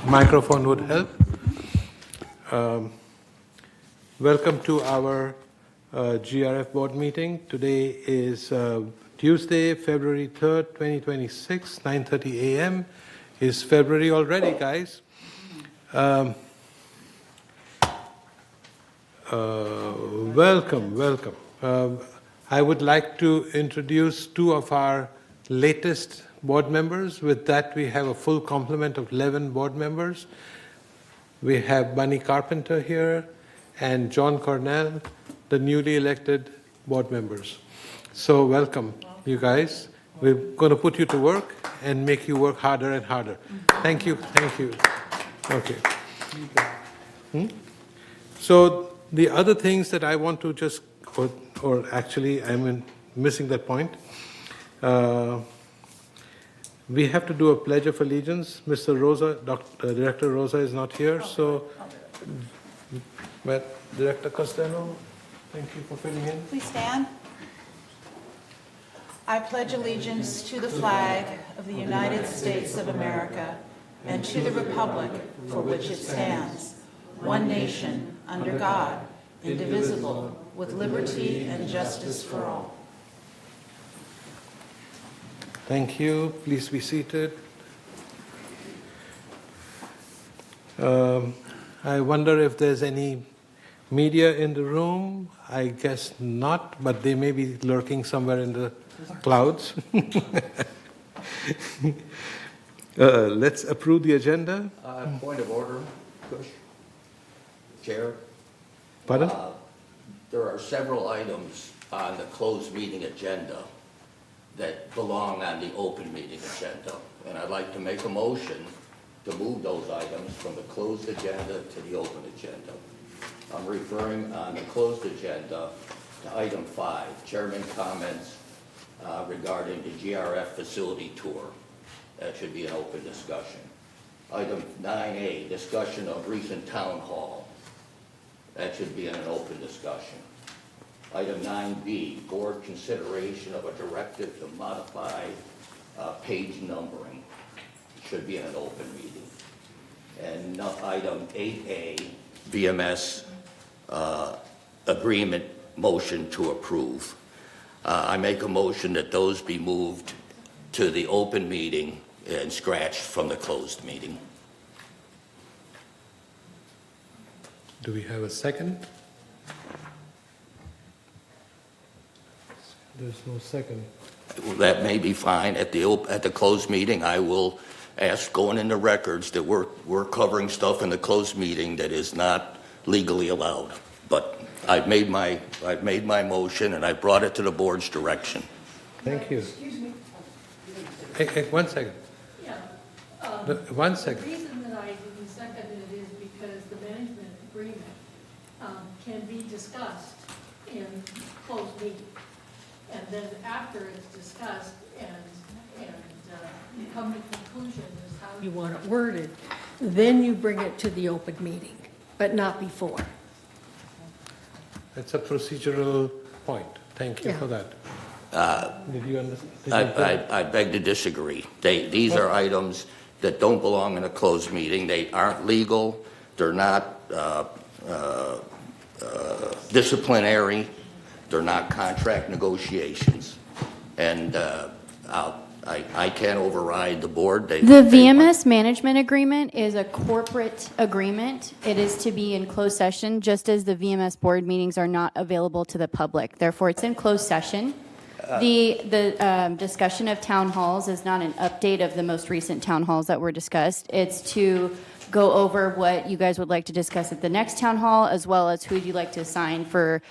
microphone would help. Welcome to our GRF board meeting. Today is Tuesday, February 3rd, 2026, 9:30 a.m. It's February already, guys. Welcome. I would like to introduce two of our latest board members. With that, we have a full complement of 11 board members. We have Bunny Carpenter here and John Cornell, the newly elected board members. So welcome, you guys. We're going to put you to work and make you work harder and harder. Thank you. Okay. So the other things that I want to just, or actually I'm missing that point. We have to do a pledge of allegiance. Mr. Rosa, Director Rosa is not here, so, but Director Costello, thank you for filling in. Please stand. I pledge allegiance to the flag of the United States of America and to the republic for which it stands, one nation, under God, indivisible, with liberty and justice for all. Thank you. Please be seated. I wonder if there's any media in the room. I guess not, but they may be lurking somewhere in the clouds. Let's approve the agenda. Point of order, Kush. Chair. Pardon? There are several items on the closed meeting agenda that belong on the open meeting agenda. And I'd like to make a motion to move those items from the closed agenda to the open agenda. I'm referring on the closed agenda to item 5, chairman comments regarding the GRF facility tour. That should be an open discussion. Item 9A, discussion of recent town hall. That should be in an open discussion. Item 9B, board consideration of a directive to modify page numbering. Should be in an open meeting. And item 8A, VMS agreement motion to approve. I make a motion that those be moved to the open meeting and scratched from the closed meeting. Do we have a second? There's no second. That may be fine. At the closed meeting, I will ask, going in the records, that we're covering stuff in the closed meeting that is not legally allowed. But I've made my motion and I brought it to the board's direction. Thank you. Excuse me. Hey, 1 second. Yeah. 1 second. The reason that I didn't second it is because the management agreement can be discussed in closed meeting. And then after it's discussed and you come to conclusion is how you want it worded, then you bring it to the open meeting, but not before. It's a procedural point. Thank you Yeah. for that. Did you understand? I beg to disagree. These are items that don't belong in a closed meeting. They aren't legal. They're not disciplinary. They're not contract negotiations. And I can't override the board. The VMS management agreement is a corporate agreement. It is to be in closed session, just as the VMS board meetings are not available to the public. Therefore, it's in closed session. The discussion of town halls is not an update of the most recent town halls that were discussed. It's to go over what you guys would like to discuss at the next town hall, as well as who you'd like to assign for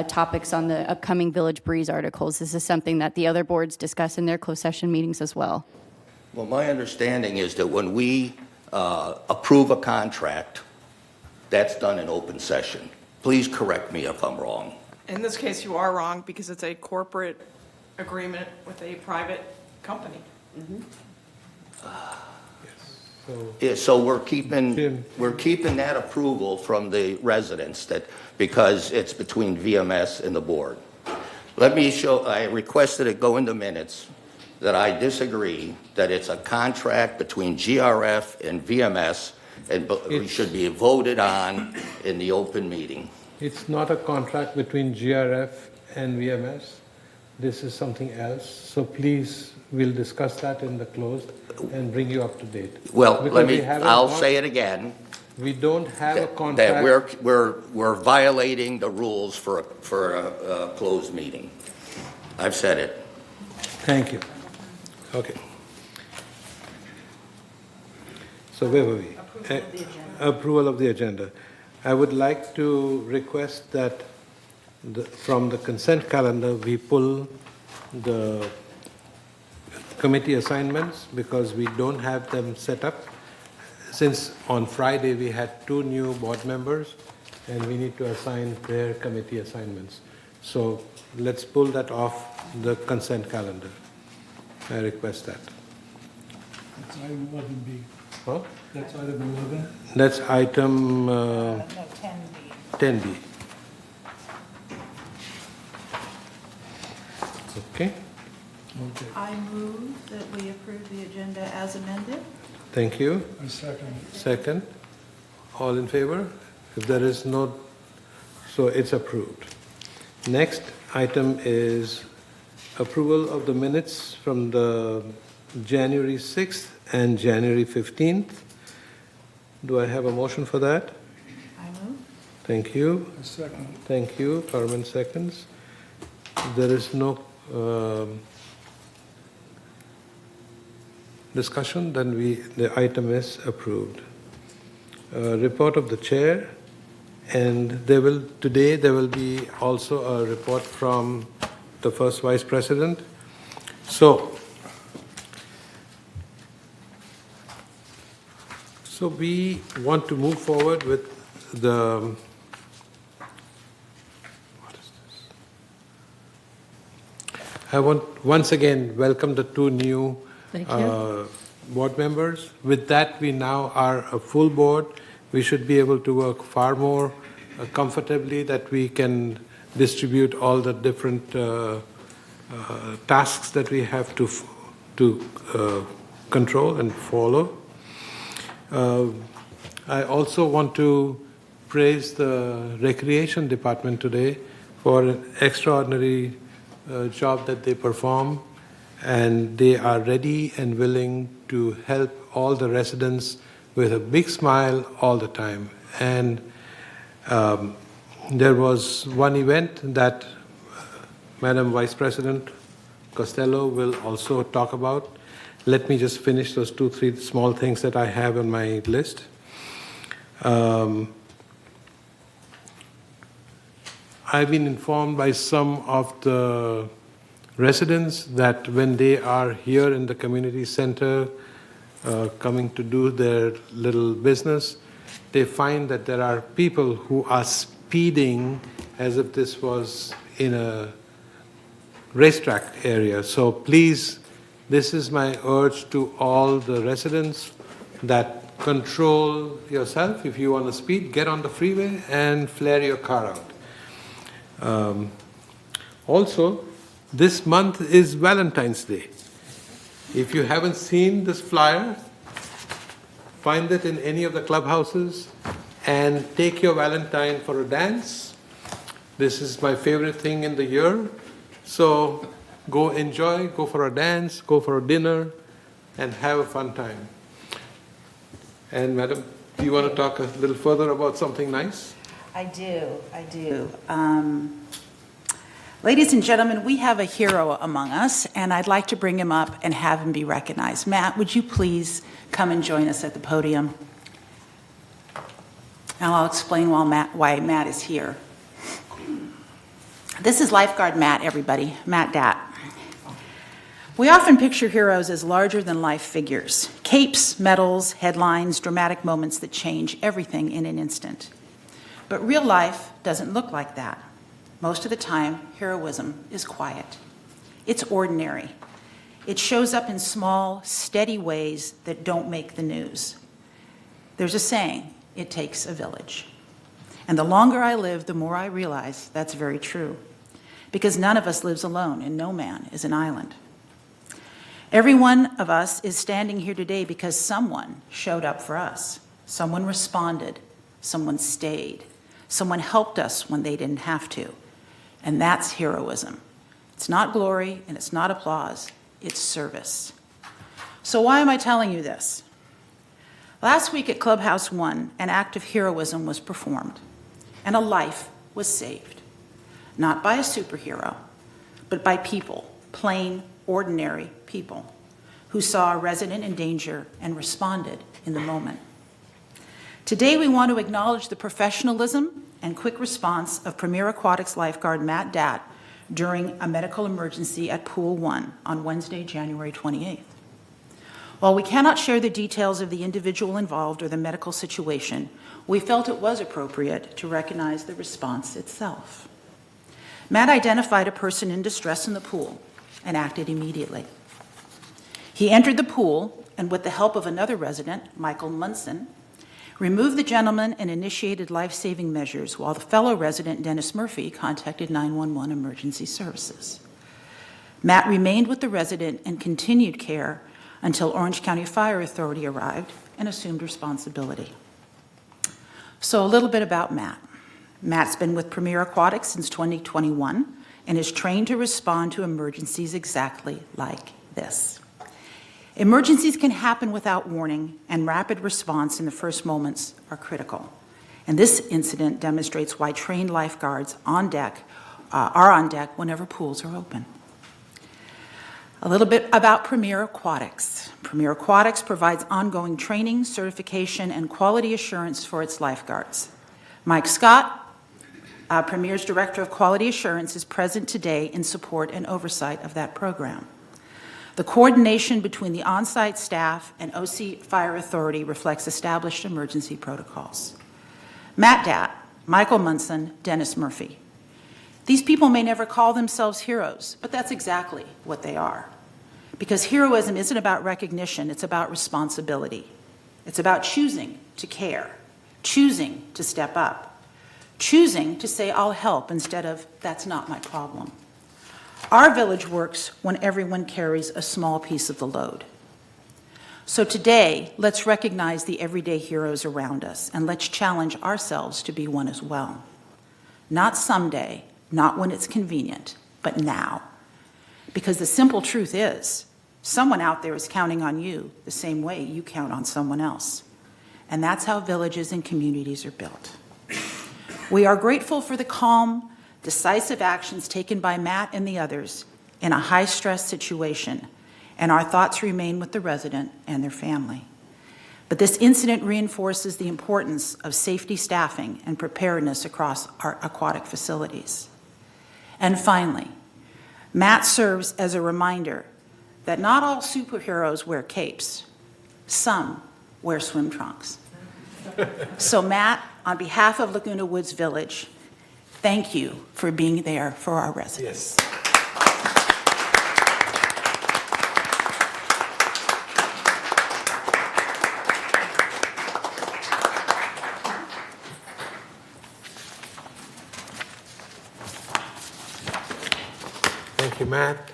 topics on the upcoming Village Breeze articles. This is something that the other boards discuss in their closed session meetings as well. Well, my understanding is that when we approve a contract, that's done in open session. Please correct me if I'm wrong. In this case, you are wrong because it's a corporate agreement with a private company. So we're keeping that approval from the residents because it's between VMS and the board. Let me show, I requested it go into minutes that I disagree that it's a contract between GRF and VMS we should be voted on in the open meeting. It's not a contract between GRF and VMS. This is something else. So please, we'll discuss that in the closed and bring you up to date. Well, Because we haven't I'll got- say it again, We don't have a that contract. we're violating the rules for a closed meeting. I've said it. Thank you. Okay. So where were we? Approval of the agenda. I would like to request that from the consent calendar, we pull the committee assignments because we don't have them set up. Since on Friday, we had 2 new board members and we need to assign their committee assignments. So let's pull that off the consent calendar. I request that. That's item 11B. Huh? That's item 11. That's item No, 10B. 10B. Okay, Okay, I move that we approve the agenda as amended. thank you. I second. Second, all in favor? If there is no, so it's approved. Next item is approval of the minutes from the January 6th and January 15th. Do I have a motion for that? I move. Thank you. I second. Thank you. Carmen seconds. There is no discussion, then the item is approved. Report of the chair, and today there will be also a report from the first vice president. So we want to move forward with the I want once again welcome the 2 new board members. With that, we now are a full board. We should be able to work far more comfortably, that we can distribute all the different tasks that we have to control and follow. I also want to praise the recreation department today for an extraordinary job that they perform, and they are ready and willing to help all the residents with a big smile all the time. And there was one event that Madam Vice President Costello will also talk about. Let me just finish those 2-3 small things that I have on my list. I've been informed by some of the residents that when they are here in the community center coming to do their little business, they find that there are people who are speeding as if this was in a racetrack area. So please, this is my urge to all the residents that control yourself. If you want to speed, get on the freeway and flare your car out. Also, this month is Valentine's Day. If you haven't seen this flyer, find it in any of the clubhouses and take your Valentine for a dance. This is my favorite thing in the year. So go enjoy, go for a dance, go for a dinner, and have a fun time. And Madam, do you want to talk a little further about something nice? I do. Ladies and gentlemen, we have a hero among us, and I'd like to bring him up and have him be recognized. Matt, would you please come and join us at the podium? And I'll explain why Matt is here. This is lifeguard Matt, everybody, Matt Dat. We often picture heroes as larger-than-life figures, capes, medals, headlines, dramatic moments that change everything in an instant. But real life doesn't look like that. Most of the time, heroism is quiet. It's ordinary. It shows up in small, steady ways that don't make the news. There's a saying, it takes a village. And the longer I live, the more I realize that's very true. Because none of us lives alone, and no man is an island. Every one of us is standing here today because someone showed up for us. Someone responded. Someone stayed. Someone helped us when they didn't have to. And that's heroism. It's not glory and it's not applause. It's service. So why am I telling you this? Last week at Clubhouse 1, an act of heroism was performed, and a life was saved. Not by a superhero, but by people, plain, ordinary people, who saw a resident in danger and responded in the moment. Today, we want to acknowledge the professionalism and quick response of Premier Aquatics lifeguard Matt Datt during a medical emergency at Pool 1 on Wednesday, January 28th. While we cannot share the details of the individual involved or the medical situation, we felt it was appropriate to recognize the response itself. Matt identified a person in distress in the pool and acted immediately. He entered the pool and, with the help of another resident, Michael Munson, removed the gentleman and initiated life-saving measures while the fellow resident, Dennis Murphy, contacted 911 emergency services. Matt remained with the resident and continued care until Orange County Fire Authority arrived and assumed responsibility. So a little bit about Matt. Matt's been with Premier Aquatics since 2021 and is trained to respond to emergencies exactly like this. Emergencies can happen without warning, and rapid response in the first moments are critical. And this incident demonstrates why trained lifeguards are on deck whenever pools are open. A little bit about Premier Aquatics. Premier Aquatics provides ongoing training, certification, and quality assurance for its lifeguards. Mike Scott, Premier's Director of Quality Assurance, is present today in support and oversight of that program. The coordination between the on-site staff and OC Fire Authority reflects established emergency protocols. Matt Datt, Michael Munson, Dennis Murphy. These people may never call themselves heroes, but that's exactly what they are. Because heroism isn't about recognition, it's about responsibility. It's about choosing to care, choosing to step up, choosing to say, I'll help, instead of, that's not my problem. Our village works when everyone carries a small piece of the load. So today, let's recognize the everyday heroes around us, and let's challenge ourselves to be one as well. Not someday, not when it's convenient, but now. Because the simple truth is, someone out there is counting on you the same way you count on someone else. And that's how villages and communities are built. We are grateful for the calm, decisive actions taken by Matt and the others in a high-stress situation, and our thoughts remain with the resident and their family. But this incident reinforces the importance of safety staffing and preparedness across our aquatic facilities. And finally, Matt serves as a reminder that not all superheroes wear capes. Some wear swim trunks. So Matt, on behalf of Laguna Woods Village, thank you for being there for our residents. Yes. Thank you, Matt.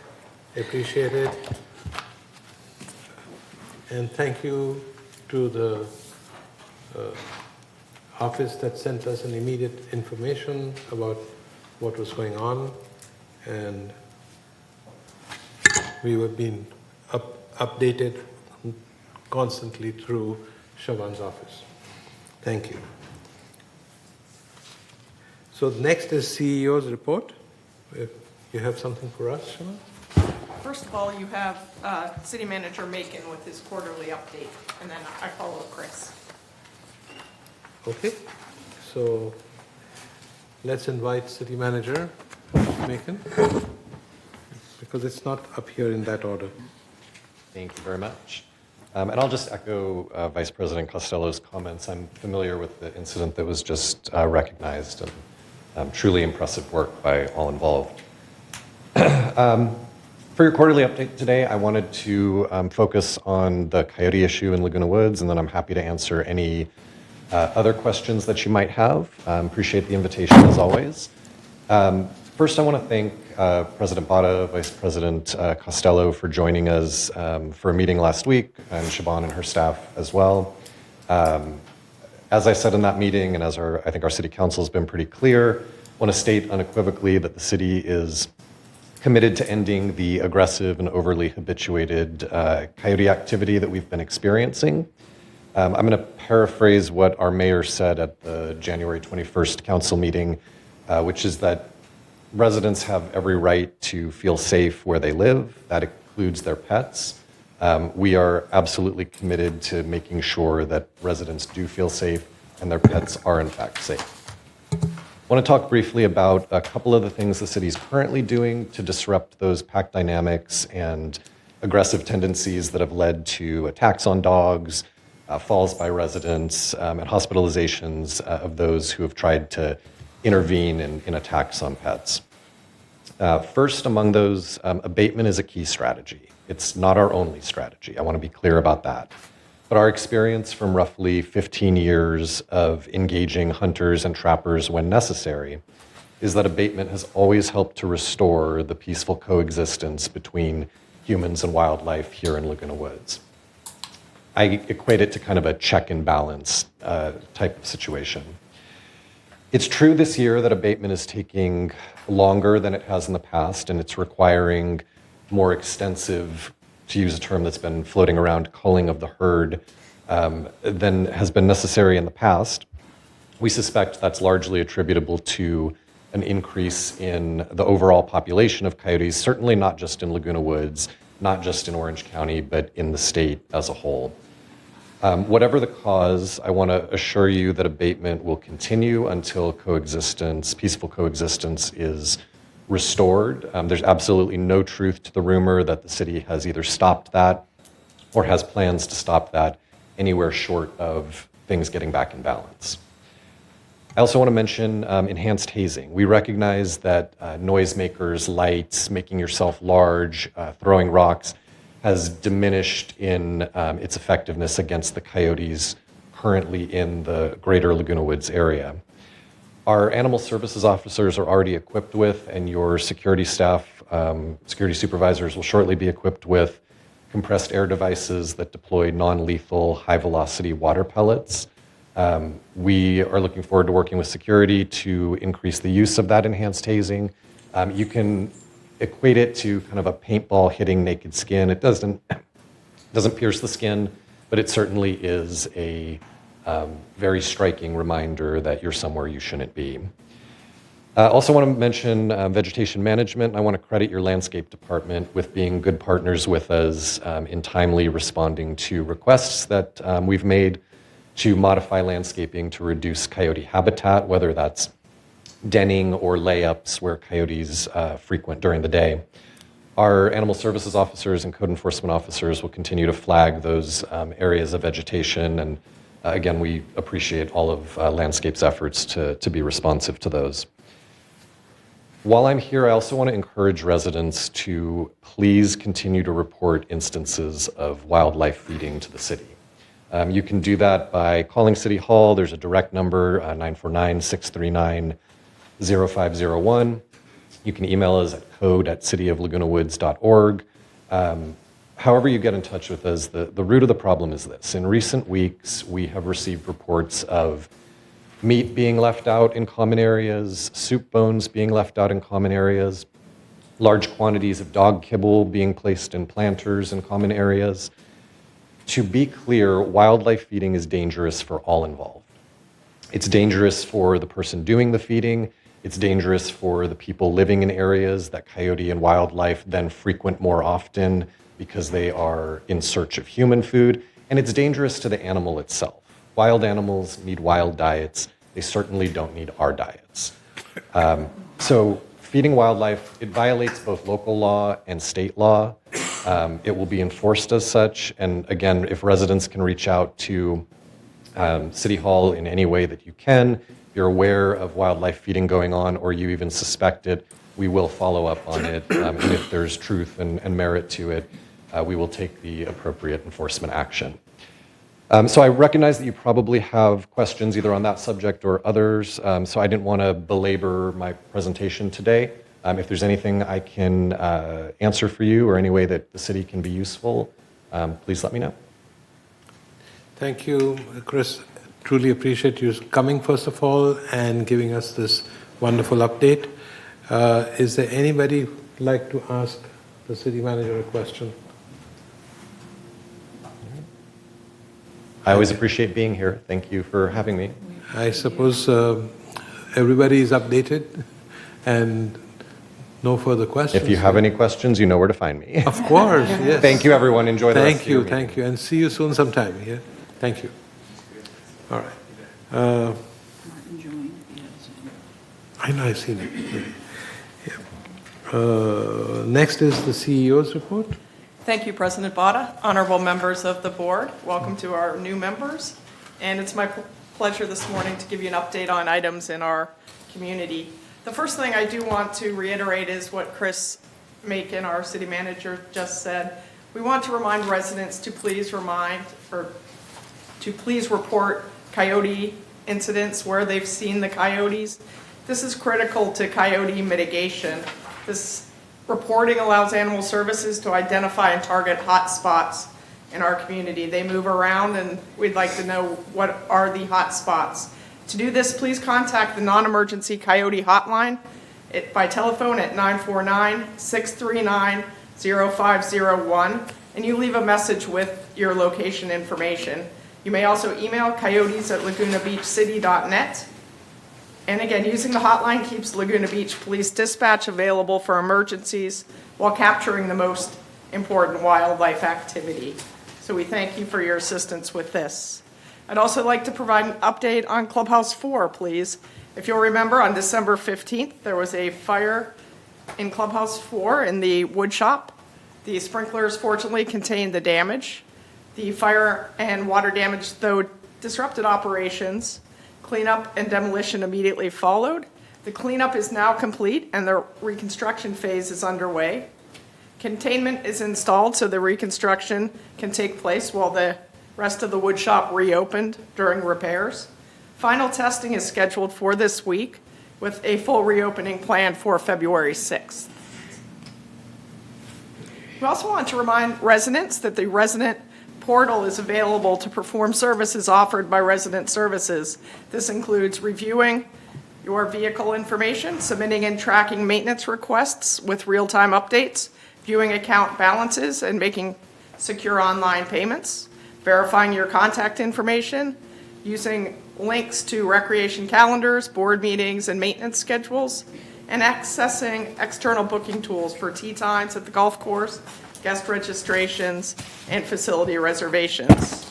Appreciate it. And thank you to the office that sent us an immediate information about what was going on. And we were being updated constantly through Shaban's office. Thank you. So next is CEO's report. If you have something for us, Shaban? First of all, you have City Manager Macon with his quarterly update, and then I follow Chris. Okay, so let's invite City Manager Macon, because it's not up here in that order. Thank you very much. And I'll just echo Vice President Costello's comments. I'm familiar with the incident that was just recognized, and truly impressive work by all involved. For your quarterly update today, I wanted to focus on the coyote issue in Laguna Woods, and then I'm happy to answer any other questions that you might have. Appreciate the invitation as always. First, I want to thank President Bada, Vice President Costello for joining us for a meeting last week, and Shaban and her staff as well. As I said in that meeting, and as I think our city council has been pretty clear, I want to state unequivocally that the city is committed to ending the aggressive and overly habituated coyote activity that we've been experiencing. I'm going to paraphrase what our mayor said at the January 21st council meeting, which is that residents have every right to feel safe where they live. That includes their pets. We are absolutely committed to making sure that residents do feel safe and their pets are in fact safe. I want to talk briefly about a couple of the things the city is currently doing to disrupt those pack dynamics and aggressive tendencies that have led to attacks on dogs, falls by residents, and hospitalizations of those who have tried to intervene in attacks on pets. First among those, abatement is a key strategy. It's not our only strategy. I want to be clear about that. But our experience from roughly 15 years of engaging hunters and trappers when necessary is that abatement has always helped to restore the peaceful coexistence between humans and wildlife here in Laguna Woods. I equate it to kind of a check and balance type of situation. It's true this year that abatement is taking longer than it has in the past, and it's requiring more extensive, to use a term that's been floating around, culling of the herd than has been necessary in the past. We suspect that's largely attributable to an increase in the overall population of coyotes, certainly not just in Laguna Woods, not just in Orange County, but in the state as a whole. Whatever the cause, I want to assure you that abatement will continue until coexistence, peaceful coexistence, is restored. There's absolutely no truth to the rumor that the city has either stopped that or has plans to stop that anywhere short of things getting back in balance. I also want to mention enhanced hazing. We recognize that noisemakers, lights, making yourself large, throwing rocks has diminished in its effectiveness against the coyotes currently in the greater Laguna Woods area. Our animal services officers are already equipped with, and your security staff, security supervisors will shortly be equipped with compressed air devices that deploy non-lethal, high-velocity water pellets. We are looking forward to working with security to increase the use of that enhanced hazing. You can equate it to kind of a paintball hitting naked skin. It doesn't pierce the skin, but it certainly is a very striking reminder that you're somewhere you shouldn't be. I also want to mention vegetation management. I want to credit your landscape department with being good partners with us in timely responding to requests that we've made to modify landscaping to reduce coyote habitat, whether that's denning or layups where coyotes frequent during the day. Our animal services officers and code enforcement officers will continue to flag those areas of vegetation, and again, we appreciate all of Landscape's efforts to be responsive to those. While I'm here, I also want to encourage residents to please continue to report instances of wildlife feeding to the city. You can do that by calling City Hall. There's a direct number, 949-639-0501. You can email us at code@cityoflagunawoods.org. However you get in touch with us, the root of the problem is this. In recent weeks, we have received reports of meat being left out in common areas, soup bones being left out in common areas, large quantities of dog kibble being placed in planters in common areas. To be clear, wildlife feeding is dangerous for all involved. It's dangerous for the person doing the feeding. It's dangerous for the people living in areas that coyote and wildlife then frequent more often because they are in search of human food. And it's dangerous to the animal itself. Wild animals need wild diets. They certainly don't need our diets. So feeding wildlife, it violates both local law and state law. It will be enforced as such. And again, if residents can reach out to City Hall in any way that you can, if you're aware of wildlife feeding going on or you even suspect it, we will follow up on it. And if there's truth and merit to it, we will take the appropriate enforcement action. So I recognize that you probably have questions either on that subject or others, so I didn't want to belabor my presentation today. If there's anything I can answer for you or any way that the city can be useful, please let me know. Thank you, Chris. truly appreciate you coming, first of all, and giving us this wonderful update. Is there anybody who'd like to ask the city manager a question? I always appreciate being here. Thank you for having me. I suppose everybody is updated and no further questions. If you have any questions, you know where to find me. Of course, yes. Thank you, everyone. Enjoy the rest of your meeting. Thank you, and see you soon sometime. Yeah, thank you. All right. I know, I've seen it. Yeah. Next is the CEO's report. Thank you, President Botta. Honorable members of the board, welcome to our new members. And it's my pleasure this morning to give you an update on items in our community. The first thing I do want to reiterate is what Chris Macon, our city manager, just said. We want to remind residents to please report coyote incidents where they've seen the coyotes. This is critical to coyote mitigation. This reporting allows animal services to identify and target hot spots in our community. They move around, and we'd like to know what are the hot spots. To do this, please contact the non-emergency coyote hotline by telephone at 949-639-0501, and you leave a message with your location information. You may also email coyotes@lagunabeachcity.net. And again, using the hotline keeps Laguna Beach Police Dispatch available for emergencies while capturing the most important wildlife activity. So we thank you for your assistance with this. I'd also like to provide an update on Clubhouse 4, please. If you'll remember, on December 15th, there was a fire in Clubhouse 4 in the wood shop. The sprinklers fortunately contained the damage. The fire and water damage, though, disrupted operations. Cleanup and demolition immediately followed. The cleanup is now complete and the reconstruction phase is underway. Containment is installed so the reconstruction can take place while the rest of the wood shop reopened during repairs. Final testing is scheduled for this week with a full reopening planned for February 6th. We also want to remind residents that the resident portal is available to perform services offered by resident services. This includes reviewing your vehicle information, submitting and tracking maintenance requests with real-time updates, viewing account balances and making secure online payments, verifying your contact information, using links to recreation calendars, board meetings, and maintenance schedules, and accessing external booking tools for tee times at the golf course, guest registrations, and facility reservations.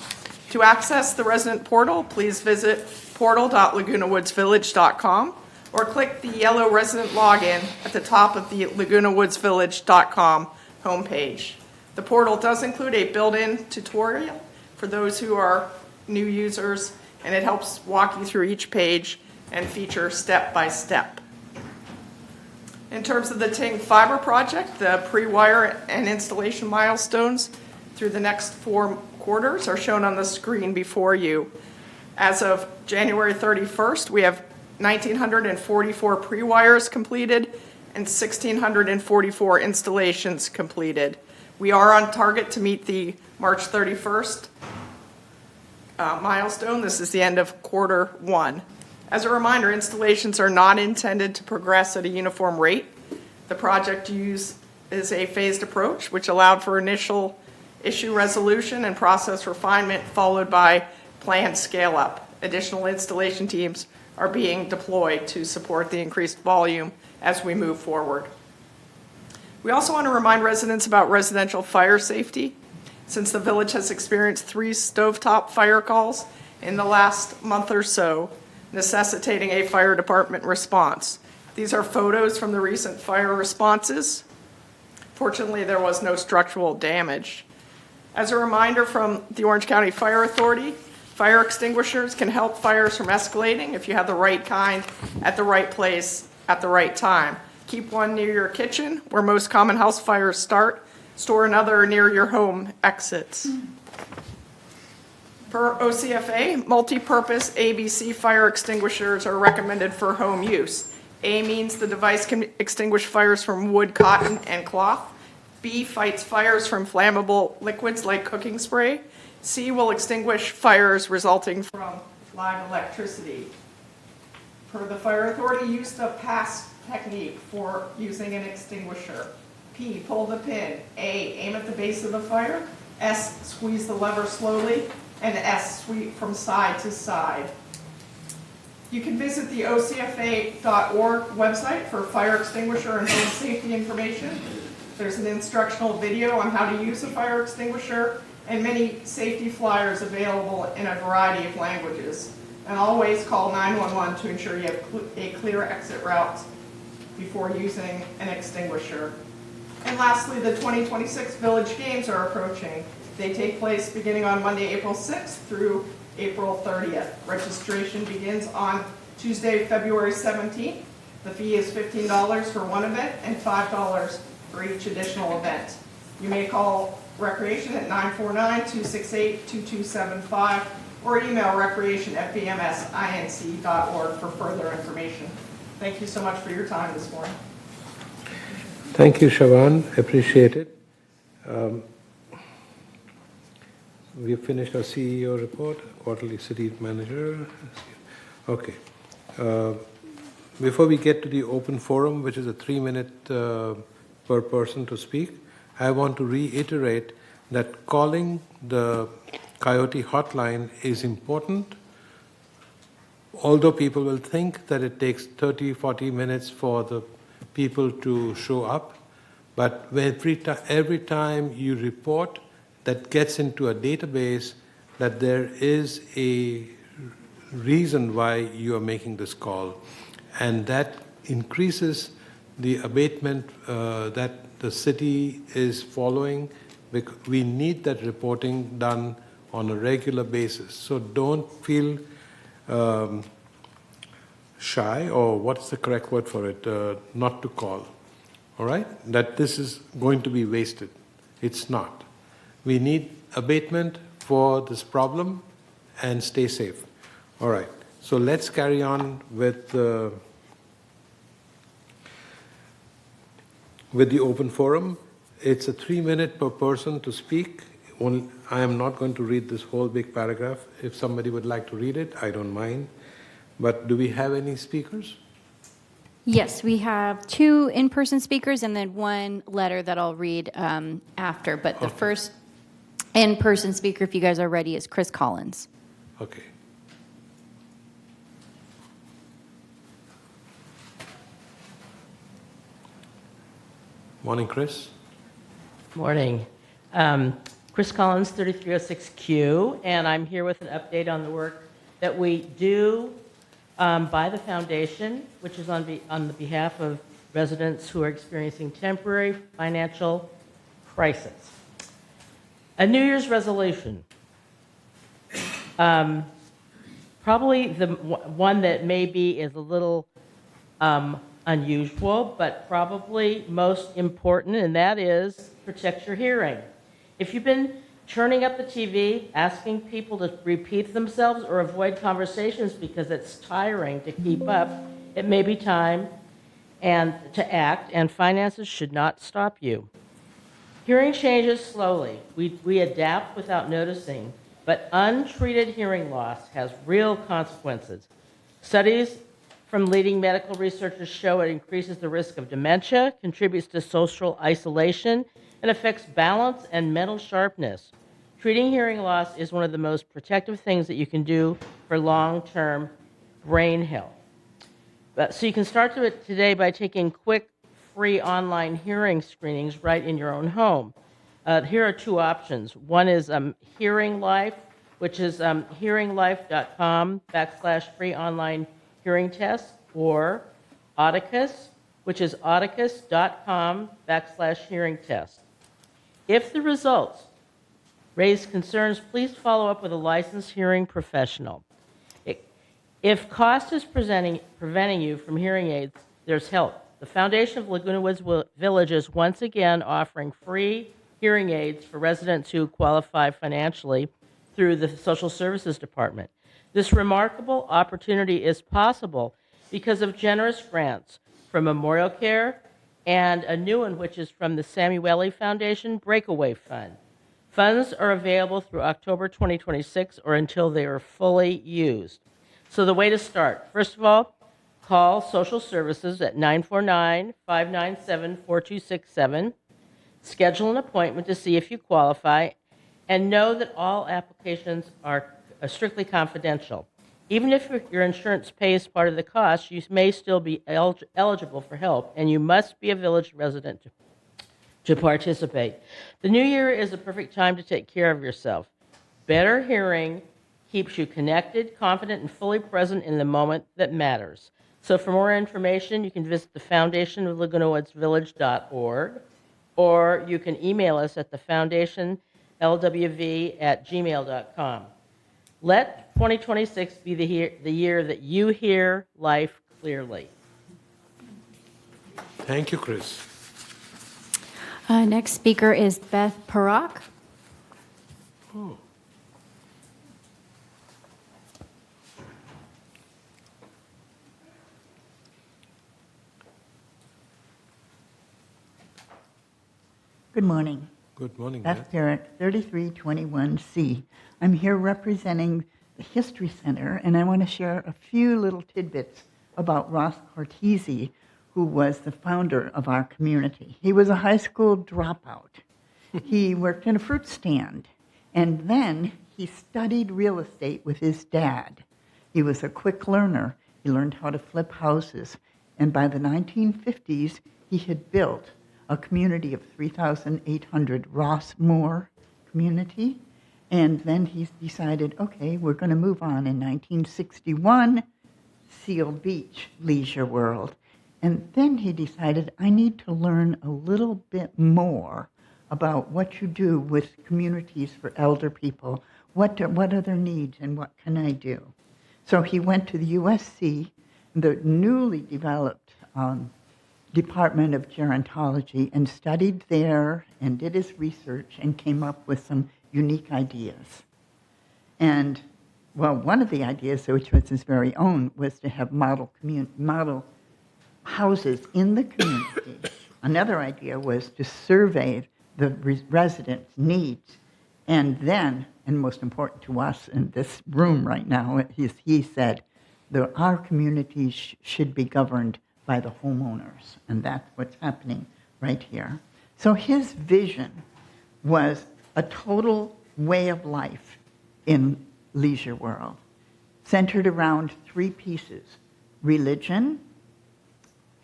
To access the resident portal, please visit portal.lagunawoodsvillage.com or click the yellow resident login at the top of the lagunawoodsvillage.com homepage. The portal does include a built-in tutorial for those who are new users, and it helps walk you through each page and feature step-by-step. In terms of the Ting Fiber project, the pre-wire and installation milestones through the next 4 quarters are shown on the screen before you. As of January 31st, we have 1,944 pre-wires completed and 1,644 installations completed. We are on target to meet the March 31st milestone. This is the end of quarter 1. As a reminder, installations are not intended to progress at a uniform rate. The project is a phased approach, which allowed for initial issue resolution and process refinement, followed by planned scale-up. Additional installation teams are being deployed to support the increased volume as we move forward. We also want to remind residents about residential fire safety. Since the village has experienced 3 stovetop fire calls in the last month or so, necessitating a fire department response. These are photos from the recent fire responses. Fortunately, there was no structural damage. As a reminder from the Orange County Fire Authority, fire extinguishers can help fires from escalating if you have the right kind at the right place at the right time. Keep one near your kitchen, where most common house fires start. Store another near your home exits. Per OCFA, multi-purpose ABC fire extinguishers are recommended for home use. A means the device can extinguish fires from wood, cotton, and cloth. B fights fires from flammable liquids like cooking spray. C will extinguish fires resulting from live electricity. Per the fire authority, use the pass technique for using an extinguisher. P, pull the pin. A, aim at the base of the fire. S, squeeze the lever slowly. And S, sweep from side to side. You can visit the ocfa.org website for fire extinguisher and home safety information. There's an instructional video on how to use a fire extinguisher and many safety flyers available in a variety of languages. And always call 911 to ensure you have a clear exit route before using an extinguisher. And lastly, the 2026 Village Games are approaching. They take place beginning on Monday, April 6th through April 30th. Registration begins on Tuesday, February 17th. The fee is $15 for one event and $5 for each additional event. You may call Recreation at 949-268-2275 or email recreation@vmsinc.org for further information. Thank you so much for your time this morning. Thank you, Siobhan. Appreciate it. We've finished our CEO report, quarterly city manager. Okay. Before we get to the open forum, which is a 3-minute per person to speak, I want to reiterate that calling the Coyote hotline is important, although people will think that it takes 30, 40 minutes for the people to show up, but every time you report, that gets into a database that there is a reason why you are making this call, and that increases the abatement that the city is following. We need that reporting done on a regular basis. So don't feel shy, or what's the correct word for it, not to call, all right? That this is going to be wasted. It's not. We need abatement for this problem and stay safe. All right, so let's carry on with the open forum. It's a 3-minute per person to speak. I am not going to read this whole big paragraph. If somebody would like to read it, I don't mind. But do we have any speakers? Yes, we have 2 in-person speakers and then 1 letter that I'll read after. But the first in-person speaker, if you guys are ready, is Chris Collins. Okay. Morning, Chris. Morning. Chris Collins, 3306Q, and I'm here with an update on the work that we do by the foundation, which is on the behalf of residents who are experiencing temporary financial crisis. A New Year's resolution. Probably the one that maybe is a little unusual, but probably most important, and that is protect your hearing. If you've been turning up the TV, asking people to repeat themselves or avoid conversations because it's tiring to keep up, it may be time to act, and finances should not stop you. Hearing changes slowly. We adapt without noticing, but untreated hearing loss has real consequences. Studies from leading medical researchers show it increases the risk of dementia, contributes to social isolation, and affects balance and mental sharpness. Treating hearing loss is one of the most protective things that you can do for long-term brain health. So you can start to it today by taking quick, free online hearing screenings right in your own home. Here are 2 options. One is Hearing Life, which is hearinglife.com/free online hearing test, or Audicus, which is audicus.com/hearing test. If the results raise concerns, please follow up with a licensed hearing professional. If cost is preventing you from hearing aids, there's help. The Foundation of Laguna Woods Village is once again offering free hearing aids for residents who qualify financially through the Social Services Department. This remarkable opportunity is possible because of generous grants from Memorial Care and a new one, which is from the Samueli Foundation Breakaway Fund. Funds are available through October 2026 or until they are fully used. So the way to start, first of all, call social services at 949-597-4267. Schedule an appointment to see if you qualify, and know that all applications are strictly confidential. Even if your insurance pays part of the cost, you may still be eligible for help, and you must be a village resident to participate. The new year is a perfect time to take care of yourself. Better hearing keeps you connected, confident, and fully present in the moment that matters. So for more information, you can visit the foundation of LagunaWoodsVillage.org, or you can email us at thefoundationlwv@gmail.com. Let 2026 be the year that you hear life clearly. Thank you, Chris. Next speaker is Beth Parak. Good morning. Good morning, Beth Beth. Derrick, 3321C. I'm here representing the History Center, and I want to share a few little tidbits about Ross Cortese, who was the founder of our community. He was a high school dropout. He worked in a fruit stand, and then he studied real estate with his dad. He was a quick learner. He learned how to flip houses, and by the 1950s, he had built a community of 3,800 Ross Moore community. And then he decided, okay, we're going to move on. In 1961, Seal Beach Leisure World. And then he decided, I need to learn a little bit more about what you do with communities for elder people. What are their needs and what can I do? So he went to the USC, the newly developed Department of Gerontology, and studied there and did his research and came up with some unique ideas. And, well, one of the ideas, which was his very own, was to have model houses in the community. Another idea was to survey the residents' needs. And then, and most important to us in this room right now, he said, our communities should be governed by the homeowners, and that's what's happening right here. So his vision was a total way of life in Leisure World, centered around three pieces: religion,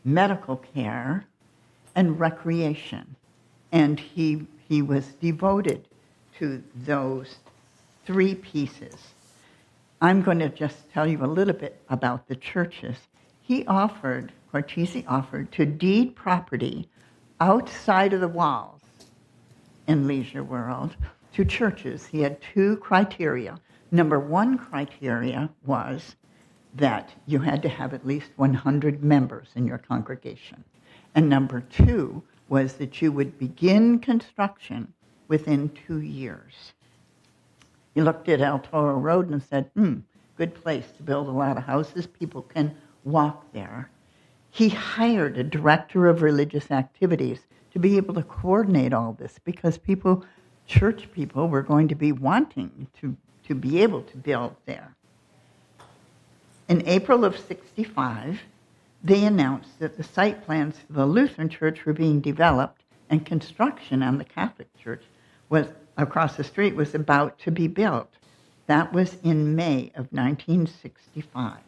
medical care, and recreation. And he was devoted to those three pieces. I'm going to just tell you a little bit about the churches. Cortese offered to deed property outside of the walls in Leisure World to churches. He had two criteria. Number one criteria was that you had to have at least 100 members in your congregation. And number two was that you would begin construction within 2 years. He looked at El Toro Road and said, good place to build a lot of houses. People can walk there. He hired a director of religious activities to be able to coordinate all this because church people were going to be wanting to be able to build there. In April of '65, they announced that the site plans for the Lutheran Church were being developed and construction on the Catholic Church across the street was about to be built. That was in May of 1965.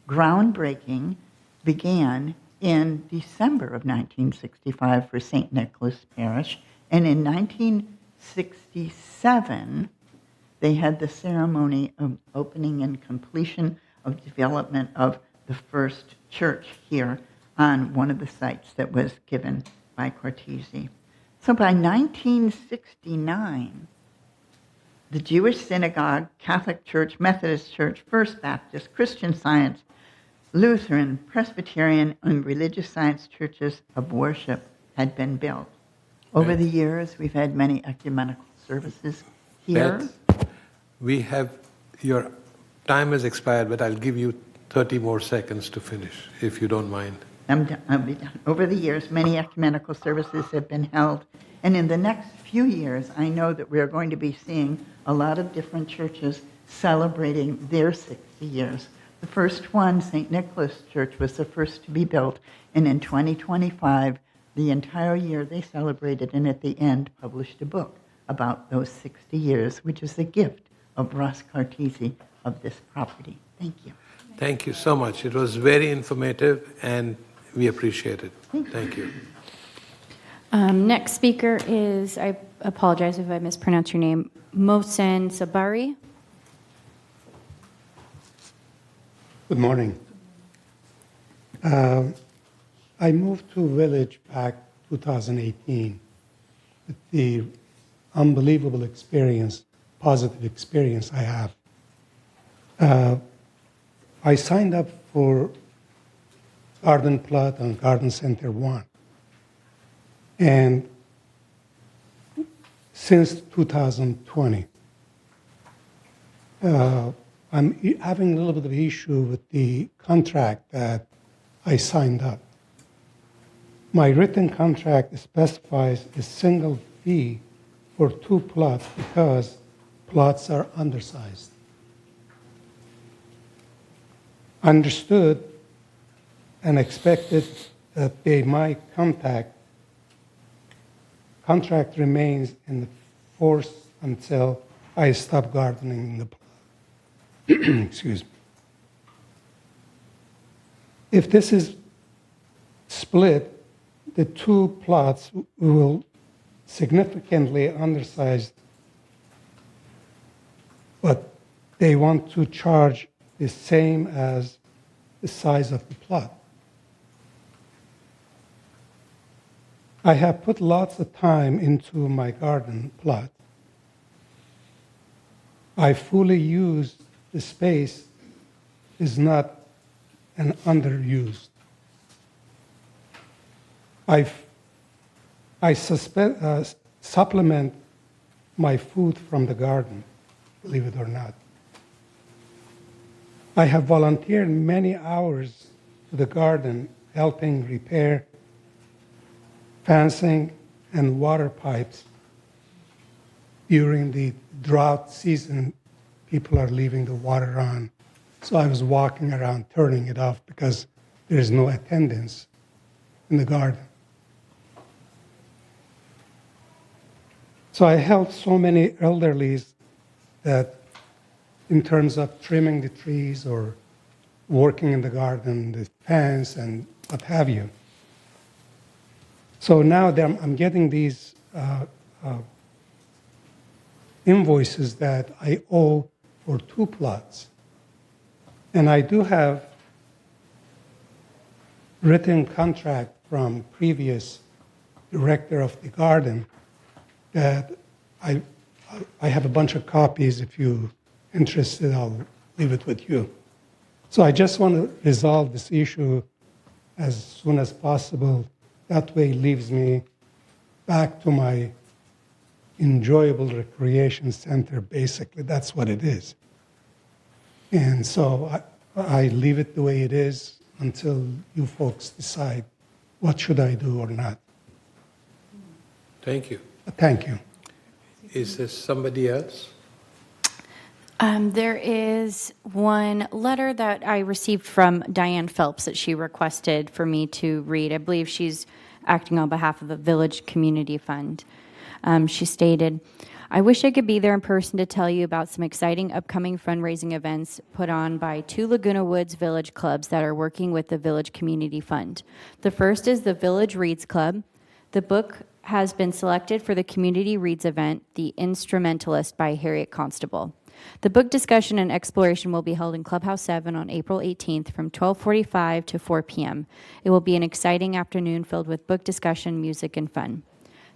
Groundbreaking began in December of 1965 for St. Nicholas Parish, and in 1967, they had the ceremony of opening and completion of development of the first church here on one of the sites that was given by Cortese. So by 1969, the Jewish Synagogue, Catholic Church, Methodist Church, First Baptist, Christian Science, Lutheran, Presbyterian, and religious science churches of worship had been built. Over the years, we've had many ecumenical services here. Beth, your time has expired, but I'll give you 30 more seconds to finish, if you don't mind. Over the years, many ecumenical services have been held, and in the next few years, I know that we are going to be seeing a lot of different churches celebrating their 60 years. The first one, St. Nicholas Church, was the first to be built, and in 2025, the entire year they celebrated, and at the end published a book about those 60 years, which is a gift of Ross Cartesi of this property. Thank you. Thank you so much. It was very informative, and we appreciate it. Thank you. Next speaker is, I apologize if I mispronounce your name, Mohsen Sabari. Good morning. I moved to Village back 2018 with the unbelievable experience, positive experience I have. I signed up for Garden Plot and Garden Center 1. And since 2020, I'm having a little bit of issue with the contract that I signed up. My written contract specifies a single fee for 2 plots because plots are undersized. Understood and expected that they might contract remains in force until I stop gardening in the plot. Excuse me. If this is split, the 2 plots will significantly undersized, but they want to charge the same as the size of the plot. I have put lots of time into my garden plot. I fully use the space is not an underused. I supplement my food from the garden, believe it or not. I have volunteered many hours to the garden helping repair fencing and water pipes. During the drought season, people are leaving the water on. So I was walking around turning it off because there is no attendance in the garden. So I helped so many elderlies that in terms of trimming the trees or working in the garden, the fence and what have you. So now I'm getting these invoices that I owe for 2 plots. And I do have written contract from previous director of the garden that I have a bunch of copies. If you're interested, I'll leave it with you. So I just want to resolve this issue as soon as possible. That way it leaves me back to my enjoyable recreation center, basically. That's what it is. And so I leave it the way it is until you folks decide what should I do or not. Thank you. Thank you. Is there somebody else? There is one letter that I received from Diane Phelps that she requested for me to read. I believe she's acting on behalf of the Village Community Fund. She stated, I wish I could be there in person to tell you about some exciting upcoming fundraising events put on by 2 Laguna Woods Village clubs that are working with the Village Community Fund. The first is the Village Reads Club. The book has been selected for the Community Reads event, The Instrumentalist by Harriet Constable. The book discussion and exploration will be held in Clubhouse 7 on April 18th from 12:45 to 4 p.m. It will be an exciting afternoon filled with book discussion, music, and fun.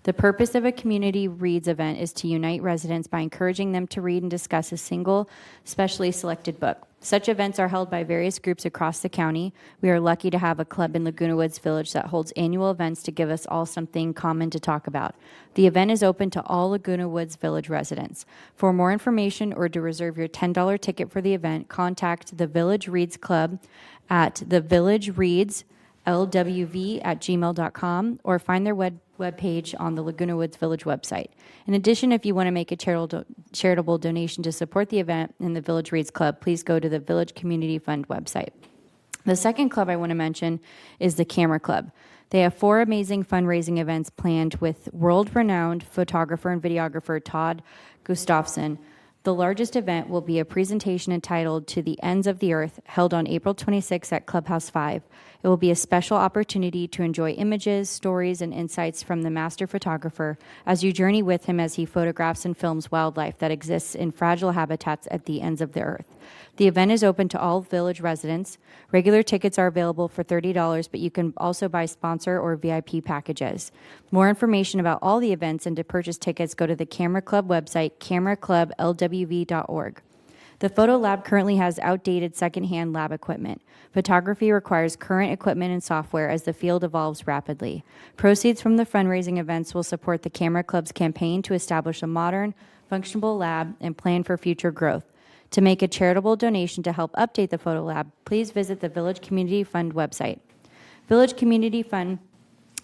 The purpose of a Community Reads event is to unite residents by encouraging them to read and discuss a single, specially selected book. Such events are held by various groups across the county. We are lucky to have a club in Laguna Woods Village that holds annual events to give us all something common to talk about. The event is open to all Laguna Woods Village residents. For more information or to reserve your $10 ticket for the event, contact the Village Reads Club at lwv@gmail.com, or find their webpage on the Laguna Woods Village website. In addition, if you want to make a charitable donation to support the event in the Village Reads Club, please go to the Village Community Fund website. The second club I want to mention is the Camera Club. They have 4 amazing fundraising events planned with world-renowned photographer and videographer Todd Gustafson. The largest event will be a presentation entitled To the Ends of the Earth, held on April 26 at Clubhouse 5. It will be a special opportunity to enjoy images, stories, and insights from the master photographer as you journey with him as he photographs and films wildlife that exists in fragile habitats at the ends of the earth. The event is open to all village residents. Regular tickets are available for $30, but you can also buy sponsor or VIP packages. More information about all the events and to purchase tickets, go to the Camera Club website, cameraclublwv.org. The photo lab currently has outdated secondhand lab equipment. Photography requires current equipment and software as the field evolves rapidly. Proceeds from the fundraising events will support the Camera Club's campaign to establish a modern, functional lab and plan for future growth. To make a charitable donation to help update the photo lab, please visit the Village Community Fund website. Village Community Fund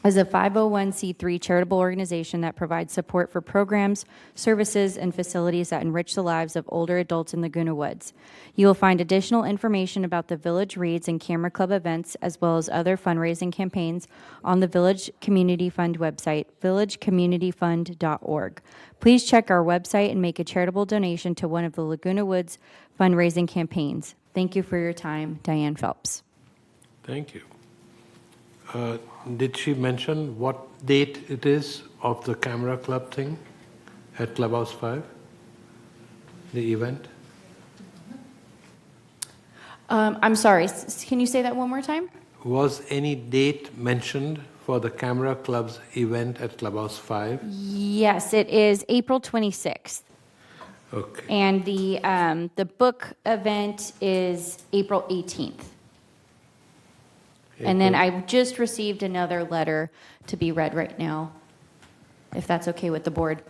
is a 501c3 charitable organization that provides support for programs, services, and facilities that enrich the lives of older adults in Laguna Woods. You will find additional information about the Village Reads and Camera Club events, as well as other fundraising campaigns, on the Village Community Fund website, villagecommunityfund.org. Please check our website and make a charitable donation to one of the Laguna Woods fundraising campaigns. Thank you for your time. Diane Phelps. Thank you. Did she mention what date it is of the Camera Club thing at Clubhouse 5? The event? I'm sorry, can you say that one more time? Was any date mentioned for the Camera Club's event at Clubhouse 5? Yes, it is April 26th. Okay. And the book event is April 18th. And then I just received another letter to be read right now, if that's okay with the board.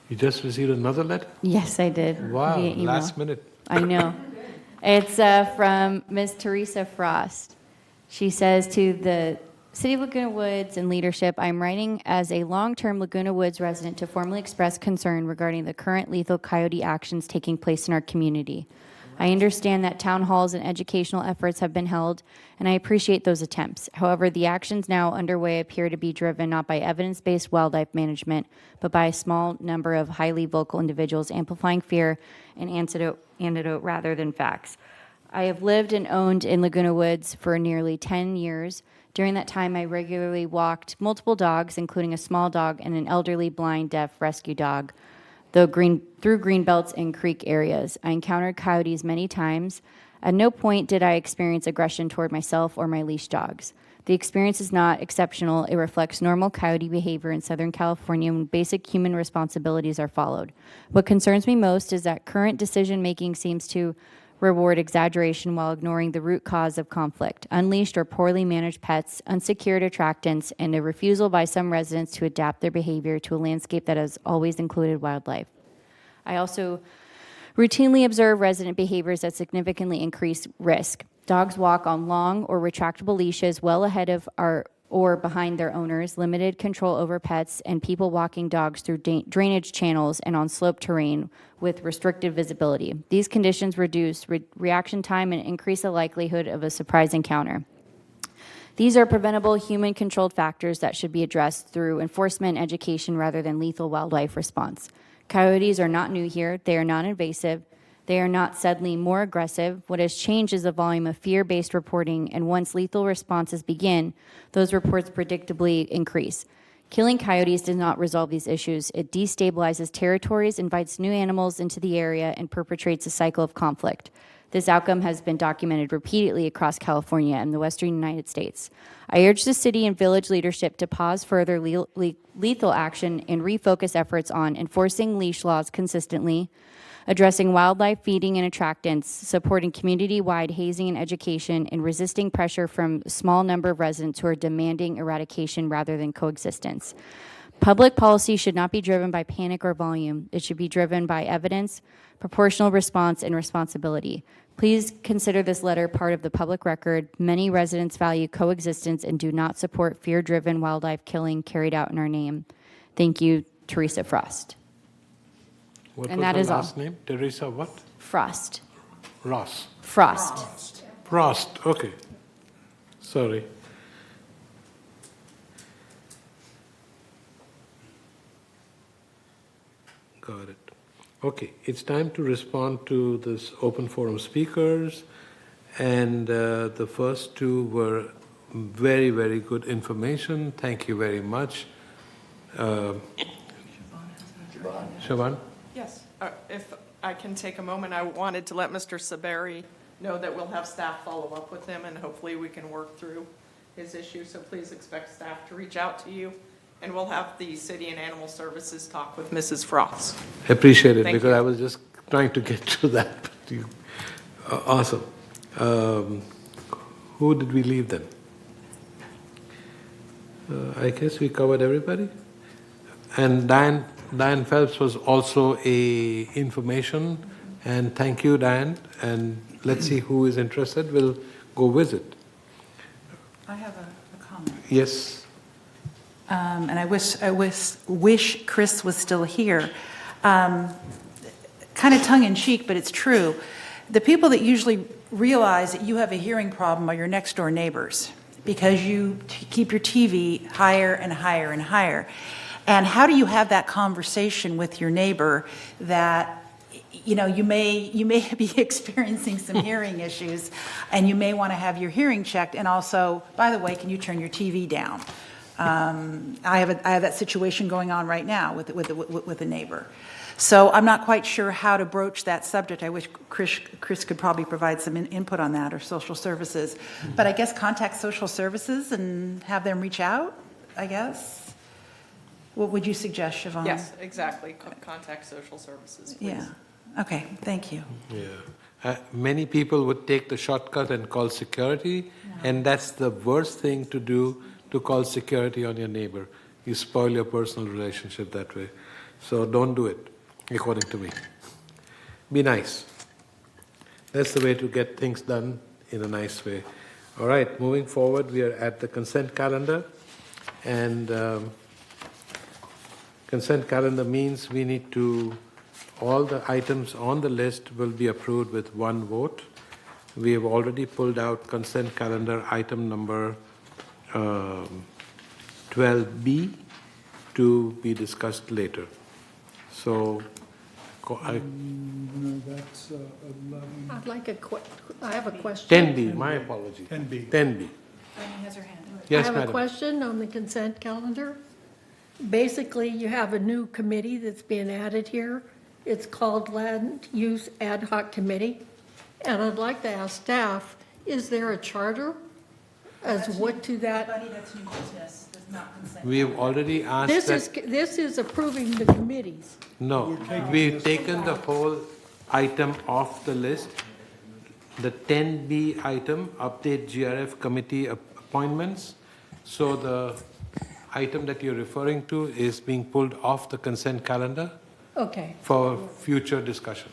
You just received another letter? Yes, I did. Wow, via email. last minute. I know. It's from Ms. Teresa Frost. She says, to the City of Laguna Woods and leadership, I'm writing as a long-term Laguna Woods resident to formally express concern regarding the current lethal coyote actions taking place in our community. I understand that town halls and educational efforts have been held, and I appreciate those attempts. However, the actions now underway appear to be driven not by evidence-based wildlife management, but by a small number of highly vocal individuals amplifying fear and antidote rather than facts. I have lived and owned in Laguna Woods for nearly 10 years. During that time, I regularly walked multiple dogs, including a small dog and an elderly blind deaf rescue dog, through greenbelts and creek areas. I encountered coyotes many times. At no point did I experience aggression toward myself or my leash dogs. The experience is not exceptional. It reflects normal coyote behavior in Southern California when basic human responsibilities are followed. What concerns me most is that current decision-making seems to reward exaggeration while ignoring the root cause of conflict: unleashed or poorly managed pets, unsecured attractants, and a refusal by some residents to adapt their behavior to a landscape that has always included wildlife. I also routinely observe resident behaviors that significantly increase risk. Dogs walk on long or retractable leashes well ahead of or behind their owners, limited control over pets, and people walking dogs through drainage channels and on sloped terrain with restricted visibility. These conditions reduce reaction time and increase the likelihood of a surprise encounter. These are preventable human-controlled factors that should be addressed through enforcement and education rather than lethal wildlife response. Coyotes are not new here. They are non-invasive. They are not suddenly more aggressive. What has changed is the volume of fear-based reporting, and once lethal responses begin, those reports predictably increase. Killing coyotes does not resolve these issues. It destabilizes territories, invites new animals into the area, and perpetrates a cycle of conflict. This outcome has been documented repeatedly across California and the western United States. I urge the city and village leadership to pause further lethal action and refocus efforts on enforcing leash laws consistently, addressing wildlife feeding and attractants, supporting community-wide hazing and education, and resisting pressure from a small number of residents who are demanding eradication rather than coexistence. Public policy should not be driven by panic or volume. It should be driven by evidence, proportional response, and responsibility. Please consider this letter part of the public record. Many residents value coexistence and do not support fear-driven wildlife killing carried out in our name. Thank you, Teresa Frost. What And was that her is all. last name? Teresa what? Frost. Ross. Frost. Frost, okay. Sorry. Got it. Okay, it's time to respond to this open forum speakers. And the first two were very, very good information. Thank you very much. Siobhan? Yes, if I can take a moment, I wanted to let Mr. Saberi know that we'll have staff follow up with him, and hopefully we can work through his issue. So please expect staff to reach out to you, and we'll have the City and Animal Services talk with Mrs. Frost. Appreciate it, Thank because you. I was just trying to get to that. Awesome. Who did we leave then? I guess we covered everybody. And Diane Phelps was also a information, and thank you, Diane. And let's see who is interested. We'll go visit. I have a comment. Yes. And I wish Chris was still here. Kind of tongue-in-cheek, but it's true. The people that usually realize that you have a hearing problem are your next-door neighbors, because you keep your TV higher and higher and higher. And how do you have that conversation with your neighbor that, you know, you may be experiencing some hearing issues, and you may want to have your hearing checked, and also, by the way, can you turn your TV down? I have that situation going on right now with a neighbor. So I'm not quite sure how to broach that subject. I wish Chris could probably provide some input on that, or social services. But I guess contact social services and have them reach out, I guess. What would you suggest, Siobhan? Yes, exactly. Contact social services, please. Yeah. Okay, thank you. Yeah. Many people would take the shortcut and call security, and that's the worst thing to do, to call security on your neighbor. You spoil your personal relationship that way. So don't do it, according to me. Be nice. That's the way to get things done in a nice way. All right, moving forward, we are at the consent calendar. And consent calendar means we need to, all the items on the list will be approved with one vote. We have already pulled out consent calendar item number 12B to be discussed later. So, No, that's 11, I'd like I have a question. 10B, my apology. 10B. 10B. Amy has her hand up. Yes, I have a madam. question on the consent calendar. Basically, you have a new committee that's being added here. It's called Land Use Ad Hoc Committee. And I'd like to ask staff, is there a charter as what to that? Buddy, that's new business, that's not consent. We have already asked This is approving the committees. No, we've taken the whole item off the list. The 10B item, update GRF committee appointments. So the item that you're referring to is being pulled off the consent calendar Okay, for future discussion.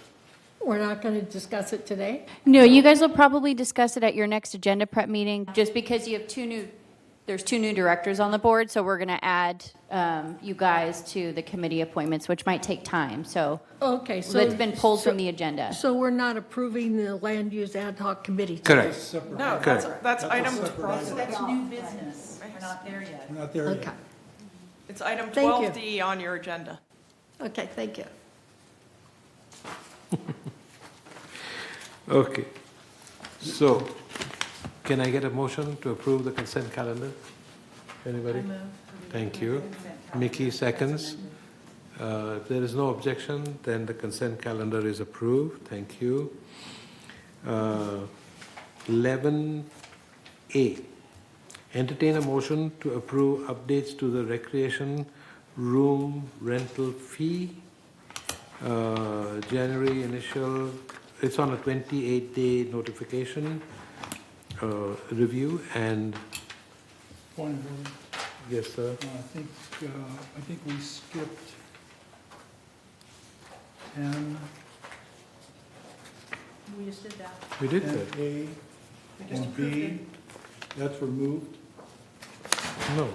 we're not going to discuss it today? No, you guys will probably discuss it at your next agenda prep meeting, just because you have there's two new directors on the board, so we're going to add you guys to the committee appointments, which might take time, so Okay, so. it's been pulled from the agenda. So we're not approving the Land Use Ad Hoc Committee today? Correct. No, Correct. that's item, That's new business, we're not there yet. We're not there Okay, yet. it's item Thank you. 12D on your agenda. okay, thank you. Okay. So, can I get a motion to approve the consent calendar? Anybody? Thank you. Mickey seconds. If there is no objection, then the consent calendar is approved. Thank you. 11A. Entertain a motion to approve updates to the recreation room rental fee. January initial, it's on a 28-day notification review, and Point of order. Yes, sir. I think we skipped N We just did that. We did and that. A and B. That's removed? No,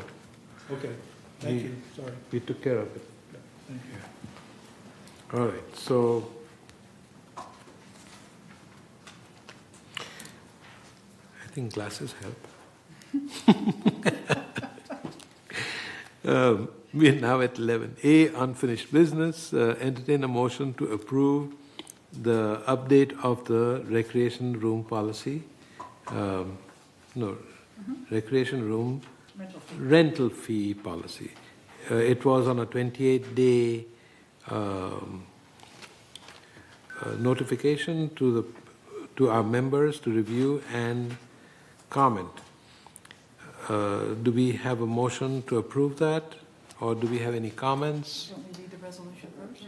Okay, thank We- you, sorry. we took care of it. Thank you. All right, so I think glasses help. We are now at 11A, unfinished business. Entertain a motion to approve the update of the recreation room policy. Recreation room rental fee policy. It was on a 28-day notification to our members to review and comment. Do we have a motion to approve that, or do we have any comments? Don't we read the resolution first?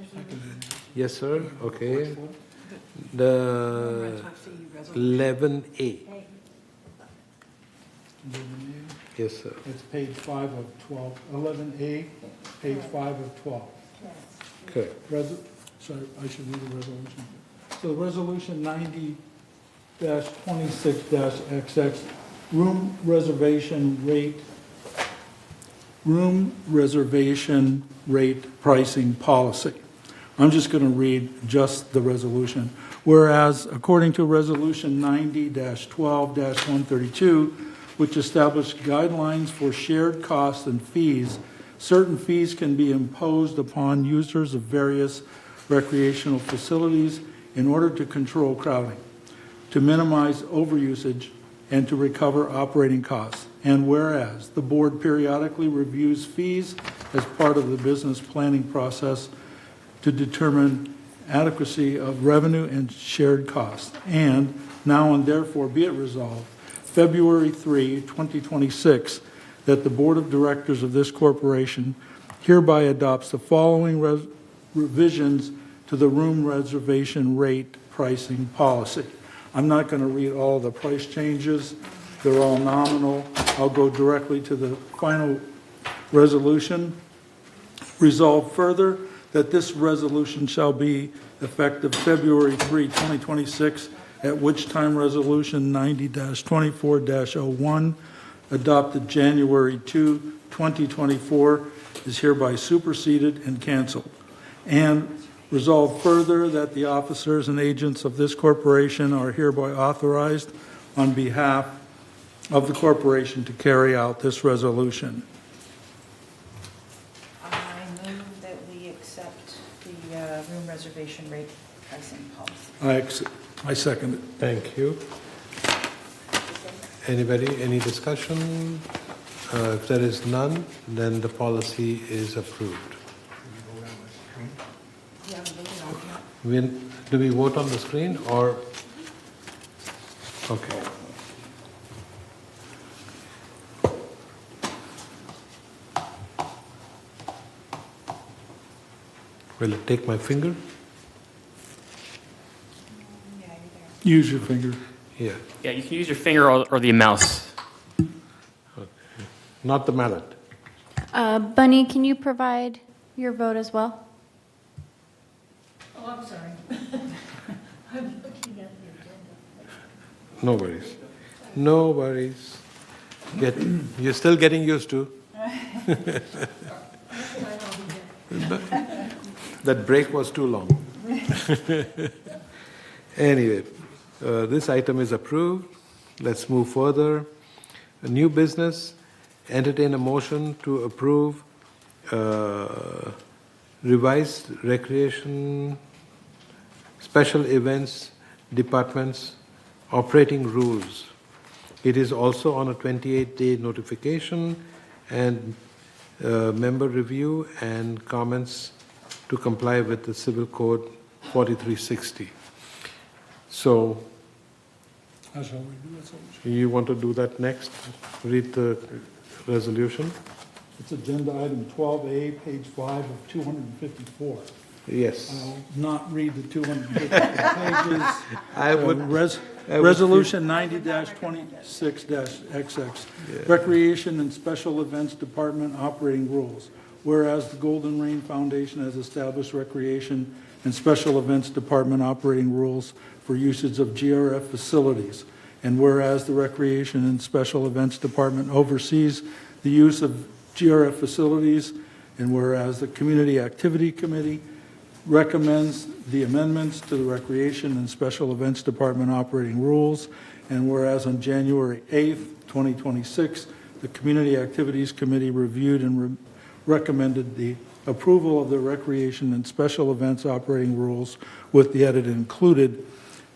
Yes, sir. Okay. The Rental fee resolution. 11A. Yes, sir. It's page 5 of 12, 11A, page 5 of 12. Correct. Sorry, I should read the resolution. So Resolution 90-26-XX, room reservation rate pricing policy. I'm just going to read just the resolution. Whereas, according to Resolution 90-12-132, which established guidelines for shared costs and fees, certain fees can be imposed upon users of various recreational facilities in order to control crowding, to minimize overusage, and to recover operating costs. And whereas the board periodically reviews fees as part of the business planning process to determine adequacy of revenue and shared costs. And now and therefore be it resolved, February 3, 2026, that the Board of Directors of this corporation hereby adopts the following revisions to the room reservation rate pricing policy. I'm not going to read all the price changes. They're all nominal. I'll go directly to the final resolution. Resolve further that this resolution shall be effective February 3, 2026, at which time Resolution 90-24-01, adopted January 2, 2024, is hereby superseded and canceled. And resolve further that the officers and agents of this corporation are hereby authorized on behalf of the corporation to carry out this resolution. I move that we accept the room reservation rate pricing policy. I second it. Thank you. Anybody, any discussion? If there is none, then the policy is approved. Do we vote on the screen or? Okay. Will it take my finger? Yeah, you're there. Use your finger. Yeah, Yeah, you can use your finger or the mouse. not the mallet. Bunny, can you provide your vote as well? Oh, I'm sorry. I'm looking at the agenda. No worries. No worries. You're still getting used to. That break was too long. Anyway, this item is approved. Let's move further. A new business, entertain a motion to approve revised recreation special events department's operating rules. It is also on a 28-day notification and member review and comments to comply with the Civil Code 4360. So, How shall we do it? you want to do that next? Read the resolution? It's agenda item 12A, page 5 of 254. Yes. Not read the 250 pages. I would. Resolution 90-26-XX, Recreation and Special Events Department Operating Rules. Whereas the Golden Rain Foundation has established Recreation and Special Events Department operating rules for usage of GRF facilities. And whereas the Recreation and Special Events Department oversees the use of GRF facilities, and whereas the Community Activity Committee recommends the amendments to the Recreation and Special Events Department operating rules, and whereas on January 8th, 2026, the Community Activities Committee reviewed and recommended the approval of the Recreation and Special Events operating rules with the edit included.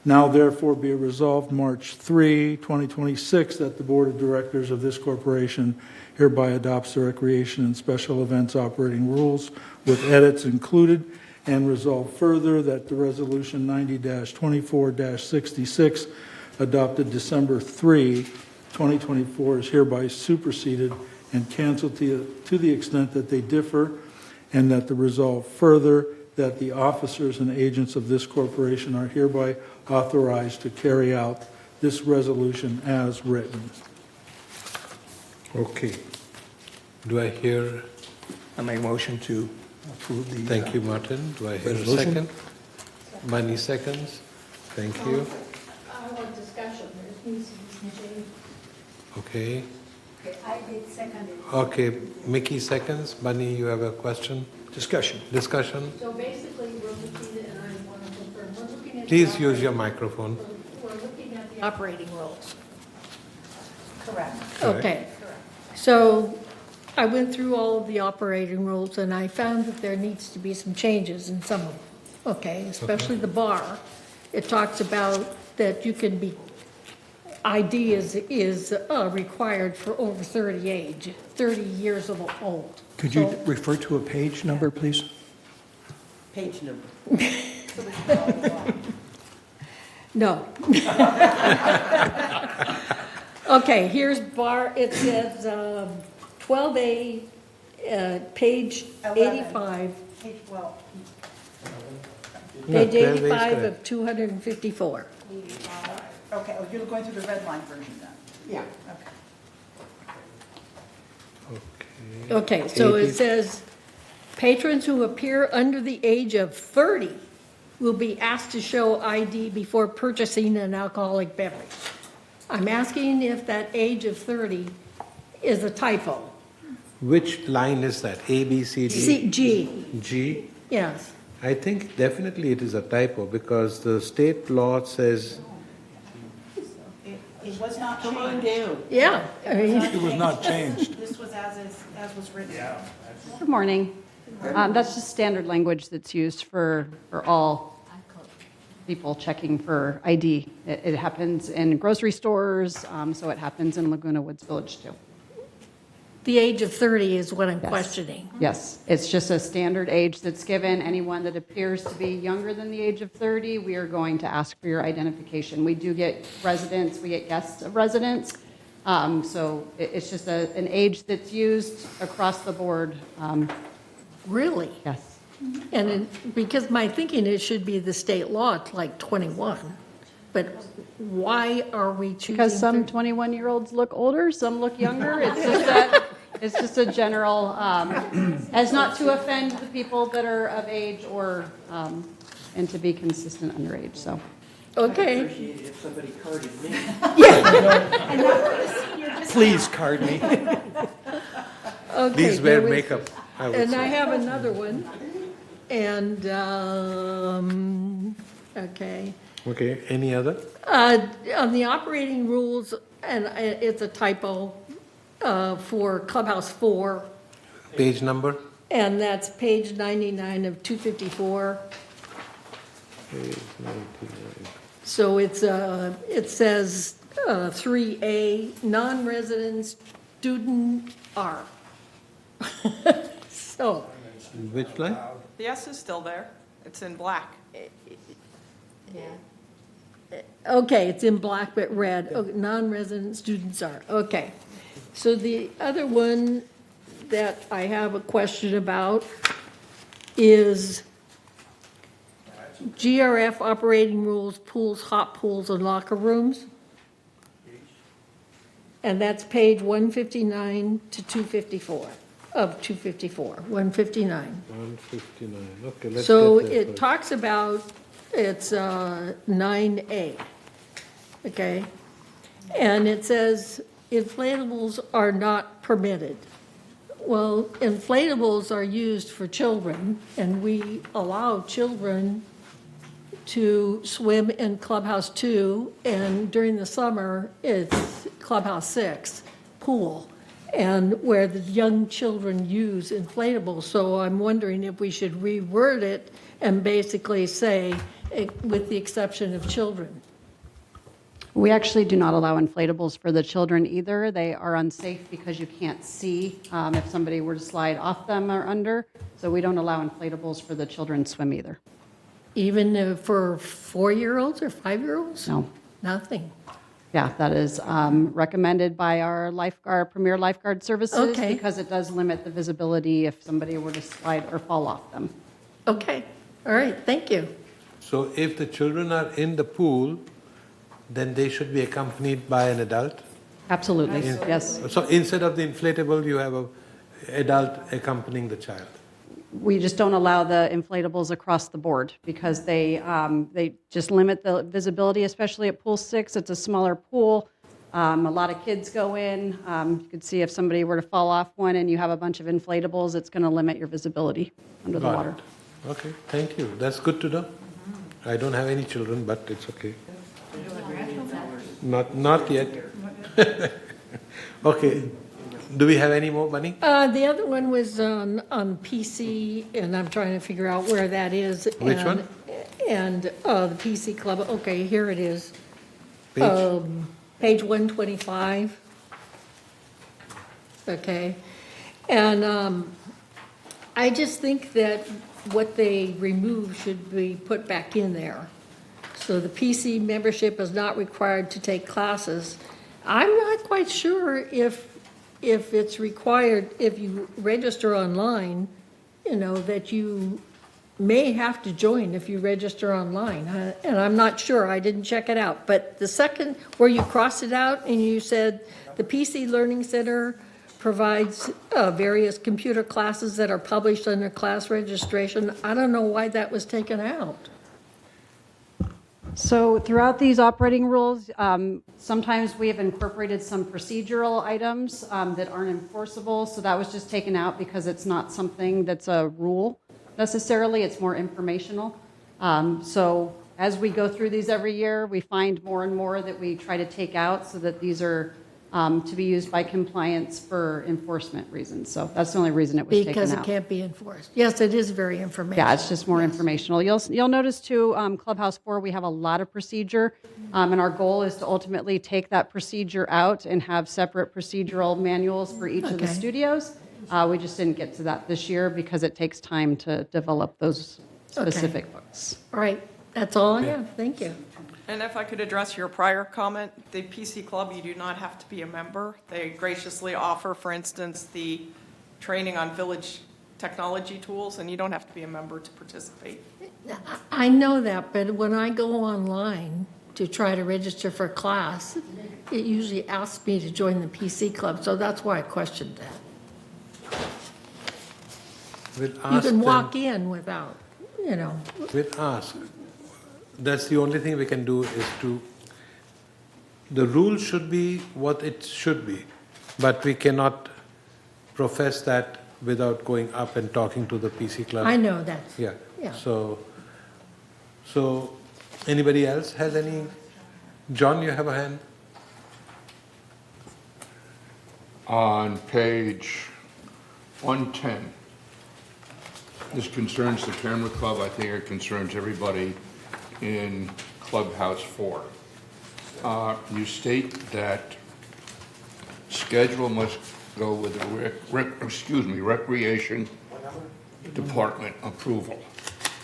Now therefore be it resolved March 3, 2026, that the Board of Directors of this corporation hereby adopts the Recreation and Special Events operating rules with edits included, and resolve further that the Resolution 90-24-66 adopted December 3, 2024 is hereby superseded and canceled to the extent that they differ, and that the resolve further that the officers and agents of this corporation are hereby authorized to carry out this resolution as written. Okay. Do I hear? I make a motion to approve the. Thank you, Martin. Do I hear a resolution. second? Bunny seconds. Thank you. I want discussion, there needs to be some change. Okay. Okay, I did second it. Okay, Mickey seconds. Bunny, you have a question? Discussion. Discussion? So basically, we're looking at, and I want to confirm, we're looking at. Please use your microphone. We're looking at the operating rules. Correct. Correct. Okay. So I went through all of the operating rules and I found that there needs to be some changes in some of them. Okay, especially the bar. It talks about that you can be, ID is required for over 30 years of old. Could you So- refer to a page number, please? Page number. No. Okay, here's bar, it says 12A, page 85, Page, well, Yeah, page 12A is 85 correct. of 254. okay, oh, you're going through the red line version then? Yeah. Okay. Okay, so 80. it says, patrons who appear under the age of 30 will be asked to show ID before purchasing an alcoholic beverage. I'm asking if that age of 30 is a typo. Which line is that? A, B, C, D? G, G? yes. I think definitely it is a typo because the state law says, It was not changed. Come on down. Yeah, I mean, It was not changed. This was as was written. Good morning. That's just standard language that's used for all people checking for ID. It happens in grocery stores, so it happens in Laguna Woods Village too. the age of 30 is what I'm Yes. questioning. Yes, it's just a standard age that's given. Anyone that appears to be younger than the age of 30, we are going to ask for your identification. We do get residents, we get guests of residents. So it's just an age that's used across the board. Really? Yes. And because my thinking, it should be the state law, it's like 21. But why are we choosing? Because some 21-year-olds look older, some look younger. It's just a general, as not to offend the people that are of age or, and to be consistent underage, so. Okay. Appreciate it if somebody carded me. Please card me. Okay, please there wear was- makeup, I would And I say. have another one. And, okay. Okay, any other? On the operating rules, and it's a typo for Clubhouse 4, Page number? and that's page 99 of 254. Page 99. So it says 3A, non-resident student R. So, Which line? The S is still there. It's in black. okay, it's in black but red. Oh, non-resident students are, okay. So the other one that I have a question about is GRF operating rules, pools, hot pools, and locker rooms. And that's page 159 to 254, of 254, 159. 159, okay, let's So get there it first. talks about, it's 9A, okay? And it says inflatables are not permitted. Well, inflatables are used for children, and we allow children to swim in Clubhouse 2, and during the summer, it's Clubhouse 6 pool, and where the young children use inflatables. So I'm wondering if we should reword it and basically say, with the exception of children. We actually do not allow inflatables for the children either. They are unsafe because you can't see if somebody were to slide off them or under. So we don't allow inflatables for the children's swim either. Even for 4-year-olds or 5-year-olds? No. Nothing. Yeah, that is recommended by our lifeguard, Premier Lifeguard Services, Okay. because it does limit the visibility if somebody were to slide or fall off them. Okay, all right, thank you. So if the children are in the pool, then they should be accompanied by an adult? Absolutely, yes. So instead of the inflatable, you have an adult accompanying the child? We just don't allow the inflatables across the board because they just limit the visibility, especially at Pool 6. It's a smaller pool. A lot of kids go in. You could see if somebody were to fall off one and you have a bunch of inflatables, it's going to limit your visibility under the Got water. it. Okay, thank you. That's good to know. I don't have any children, but it's okay. Not yet. Okay. Do we have any more, Bunny? The other one was on PC, and I'm trying to figure out where that is. Which one? And the PC Club, okay, here it is. Page? Page 125. Okay. And I just think that what they remove should be put back in there. So the PC membership is not required to take classes. I'm not quite sure if it's required, if you register online, that you may have to join if you register online. And I'm not sure, I didn't check it out. But the second, where you crossed it out and you said, the PC Learning Center provides various computer classes that are published under class registration. I don't know why that was taken out. So throughout these operating rules, sometimes we have incorporated some procedural items that aren't enforceable. So that was just taken out because it's not something that's a rule necessarily. It's more informational. So as we go through these every year, we find more and more that we try to take out so that these are to be used by compliance for enforcement reasons. So that's the only reason it was taken out. Because it can't be enforced. Yes, it is very informational. Yeah, it's just more informational. You'll notice too, Clubhouse 4, we have a lot of procedure, and our goal is to ultimately take that procedure out and have separate procedural manuals for each of the Okay. studios. We just didn't get to that this year because it takes time to develop those specific books. All right, that's all I have. Thank you. And if I could address your prior comment, the PC Club, you do not have to be a member. They graciously offer, for instance, the training on village technology tools, and you don't have to be a member to participate. I know that, but when I go online to try to register for class, it usually asks me to join the PC Club, so that's why I questioned that. We'll You ask can them- walk in without, We'll ask. That's the only thing we can do is the rule should be what it should be, but we cannot profess that without going up and talking to the PC Club. I know that. Yeah. Yeah. So anybody else has any? John, you have a hand? On page 110, this concerns the Camera Club. I think it concerns everybody in Clubhouse 4. You state that schedule must go with the Recreation Department approval.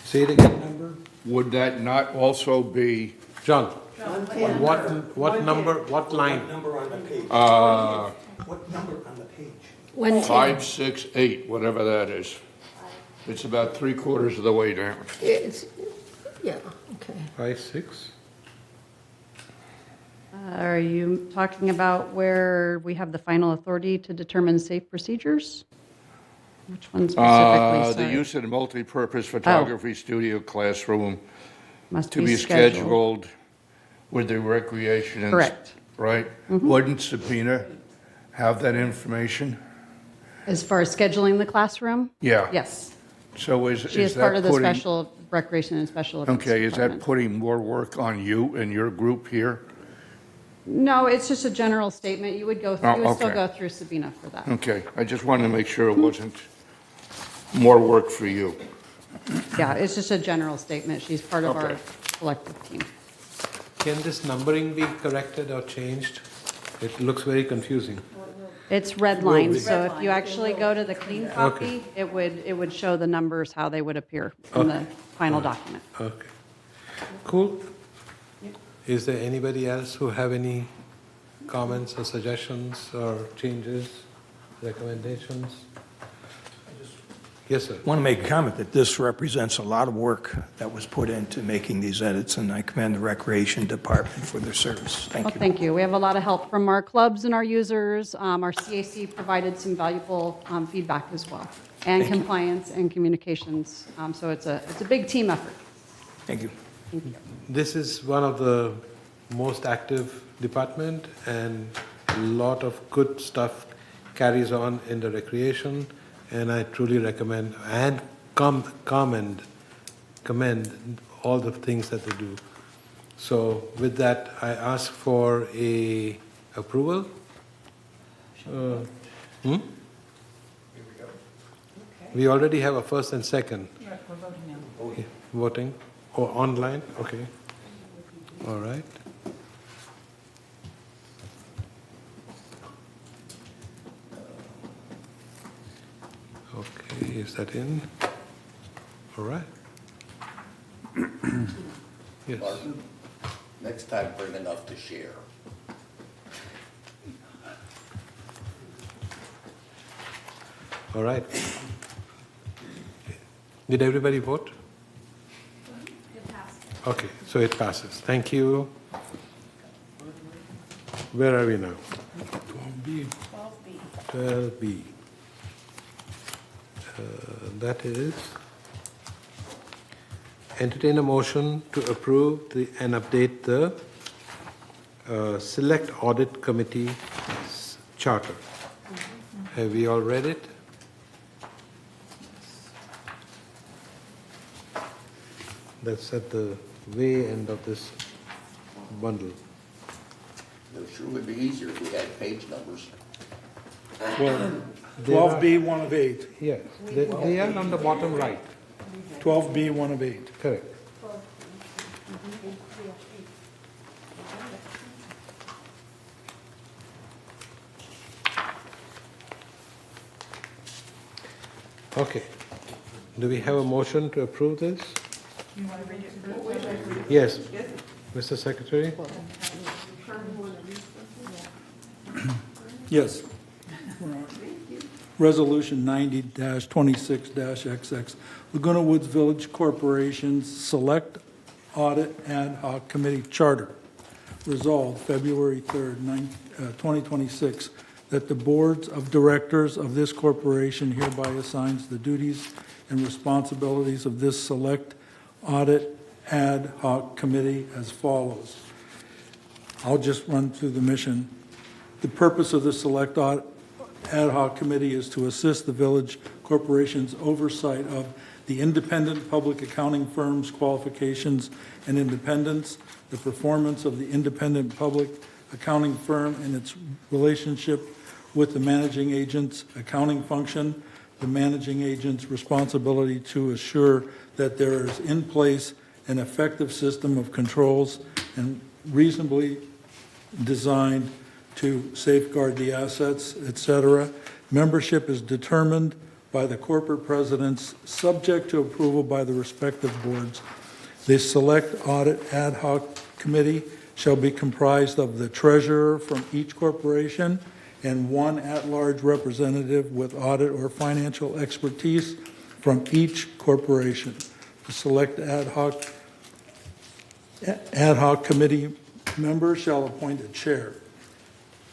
Say it again. Would that not also be John, what number, what line? Number on the page. What number on the page? 110. 5, 6, 8, whatever that is? It's about 3/4 of the way down. Yeah, okay. 5, 6. Are you talking about where we have the final authority to determine safe procedures? Which one specifically? The Sorry. use of the multi-purpose photography studio classroom Must to be scheduled with the recreation. Correct. Right? Wouldn't Sabina have that information? As far as scheduling the classroom? Yeah. Yes. So is She is that part of the putting- special recreation and special events Okay, is that department. putting more work on you and your group here? No, it's just a general statement. You would still okay. go through Sabina for that. Okay, I just wanted to make sure it wasn't more work for you. Yeah, it's just a general statement. She's part of our Okay. collective team. Can this numbering be corrected or changed? It looks very confusing. It's redlined, so if you actually go to the clean copy, it would show the numbers, how they would appear in the final document. Okay. Cool. Is there anybody else who have any comments or suggestions or changes, recommendations? Yes, sir. I want to make a comment that this represents a lot of work that was put into making these edits, and I commend the Recreation Department for their service. Thank Well, you. thank you. We have a lot of help from our clubs and our users. Our CAC provided some valuable feedback as well, and Thank you. compliance and communications. So it's a big team effort. Thank you. Thank you. This is one of the most active department, and a lot of good stuff carries on in the recreation, and I truly recommend and commend all the things that they do. So with that, I ask for a approval. We already have a first and second. We're voting now. Okay, voting or online? Okay. All right. Okay, is that in? All right. Yes. Martin, next time bring enough to share. All right. Did everybody vote? Okay, so it passes. Thank you. Where are we now? 12B. 12B. That is entertain a motion to approve and update the Select Audit Committee charter. Have we all read it? That's at the way end of this bundle. It sure would be easier if we had page numbers. Well, They are- 12B, 1 of 8. Yes, they are on the bottom right. 12B, 1 of 8. Correct. Okay. Do we have a motion to approve this? You want to read it? Yes. Mr. Secretary? Yes. Resolution 90-26-XX, Laguna Woods Village Corporation's Select Audit Ad Hoc Committee Charter. Resolved February 3rd, 2026, that the boards of directors of this corporation hereby assigns the duties and responsibilities of this Select Audit Ad Hoc Committee as follows. I'll just run through the mission. The purpose of the Select Audit Ad Hoc Committee is to assist the village corporation's oversight of the independent public accounting firm's qualifications and independence, the performance of the independent public accounting firm and its relationship with the managing agent's accounting function, the managing agent's responsibility to assure that there is in place an effective system of controls and reasonably designed to safeguard the assets, etc. Membership is determined by the corporate presidents, subject to approval by the respective boards. The Select Audit Ad Hoc Committee shall be comprised of the treasurer from each corporation and one at-large representative with audit or financial expertise from each corporation. The Select Ad Hoc Ad hoc committee member shall appoint a chair.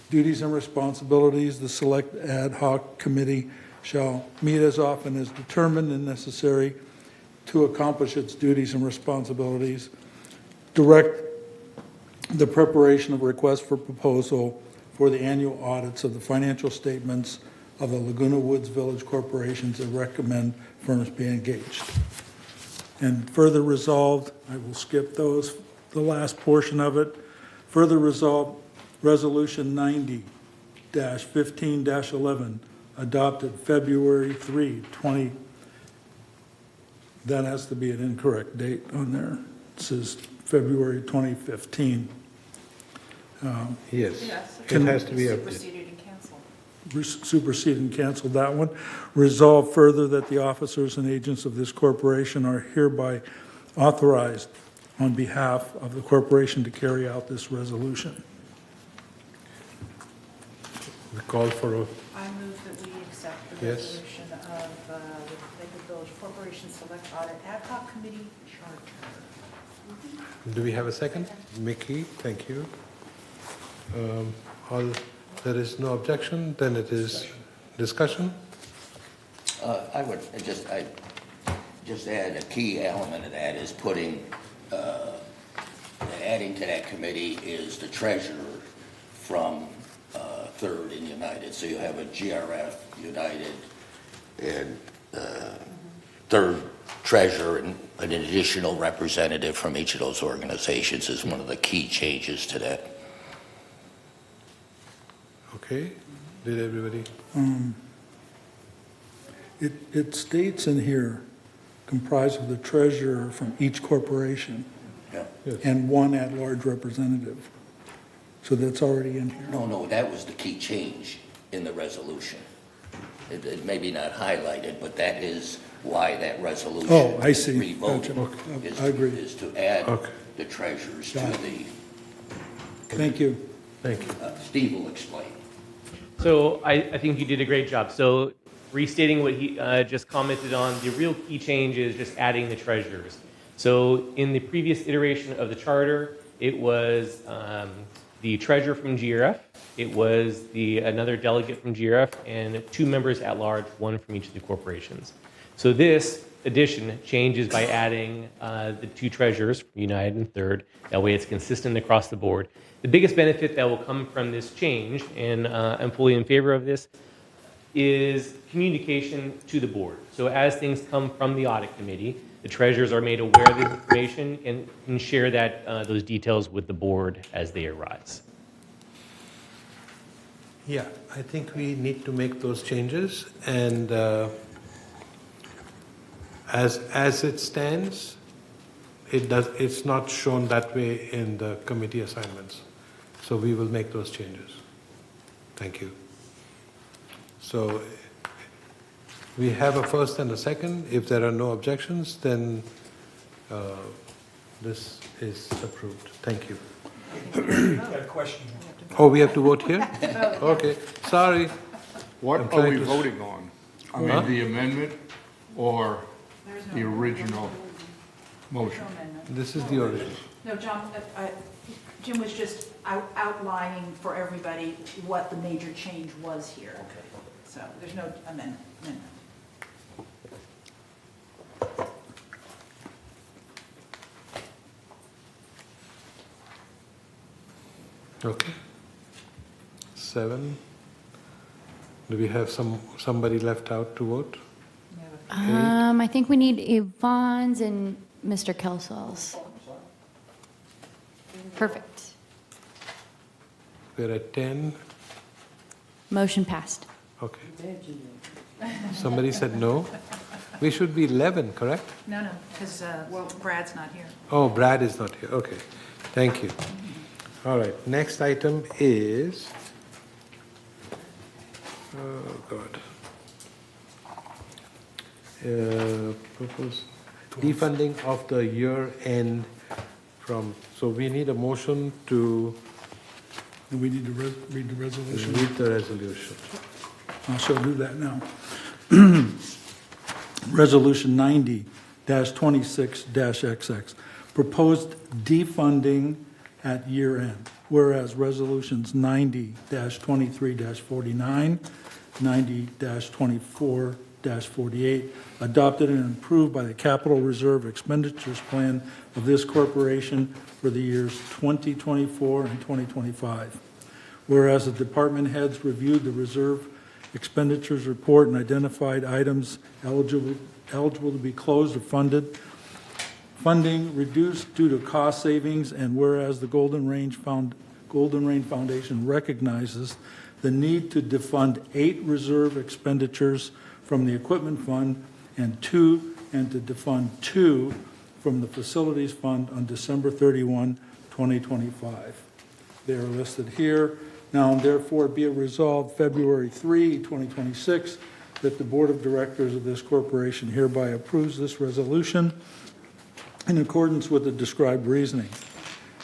Duties and responsibilities, the select ad hoc committee shall meet as often as determined and necessary to accomplish its duties and responsibilities. Direct the preparation of requests for proposal for the annual audits of the financial statements of the Laguna Woods Village corporations and recommend firms be engaged. And further resolved, I will skip those, the last portion of it. Further resolved, Resolution 90-15-11, adopted February 3, 20. That has to be an incorrect date on there. It says February 2015. Yes, Yes. it has to be updated. Superseded and canceled. Supersede and cancel that one. Resolve further that the officers and agents of this corporation are hereby authorized on behalf of the corporation to carry out this resolution. We call for a, I move that we accept the Yes. resolution of the Lakewood Village Corporation Select Audit Ad Hoc Committee Charter. do we have a second? Mickey, thank you. All, there is no objection, then it is discussion. I would just add a key element of that is putting, adding to that committee is the treasurer from Third and United. So you have a GRF, United, and Third treasurer and an additional representative from each of those organizations is one of the key changes to that. Okay, did everybody? It states in here, comprised of the treasurer from each corporation Yeah. Yes. and one at-large representative. So that's already in here. No, that was the key change in the resolution. It may be not highlighted, but that is why that resolution. Oh, I is see. revoted, Gotcha. is- I agree. Is to add Okay. the treasurers to Got it. the, Thank you. Thank you. Steve will explain. So I think you did a great job. So restating what he just commented on, the real key change is just adding the treasurers. So in the previous iteration of the charter, it was the treasurer from GRF, it was another delegate from GRF, and 2 members at large, 1 from each of the corporations. So this addition changes by adding the 2 treasurers from United and Third. That way it's consistent across the board. The biggest benefit that will come from this change, and I'm fully in favor of this, is communication to the board. So as things come from the audit committee, the treasurers are made aware of this information and can share those details with the board as they arise. Yeah, I think we need to make those changes, and as it stands, it's not shown that way in the committee assignments. So we will make those changes. Thank you. So we have a first and a second. If there are no objections, then this is approved. Thank you. Got a question. Oh, we have to vote here? Okay, sorry. I'm What are trying we to- voting on? I Huh? mean, the amendment or the original motion? This is the original. No, John, Jim was just outlining for everybody what the major change was here. Okay. So there's no amendment. Okay. 7. Do we have somebody left out to vote? I think we need Yvonne's and Mr. Kelsol's. Perfect. We're at 10. Motion passed. Okay. Somebody said no. We should be 11, correct? No, because Brad's not here. Oh, Brad is not here. Okay. Thank you. All right. Next item is, oh God. Propose defunding of the year end from, so we need a motion to Do we need to read the resolution? read the resolution. I shall do that now. Resolution 90-26-XX, proposed defunding at year end. Whereas resolutions 90-23-49, 90-24-48, adopted and approved by the Capital Reserve Expenditures Plan of this corporation for the years 2024 and 2025. Whereas the department heads reviewed the reserve expenditures report and identified items eligible to be closed or funding reduced due to cost savings, and whereas the Golden Range Foundation recognizes the need to defund 8 reserve expenditures from the equipment fund and to defund 2 from the facilities fund on December 31, 2025. They are listed here. Now, therefore, be it resolved February 3, 2026, that the Board of Directors of this corporation hereby approves this resolution in accordance with the described reasoning.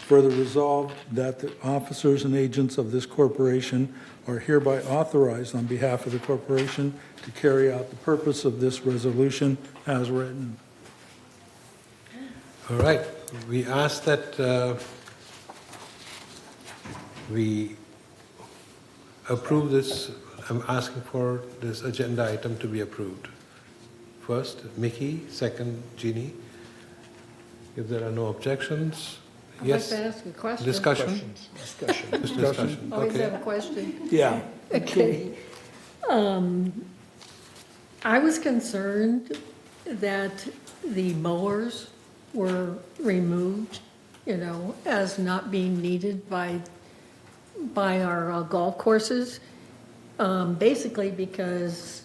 Further resolved that the officers and agents of this corporation are hereby authorized on behalf of the corporation to carry out the purpose of this resolution as written. All right. We ask that we approve this. I'm asking for this agenda item to be approved. First, Mickey. Second, Jeannie. If there are no objections, I'd yes. like to ask a question. Discussion. Discussion. Always Okay. have a question. Yeah. Okay. I was concerned that the mowers were removed, as not being needed by our golf courses, basically because,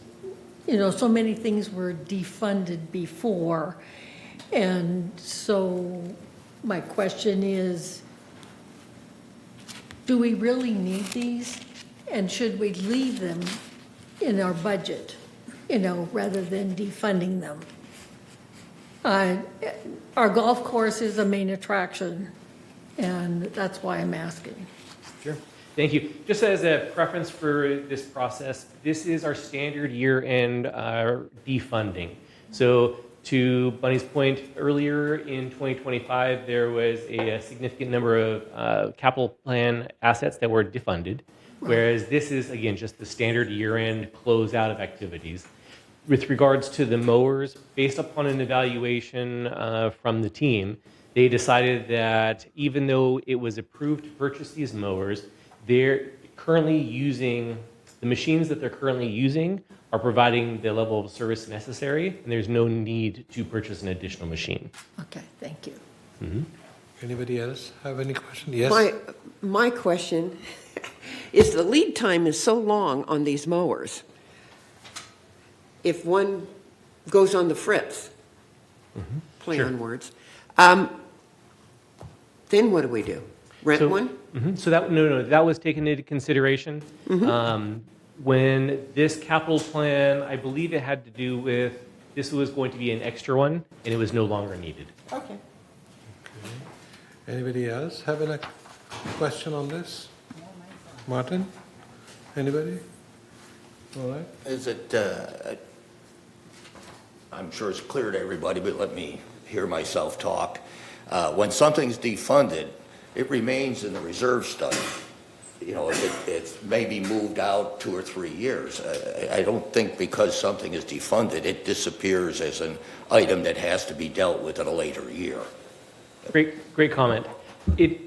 so many things were defunded before. And so my question is, do we really need these? And should we leave them in our budget, rather than defunding them? Our golf course is a main attraction, and that's why I'm asking. Sure. Thank you. Just as a preference for this process, this is our standard year-end defunding. So to Bunny's point, earlier in 2025, there was a significant number of capital plan assets that were defunded, whereas this is, again, just the standard year-end closeout of activities. With regards to the mowers, based upon an evaluation from the team, they decided that even though it was approved to purchase these mowers, they're currently using, the machines that they're currently using are providing the level of service necessary, and there's no need to purchase an additional machine. Okay, thank you. Mm-hmm. Anybody else have any question? Yes. My question is the lead time is so long on these mowers. If one goes on the fritz, play Sure. on words, then what do we do? Rent one? So that that was taken into consideration. When this capital plan, I believe it had to do with, this was going to be an extra one, and it was no longer needed. Okay. Anybody else have a question on this? Martin? Anybody? All right. Is it, I'm sure it's clear to everybody, but let me hear myself talk. When something's defunded, it remains in the reserve study. It's maybe moved out 2 or 3 years. I don't think because something is defunded, it disappears as an item that has to be dealt with at a later year. Great comment. The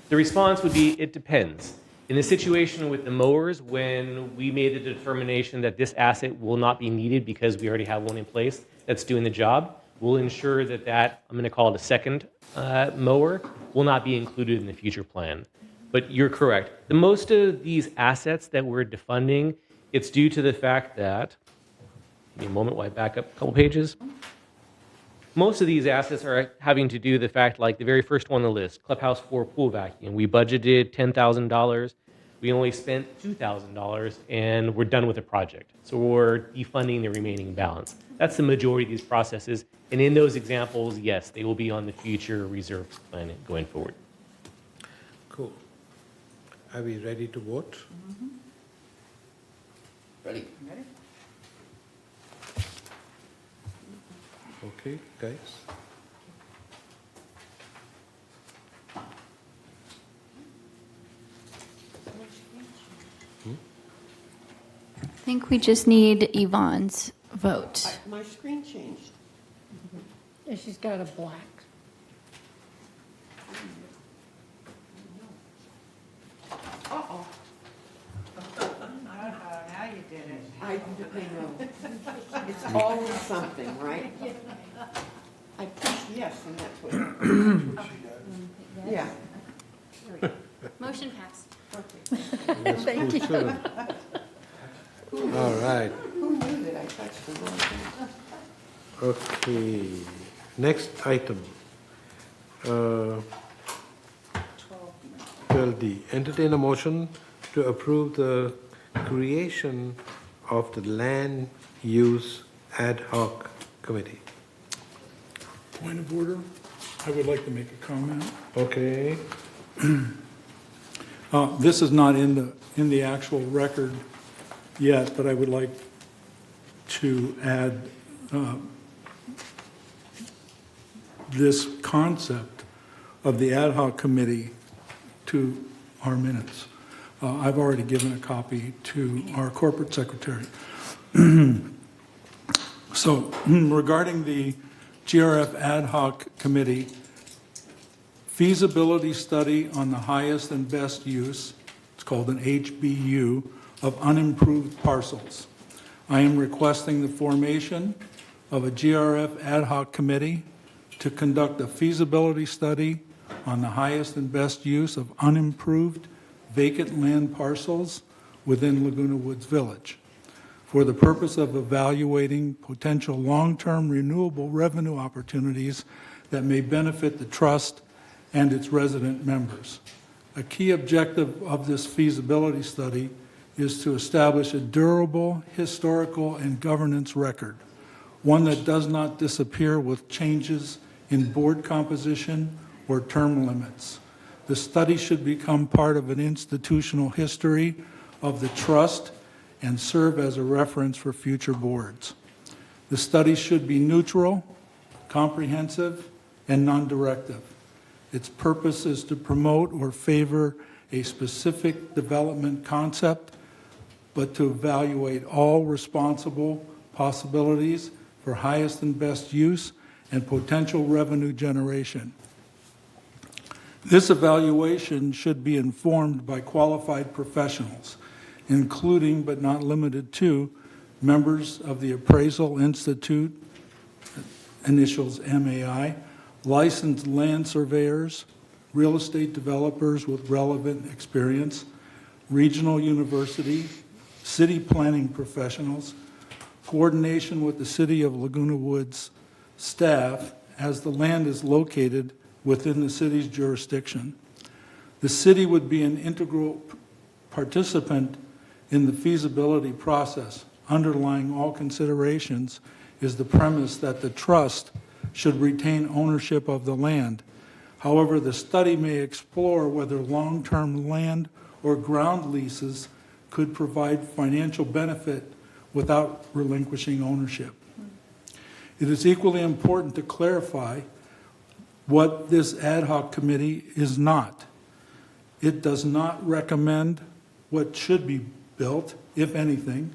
response would be, it depends. In the situation with the mowers, when we made the determination that this asset will not be needed because we already have one in place that's doing the job, we'll ensure that I'm going to call it a second mower, will not be included in the future plan. But you're correct. Most of these assets that we're defunding, it's due to the fact that, give me a moment while I back up a couple pages. Most of these assets are having to do with the fact, like the very first one on the list, Clubhouse 4 pool vacuum. We budgeted $10,000. We only spent $2,000, and we're done with the project. So we're defunding the remaining balance. That's the majority of these processes. And in those examples, yes, they will be on the future reserve plan going forward. Cool. Are we ready to vote? Ready? Okay, guys. think we just need Yvonne's vote. My screen changed. And she's got a black. Uh-oh. Now you did it. I know. It's always something, right? I pushed yes, and that's what. Yeah. Motion passed. Thank you. All right. Who knew that I touched the wrong thing? Okay. Next item. 12D. Entertain a motion to approve the creation of the Land Use Ad Hoc Committee. Point of order, I would like to make a comment. Okay. This is not in the actual record yet, but I would like to add this concept of the ad hoc committee to our minutes. I've already given a copy to our corporate secretary. So regarding the GRF ad hoc committee, feasibility study on the highest and best use, it's called an HBU, of unimproved parcels. I am requesting the formation of a GRF ad hoc committee to conduct a feasibility study on the highest and best use of unimproved vacant land parcels within Laguna Woods Village for the purpose of evaluating potential long-term renewable revenue opportunities that may benefit the trust and its resident members. A key objective of this feasibility study is to establish a durable historical and governance record, one that does not disappear with changes in board composition or term limits. The study should become part of an institutional history of the trust and serve as a reference for future boards. The study should be neutral, comprehensive, and non-directive. Its purpose is to promote or favor a specific development concept, but to evaluate all responsible possibilities for highest and best use and potential revenue generation. This evaluation should be informed by qualified professionals, including but not limited to members of the Appraisal Institute, initials MAI, licensed land surveyors, real estate developers with relevant experience, regional university, city planning professionals, coordination with the City of Laguna Woods staff as the land is located within the city's jurisdiction. The city would be an integral participant in the feasibility process. Underlying all considerations is the premise that the trust should retain ownership of the land. However, the study may explore whether long-term land or ground leases could provide financial benefit without relinquishing ownership. It is equally important to clarify what this ad hoc committee is not. It does not recommend what should be built, if anything.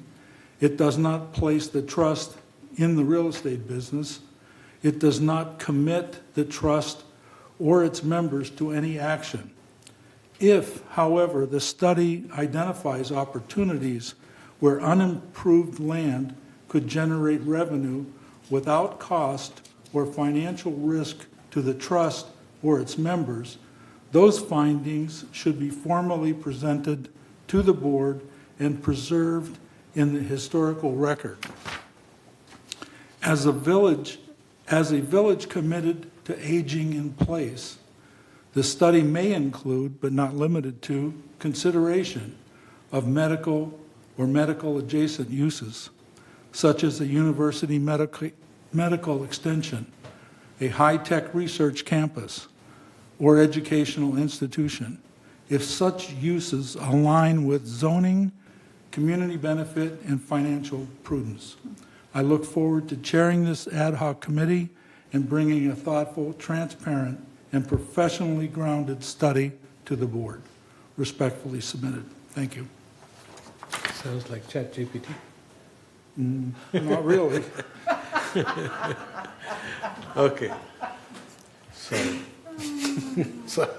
It does not place the trust in the real estate business. It does not commit the trust or its members to any action. If, however, the study identifies opportunities where unimproved land could generate revenue without cost or financial risk to the trust or its members, those findings should be formally presented to the board and preserved in the historical record. As a village committed to aging in place, the study may include, but not limited to, consideration of medical or medical adjacent uses, such as a university medical extension, a high-tech research campus, or educational institution, if such uses align with zoning, community benefit, and financial prudence. I look forward to chairing this ad hoc committee and bringing a thoughtful, transparent, and professionally grounded study to the board. Respectfully submitted. Thank you. Sounds like ChatGPT. Not really. Okay. So,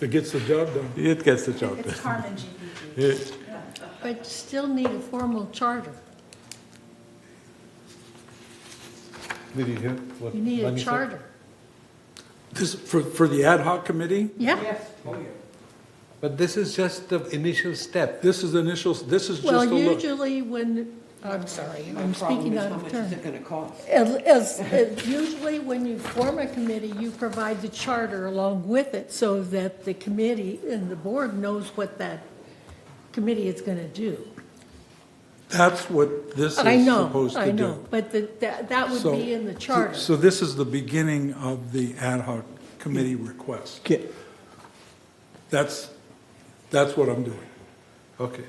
It gets the job done. it gets the job It's done. Carmen GPT. Yeah. But you still need a formal charter. Did you hear what You need a Bunny said? charter. This, for the ad hoc committee, Yeah? But this is just the initial step. this is this is just a Well, look. usually when, I'm sorry, I'm speaking out of turn. going to cost? Usually when you form a committee, you provide the charter along with it so that the committee and the board knows what that committee is going to do. That's what this I is know, supposed to I do. know, but that would So- be in the charter. So this is the beginning of the ad hoc committee request. That's what I'm doing. Okay.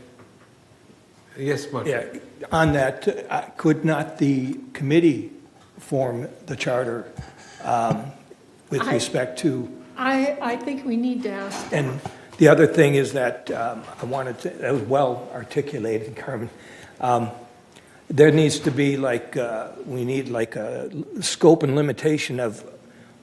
Yes, Martin. Yeah, on that, could not the committee form the charter with respect to, I think we need to ask. and the other thing is that I wanted to, that was well articulated, Carmen. There needs to be we need like a scope and limitation of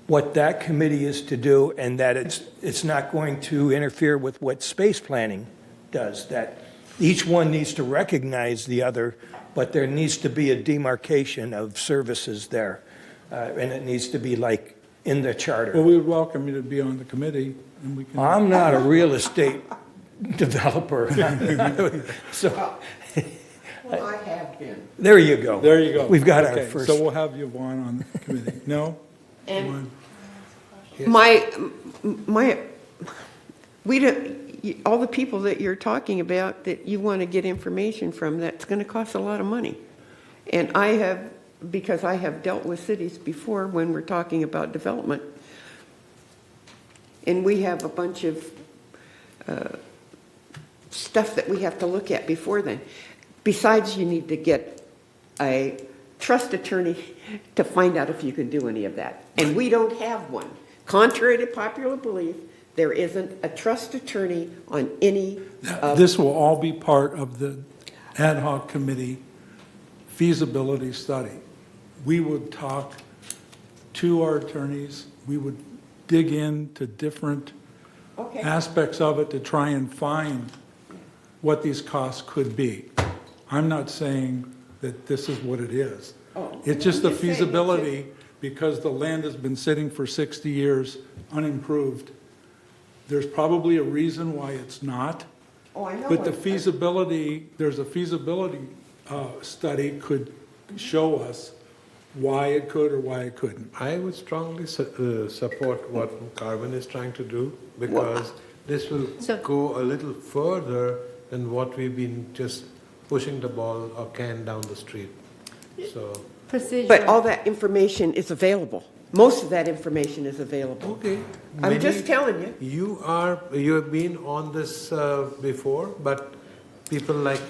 what that committee is to do, and that it's not going to interfere with what space planning does, that each one needs to recognize the other, but there needs to be a demarcation of services there, and it needs to be like in the Well, charter. we would welcome you to be on the committee, and we can. I'm not a real estate developer, so Well, I have been. there you go. There you go. We've got our Okay, first. So we'll have Yvonne on the committee. No? And Yvonne? we don't, all the people that you're talking about that you want to get information from, that's going to cost a lot of money. And I have, because I have dealt with cities before when we're talking about development, and we have a bunch of stuff that we have to look at before then. Besides, you need to get a trust attorney to find out if you can do any of that. And we don't have one. Contrary to popular belief, there isn't a trust attorney on any of... This will all be part of the ad hoc committee feasibility study. We would talk to our attorneys, we would dig into different Okay. aspects of it to try and find what these costs could be. I'm not saying that this is what it is. Oh, It's just the I'm just saying it's feasibility, because the land has been sitting for 60 years unimproved. There's probably a reason why it's not. Oh, I know. But the feasibility, there's a feasibility study could show us why it could or why it couldn't. I would strongly support what Carmen is trying to do, because this will go a little further than what we've been just pushing the ball or can down the street. So, But all that information is available. Most of that information is available. okay. I'm just telling you. You have been on this before, but people like,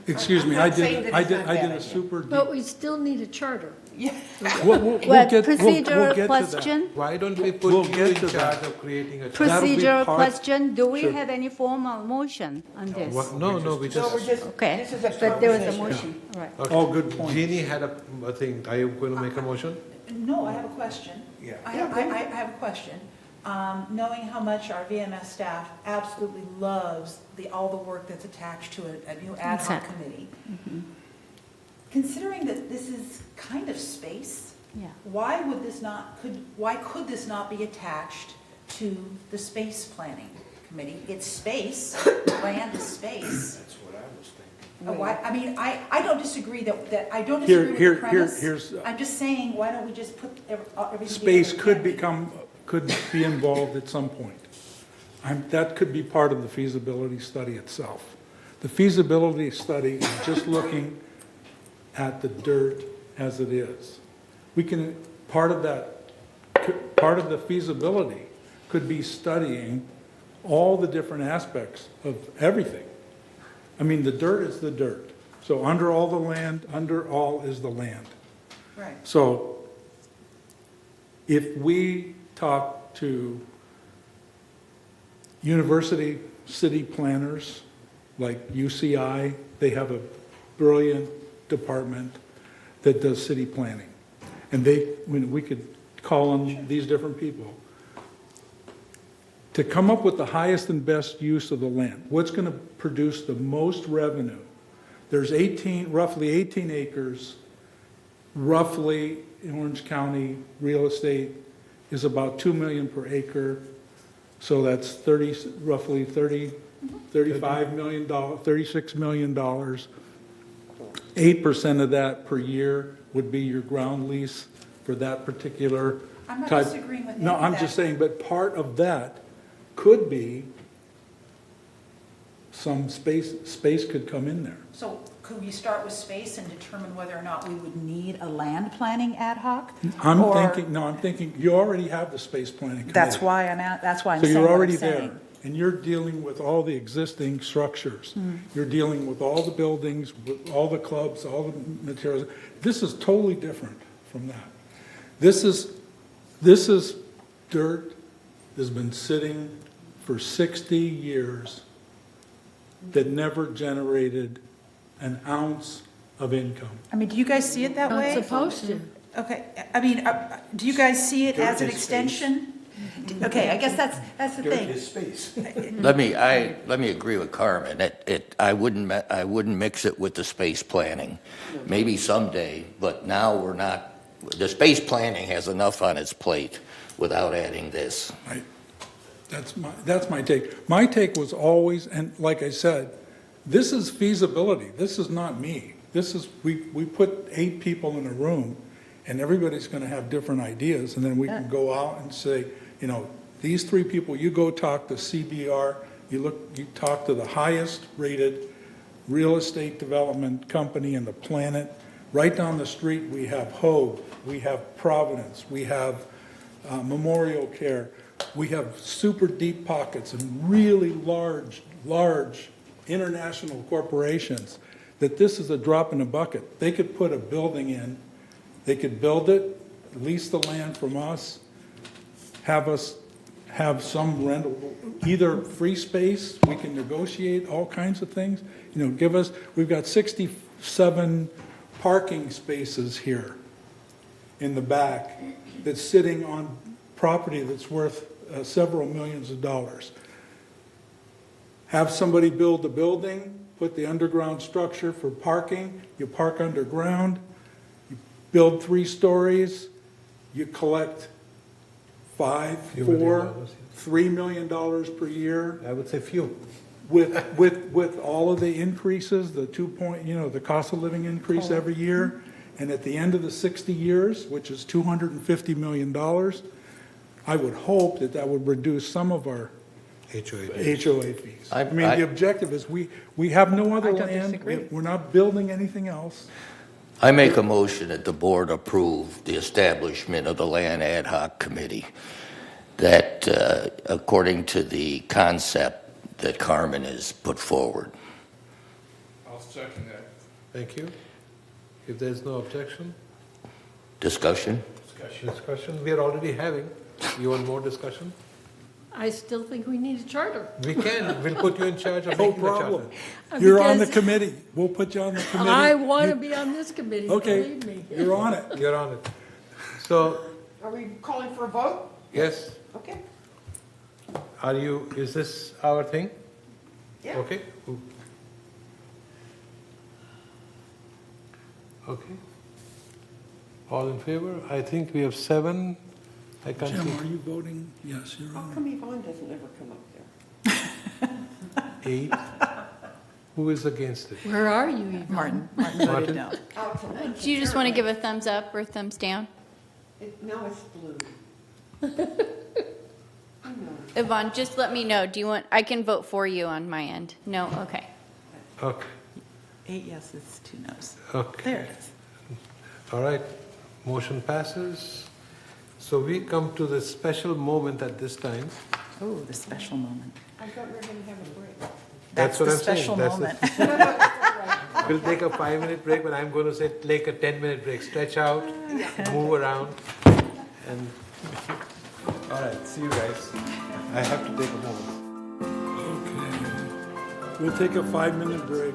Excuse me, I did a super deep. But we still need a charter. We'll Well, get to procedural that. question, why don't we put We'll you get in to charge that. of creating a... That'll be procedural part- question, do we Sure. have any formal motion on this? No, we just... Okay, This is a but there was a conversation. motion, all right. Oh, good point. Jeannie had a thing. Are you going to make a motion? No, I have a question. Yeah. I have a question. Knowing how much our VMS staff absolutely loves all the work that's attached to a new ad hoc Consent. committee, considering that this is kind of space, Yeah. why could this not be attached to the space planning committee? It's space, land is space. That's what I was thinking. I mean, I don't disagree that I don't disagree with the premise. here's- I'm just saying, why don't we just put everything Space together? could be involved at some point. That could be part of the feasibility study itself. The feasibility study is just looking at the dirt as it is. Part of the feasibility could be studying all the different aspects of everything. I mean, the dirt is the dirt. So under all the land, under all is the land. Right. So if we talk to university city planners like UCI, they have a brilliant department that does city planning. And we could call on these different people to come up with the highest and best use of the land. What's going to produce the most revenue? There's roughly 18 acres. Roughly in Orange County, real estate is about $2 million per acre. So that's roughly $35 million, $36 million. 8% of that per year would be your ground lease for that particular type. I'm not disagreeing with any No, of I'm that. just saying, but part of that could be some space could come in there. So could we start with space and determine whether or not we would need a land planning ad hoc? I'm Or- thinking, you already have the space planning committee. That's why I'm So saying you're what I'm already saying. there, and you're dealing with all the existing structures. Hmm. You're dealing with all the buildings, with all the clubs, all the materials. This is totally different from that. This is dirt that's been sitting for 60 years that never generated an ounce of income. I mean, do you guys see it that way? Not supposed to. Okay, I mean, do you guys see it as an extension? Okay, I guess that's the thing. space. Let me agree with Carmen. I wouldn't mix it with the space planning. Maybe someday, but now we're not. The space planning has enough on its plate without adding this. Right. That's my take. My take was always, and like I said, this is feasibility. This is not me. We put 8 people in a room, and everybody's going to have different ideas, and then we can go out and say, these 3 people, you go talk to CBR, you talk to the highest rated real estate development company in the planet. Right down the street, we have Hogue, we have Providence, we have Memorial Care, we have super deep pockets and really large international corporations, that this is a drop in a bucket. They could put a building in, they could build it, lease the land from us, have us have some rental, either free space, we can negotiate all kinds of things. We've got 67 parking spaces here in the back that's sitting on property that's worth several millions of dollars. Have somebody build the building, put the underground structure for parking, you park underground, you build 3 stories, you collect $3 million per year. I would say few. With all of the increases, the the cost of living increase every year, and at the end of the 60 years, which is $250 million, I would hope that would reduce some of our HOA fees. I mean, the objective is we have no other land, we're not building anything else. I make a motion that the board approve the establishment of the Land Ad Hoc Committee, that according to the concept that Carmen has put forward. I'll second that. Thank you. If there's no objection? Discussion? Discussion we are already having. You want more discussion? I still think we need a charter. We can. We'll put you in charge of No making the charter. problem. You're on the Because committee. We'll put you on the committee. I want to be on this committee, Okay, believe me. you're on it. You're on it. So, Are we calling for a vote? yes, Okay. is this our thing? Yeah. Okay. Okay. All in favor? I think we have 7. I can't Jim, see. are you voting? Yes, you're How on. come Yvonne doesn't ever come up there? 8. Who is against it? Where are you, Yvonne? Martin Martin? voted no. Out to lunch. Do you just want to give a thumbs up or thumbs down? Now it's blue. I know. Yvonne, just let me know. I can vote for you on my end. No? Okay. Okay. 8 yeses, 2 noes. Okay. There it is. All right. Motion passes. So we come to the special moment at this time. Oh, the special moment. I thought we were going to have a break. That's what the I'm saying. special That's moment. We'll take a 5-minute break, but I'm going to say take a 10-minute break. Stretch out, move around, and all right. See you guys. I have to take a moment. Okay. We'll take a 5-minute break.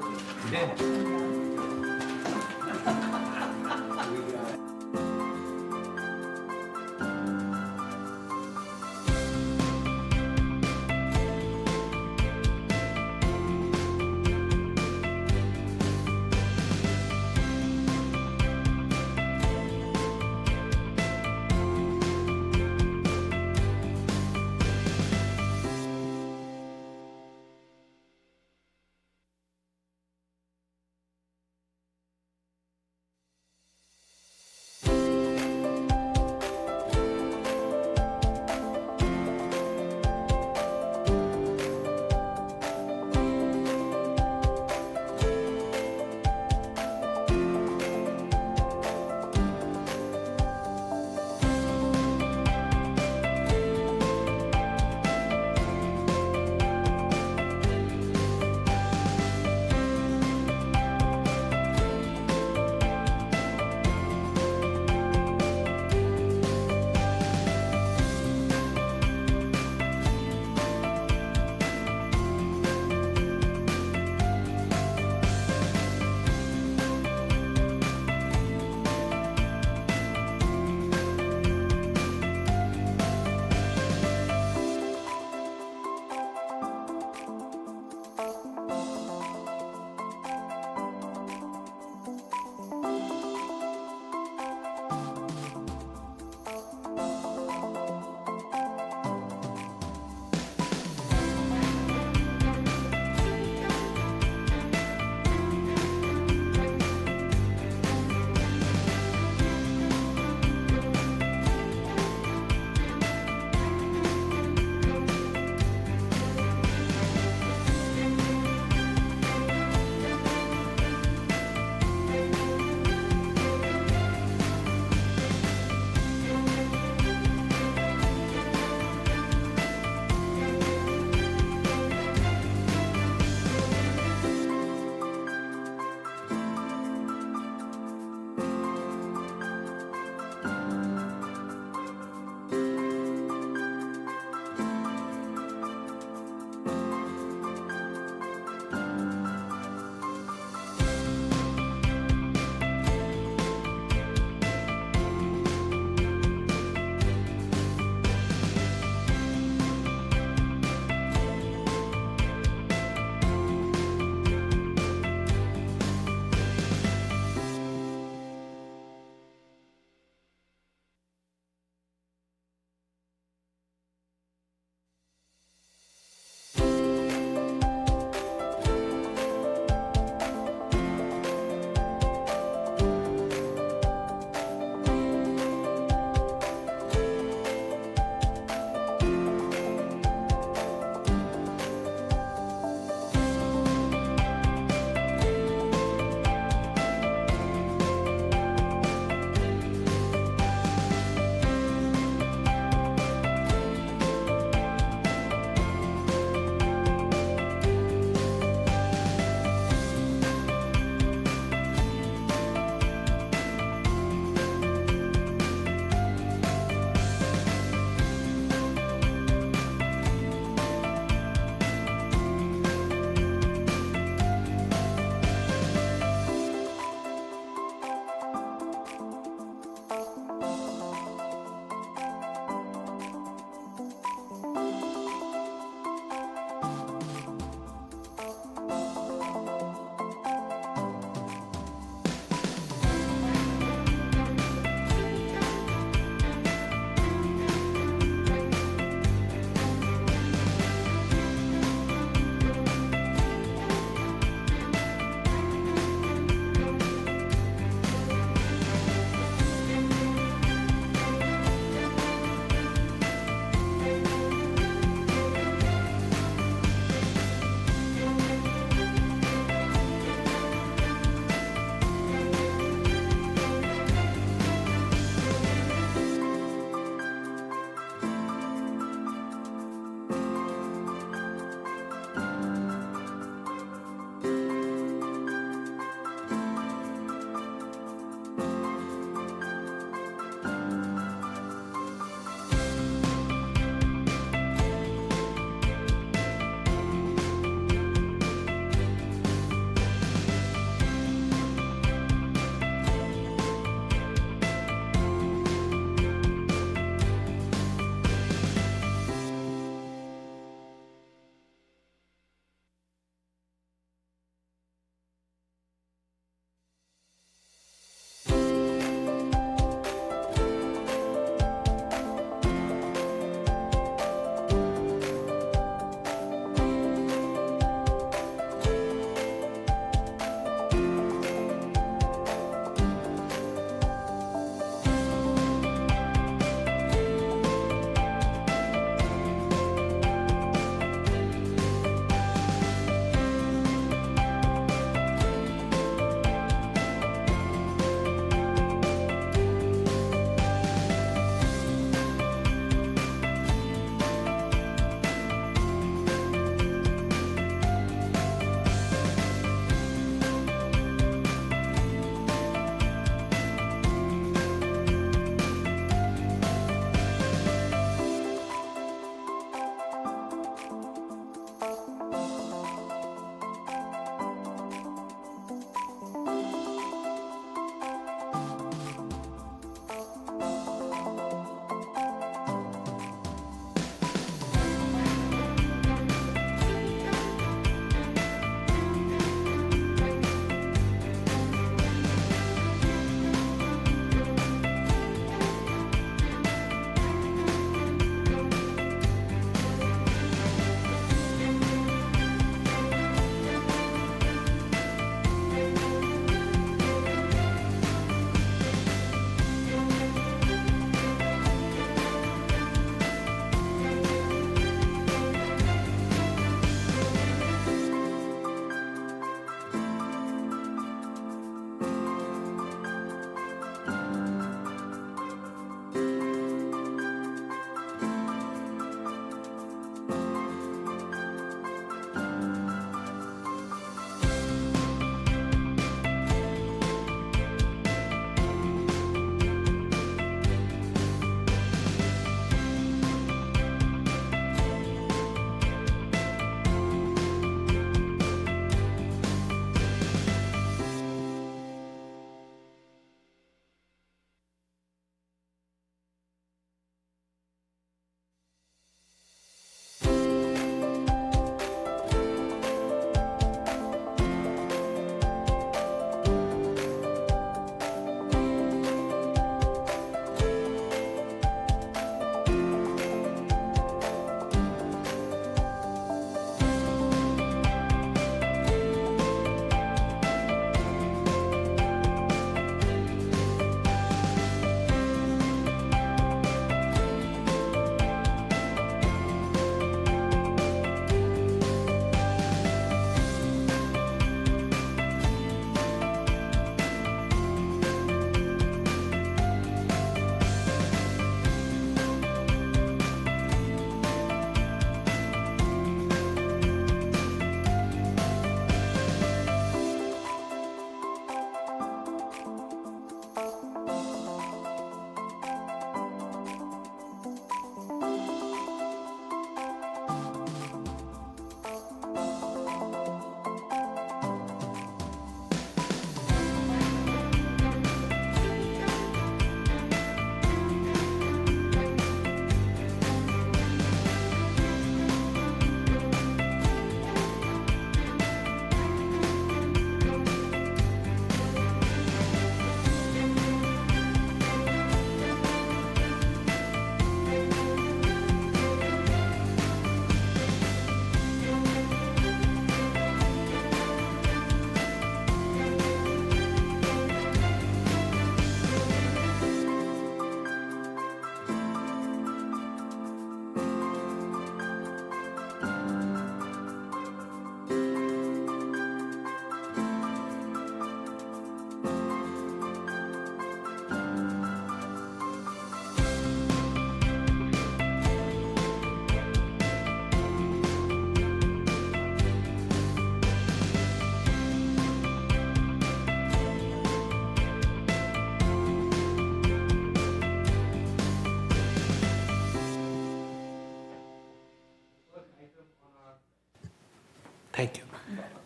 Thank you.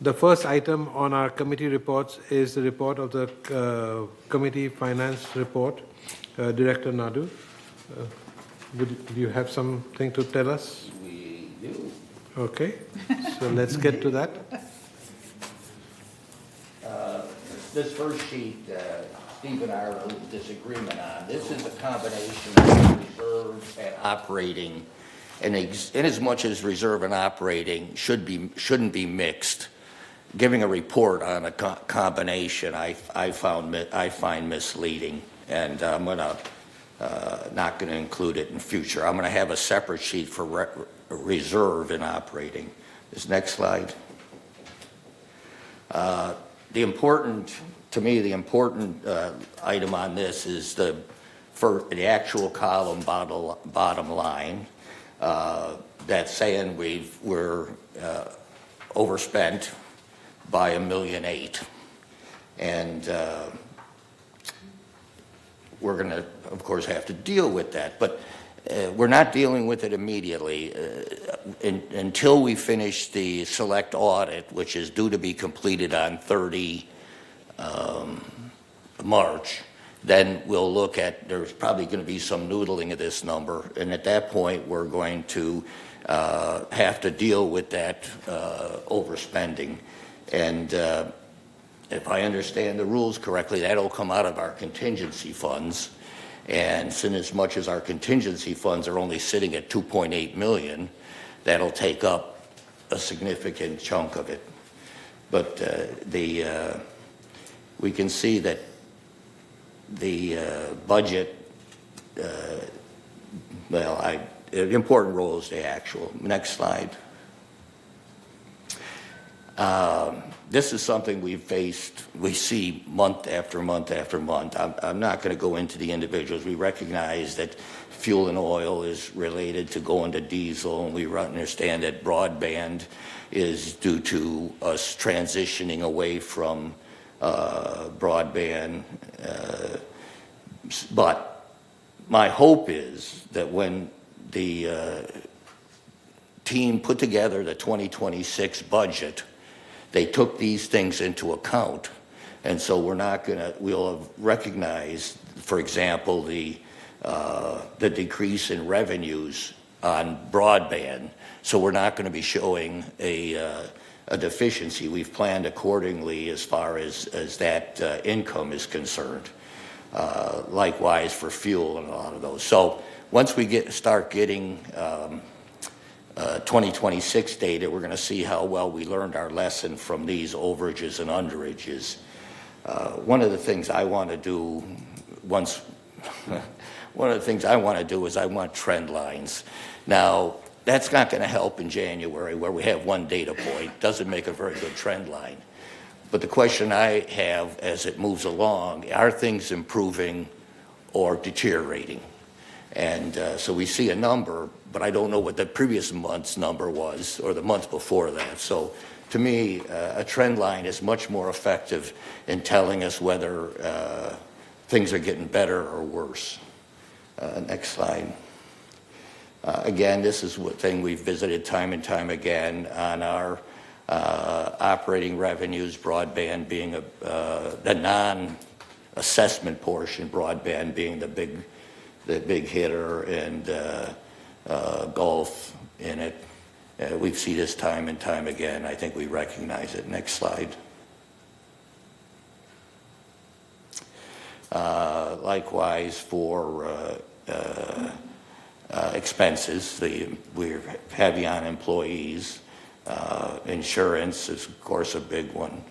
The first item on our committee reports is the report of the committee finance report. Director Nadu, do you have something to tell us? We do. Okay, so let's get to that. This first sheet, Steve and I are in disagreement on. This is a combination of reserve and operating. And in as much as reserve and operating shouldn't be mixed, giving a report on a combination I find misleading, and I'm not gonna include it in future. I'm gonna have a separate sheet for reserve and operating. This next slide. The important item on this is for the actual column bottom line. That's saying we're overspent by $1.8 million, and we're going to, of course, have to deal with that. But we're not dealing with it immediately until we finish the select audit, which is due to be completed on 30 March. Then we'll look at, there's probably going to be some noodling of this number, and at that point we're going to have to deal with that overspending. And if I understand the rules correctly, that'll come out of our contingency funds. And since as much as our contingency funds are only sitting at 2.8 million, that'll take up a significant chunk of it. But we can see that the budget, the important role is the actual. Next slide. This is something we see month after month after month. I'm not going to go into the individuals. We recognize that fuel and oil is related to going to diesel, and we understand that broadband is due to us transitioning away from broadband. But my hope is that when the team put together the 2026 budget, they took these things into account. And so we'll have recognized, for example, the decrease in revenues on broadband. So we're not going to be showing a deficiency. We've planned accordingly as far as that income is concerned. Likewise for fuel and a lot of those. So once we start getting 2026 data, we're going to see how well we learned our lesson from these overages and underages. One of the things I want to do is I want trend lines. Now, that's not going to help in January where we have one data point. Doesn't make a very good trend line. But the question I have as it moves along, are things improving or deteriorating? And so we see a number, but I don't know what the previous month's number was or the month before that. So to me, a trend line is much more effective in telling us whether things are getting better or worse. Next slide. Again, this is one thing we've visited time and time again on our operating revenues, broadband being the non-assessment portion, broadband being the big hitter, and golf in it. We've seen this time and time again. I think we recognize it. Next slide. Likewise for expenses, we're heavy on employees. Insurance is, of course, a big one.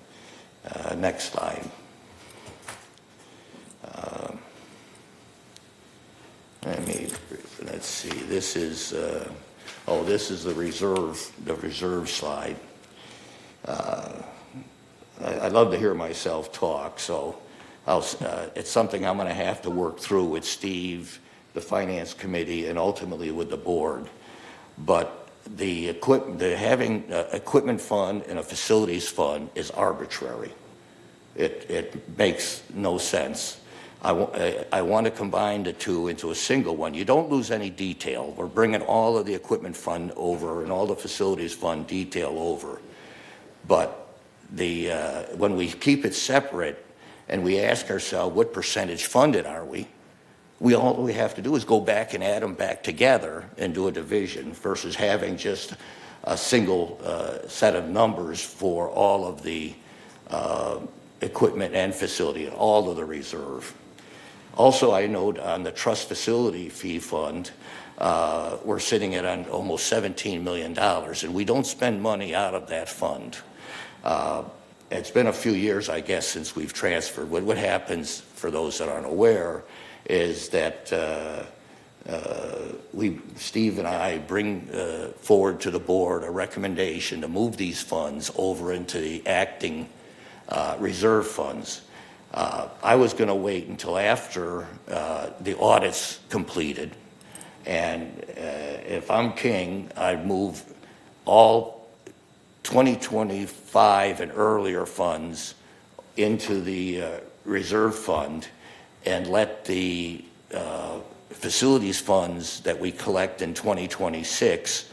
Next slide. Let's see. This is the reserve slide. I love to hear myself talk, so it's something I'm going to have to work through with Steve, the finance committee, and ultimately with the board. But having an equipment fund and a facilities fund is arbitrary. It makes no sense. I want to combine the two into a single one. You don't lose any detail. We're bringing all of the equipment fund over and all the facilities fund detail over. But when we keep it separate and we ask ourselves, what percentage funded are we? All we have to do is go back and add them back together and do a division versus having just a single set of numbers for all of the equipment and facility and all of the reserve. Also, I note on the trust facility fee fund, we're sitting at almost $17 million, and we don't spend money out of that fund. It's been a few years, I guess, since we've transferred. What happens, for those that aren't aware, is that Steve and I bring forward to the board a recommendation to move these funds over into the acting reserve funds. I was going to wait until after the audit's completed, and if I'm king, I'd move all 2025 and earlier funds into the reserve fund and let the facilities funds that we collect in 2026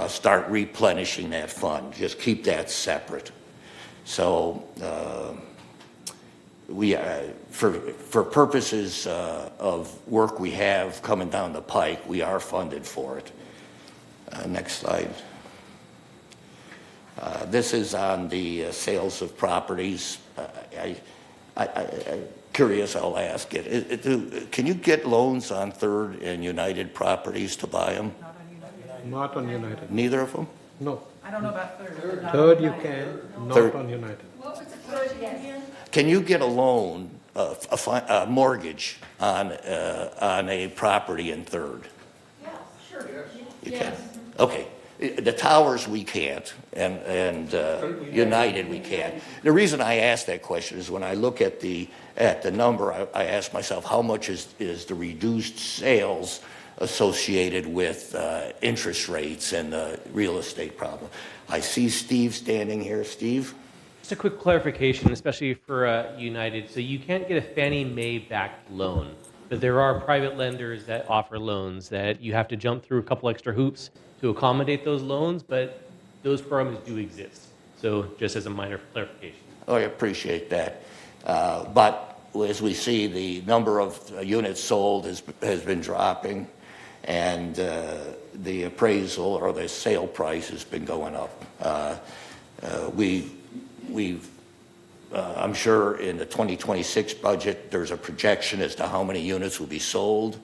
start replenishing that fund. Just keep that separate. So for purposes of work we have coming down the pike, we are funded for it. Next slide. This is on the sales of properties. I'm curious, I'll ask it. Can you get loans on Third and United properties to buy them? Not on United. Neither of them? No. I don't know about Third. Third you can, not Third. on United. What was the question again? Can you get a loan, a mortgage on a property in Third? Yeah, sure. You can? Okay. The towers we can't, and United we can't. The reason I ask that question is when I look at the number, I ask myself, how much is the reduced sales associated with interest rates and the real estate problem? I see Steve standing here. Steve? Just a quick clarification, especially for United. So you can't get a Fannie Mae backed loan, but there are private lenders that offer loans that you have to jump through a couple extra hoops to accommodate those loans, but those programs do exist. So just as a minor clarification. Oh, I appreciate that. But as we see, the number of units sold has been dropping, and the appraisal or the sale price has been going up. I'm sure in the 2026 budget, there's a projection as to how many units will be sold.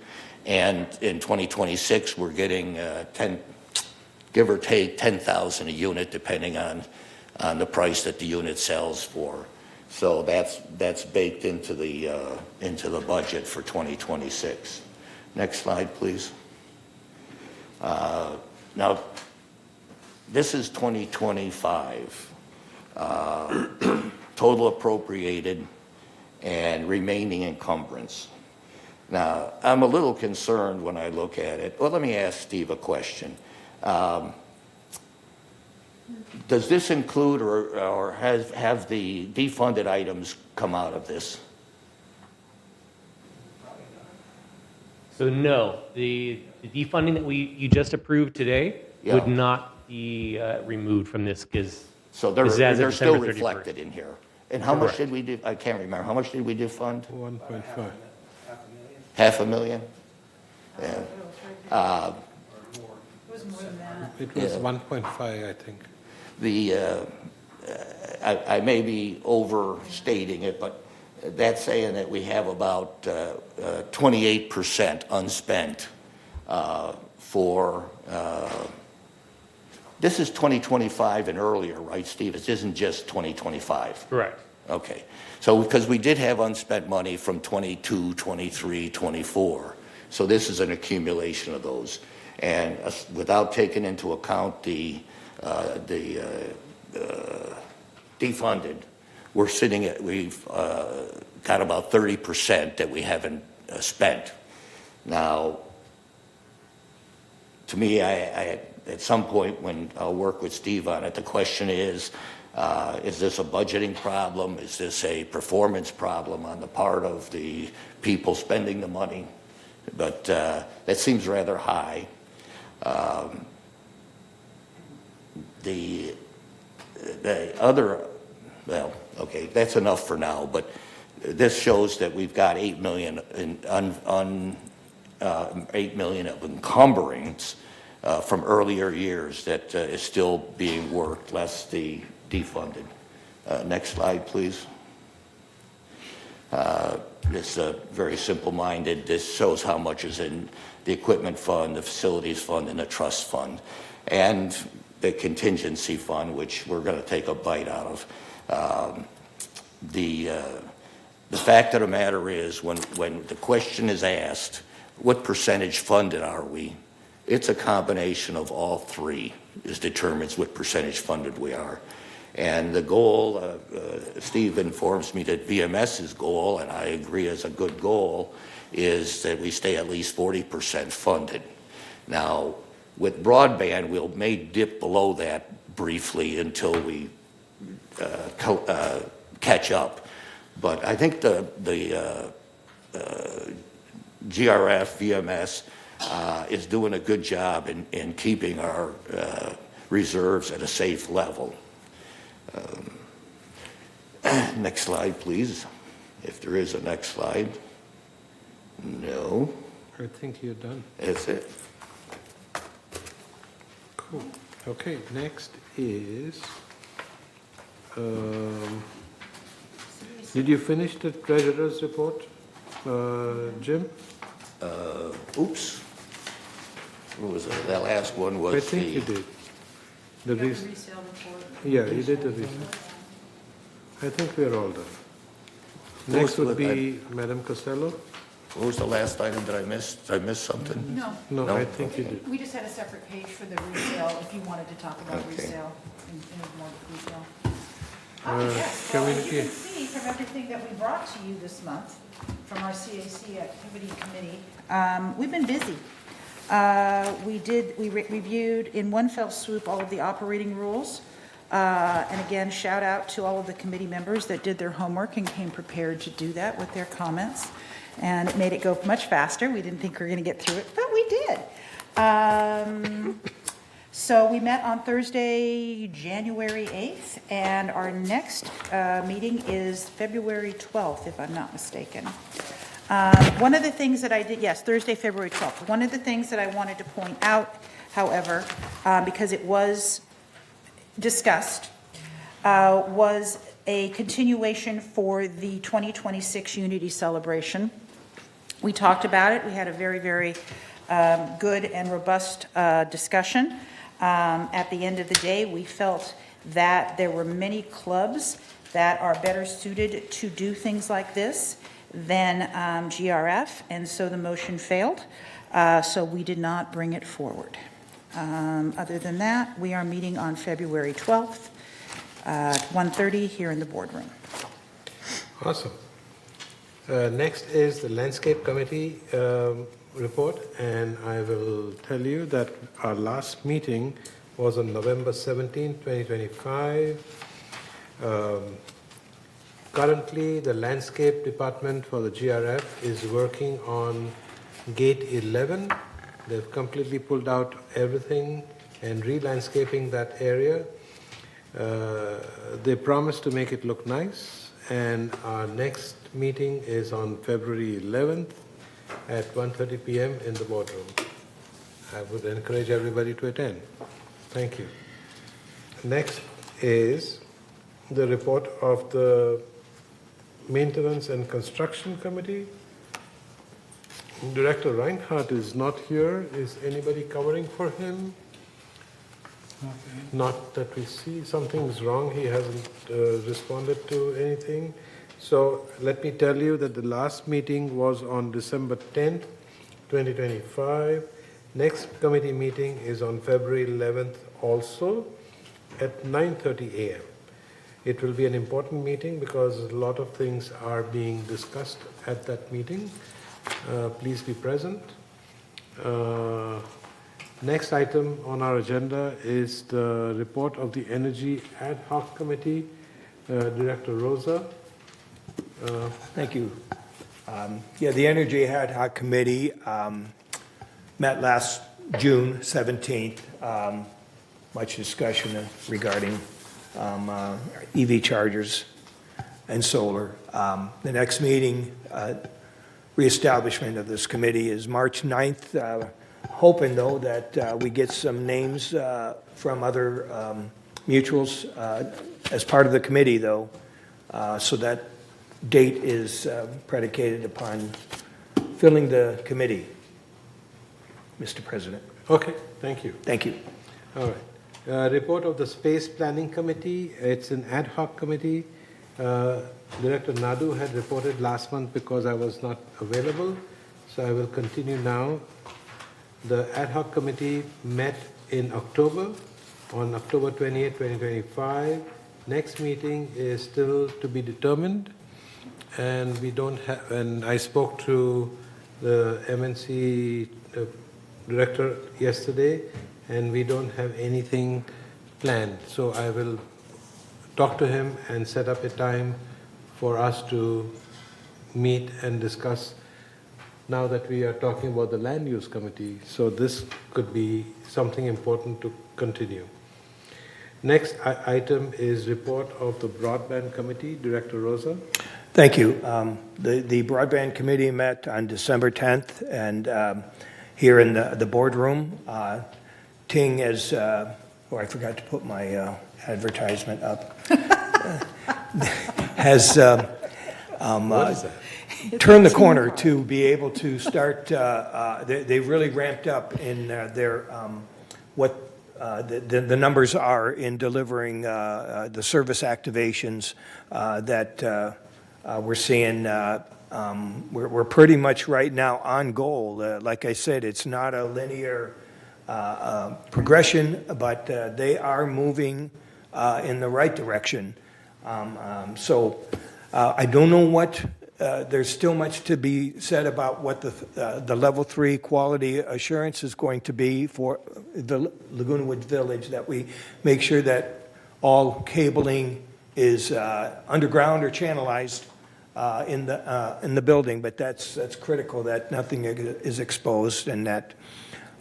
And in 2026, we're getting give or take 10,000 a unit, depending on the price that the unit sells for. So that's baked into the budget for 2026. Next slide, please. Now, this is 2025. Total appropriated and remaining encumbrance. Now, I'm a little concerned when I look at it. Well, let me ask Steve a question. Does this include or have the defunded items come out of this? So no, the defunding that you just approved today would not be removed from this because so they're still reflected in here. And how much did we do? I can't remember. How much did we defund? 1.5. $500,000? Yeah. It was more than that. It was 1.5, I think. I may be overstating it, but that's saying that we have about 28% unspent for, this is 2025 and earlier, right, Steve? It isn't just 2025. Correct. Okay. So because we did have unspent money from 22, 23, 24. So this is an accumulation of those. And without taking into account the defunded, we've got about 30% that we haven't spent. Now, to me, I at some point when I'll work with Steve on it, the question is this a budgeting problem? Is this a performance problem on the part of the people spending the money? But that seems rather high. the other, well, okay, that's enough for now, but this shows that we've got 8 million in 8 million of encumbrance from earlier years that is still being worked, less the defunded. Next slide, please. This is very simple-minded. This shows how much is in the equipment fund, the facilities fund, and the trust fund, and the contingency fund, which we're going to take a bite out of. The fact of the matter is, when the question is asked, what percentage funded are we? It's a combination of all three determines what percentage funded we are. And the goal, Steve informs me that VMS's goal, and I agree is a good goal, is that we stay at least 40% funded. Now, with broadband, we may dip below that briefly until we catch up. But I think the GRF, VMS, is doing a good job in keeping our reserves at a safe level. Next slide, please. If there is a next slide. No. I think you're done. That's it. Cool. Okay, next is, did you finish the treasurer's report, Jim? Oops. What was that? That last one was I think you did. The resale report. Yeah, you did the resale. I think we're all done. What Next was would the- be Madam Costello. What was the last item that I missed? Did I miss something? No, No, No? I think you did. we just had a separate page for the resale, if you wanted to talk about Okay. resale in more detail. Yes, well, as you community- can see from everything that we brought to you this month, from our CAC Activity Committee, we've been busy. We reviewed in one fell swoop all of the operating rules. And again, shout out to all of the committee members that did their homework and came prepared to do that with their comments. And it made it go much faster. We didn't think we were going to get through it, but we did. So we met on Thursday, January 8th, and our next meeting is February 12th, if I'm not mistaken. One of the things that I did, yes, Thursday, February 12th. One of the things that I wanted to point out, however, because it was discussed, was a continuation for the 2026 Unity Celebration. We talked about it. We had a very, very good and robust discussion. At the end of the day, we felt that there were many clubs that are better suited to do things like this than GRF, and so the motion failed. So we did not bring it forward. Other than that, we are meeting on February 12th, 1:30 here in the boardroom. Awesome. Next is the Landscape Committee report, and I will tell you that our last meeting was on November 17, 2025. Currently, the Landscape Department for the GRF is working on Gate 11. They've completely pulled out everything and re-landscaping that area. They promised to make it look nice, and our next meeting is on February 11th at 1:30 p.m. in the boardroom. I would encourage everybody to attend. Thank you. Next is the report of the Maintenance and Construction Committee. Director Reinhardt is not here. Is anybody covering for him? Not that we see. Something's wrong. He hasn't responded to anything. So let me tell you that the last meeting was on December 10th, 2025. Next committee meeting is on February 11th also at 9:30 a.m. It will be an important meeting because a lot of things are being discussed at that meeting. Please be present. Next item on our agenda is the report of the Energy Ad Hoc Committee. Director Rosa. Thank you. Yeah, the Energy Ad Hoc Committee met last June 17th. Much discussion regarding EV chargers and solar. The next meeting, reestablishment of this committee is March 9th. Hoping, though, that we get some names from other mutuals as part of the committee, though, so that date is predicated upon filling the committee, Mr. President. Okay, thank you. Thank you. All right. Report of the Space Planning Committee. It's an ad hoc committee. Director Nadu had reported last month because I was not available, so I will continue now. The ad hoc committee met in October, on October 28, 2025. Next meeting is still to be determined, and we don't have, and I spoke to the MNC director yesterday, and we don't have anything planned. So I will talk to him and set up a time for us to meet and discuss, now that we are talking about the land use committee. So this could be something important to continue. Next item is report of the broadband committee. Director Rosa. Thank you. The broadband committee met on December 10th, and here in the boardroom, Ting is, I forgot to put my advertisement up, has What is that? turned the corner to be able to start, they really ramped up in their, what the numbers are in delivering the service activations that we're seeing. We're pretty much right now on goal. Like I said, it's not a linear progression, but they are moving in the right direction. So I don't know what, there's still much to be said about what the level 3 quality assurance is going to be for the Laguna Woods Village, that we make sure that all cabling is underground or channelized in the building, but that's critical, that nothing is exposed, and that,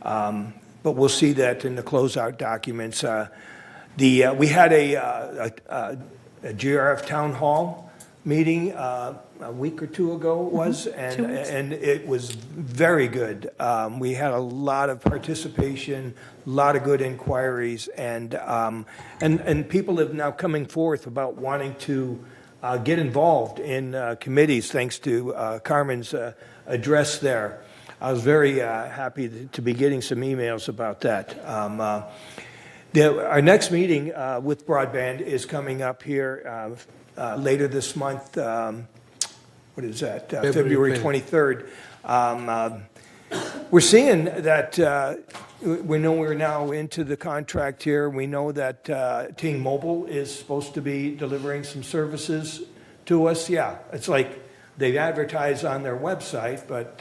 but we'll see that in the closeout documents. We had a GRF town hall meeting a week or two ago, it was, and it was very good. We had a lot of participation, a lot of good inquiries, and people have now coming forth about wanting to get involved in committees, thanks to Carmen's address there. I was very happy to be getting some emails about that. Our next meeting with broadband is coming up here later this month. What is that? February 23rd. We're seeing that we know we're now into the contract here. We know that Ting Mobile is supposed to be delivering some services to us. Yeah, it's like they advertise on their website, but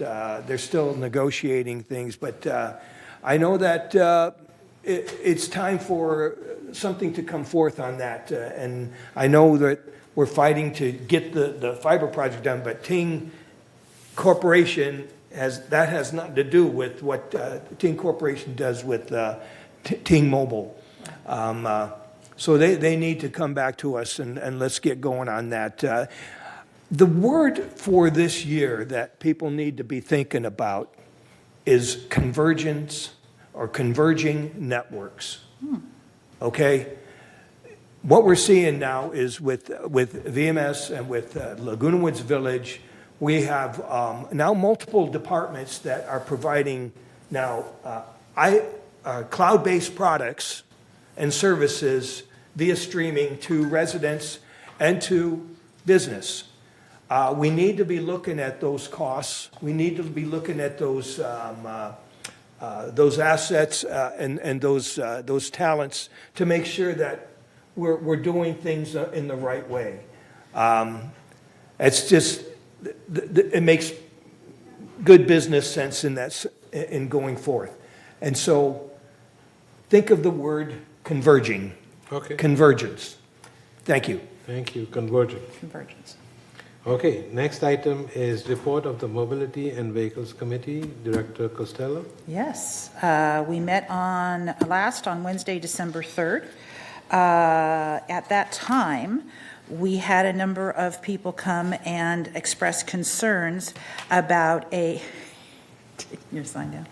they're still negotiating things. But I know that it's time for something to come forth on that. And I know that we're fighting to get the fiber project done, but Ting Corporation has nothing to do with what Ting Corporation does with Ting Mobile. So they need to come back to us, and let's get going on that. The word for this year that people need to be thinking about is convergence or converging networks. Okay? What we're seeing now is with VMS and with Laguna Woods Village, we have now multiple departments that are providing now cloud-based products and services via streaming to residents and to business. We need to be looking at those costs. We need to be looking at those assets and those talents to make sure that we're doing things in the right way. It's just, it makes good business sense in going forth. And so think of the word converging. Okay. Convergence. Thank you. Thank you. Converging. Convergence. Okay, next item is report of the Mobility and Vehicles Committee. Director Costello. Yes, we met on Wednesday, December 3rd. At that time, we had a number of people come and express concerns about your sign down,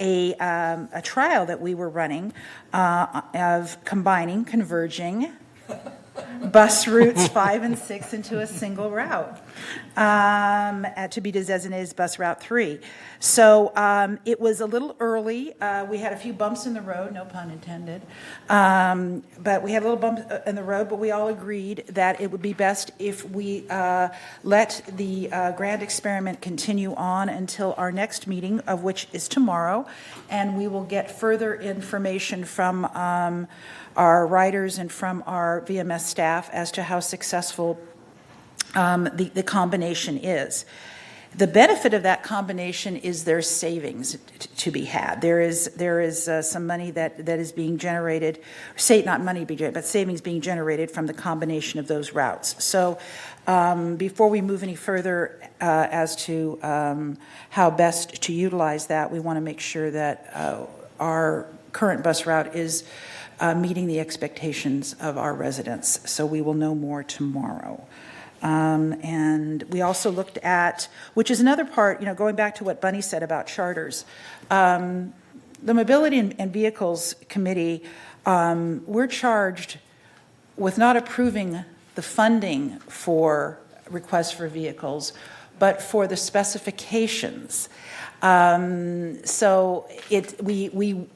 a trial that we were running of converging bus routes 5 and 6 into a single route, to be designated as bus route 3. So it was a little early. We had a few bumps in the road, no pun intended. But we had a little bump in the road, but we all agreed that it would be best if we let the grand experiment continue on until our next meeting, of which is tomorrow. And we will get further information from our writers and from our VMS staff as to how successful the combination is. The benefit of that combination is there's savings to be had. There is some money that is being generated, not money being generated, but savings being generated from the combination of those routes. So before we move any further as to how best to utilize that, we want to make sure that our current bus route is meeting the expectations of our residents. So we will know more tomorrow. And we also looked at, which is another part, going back to what Bunny said about charters. The Mobility and Vehicles Committee, we're charged with not approving the funding for requests for vehicles, but for the specifications. So we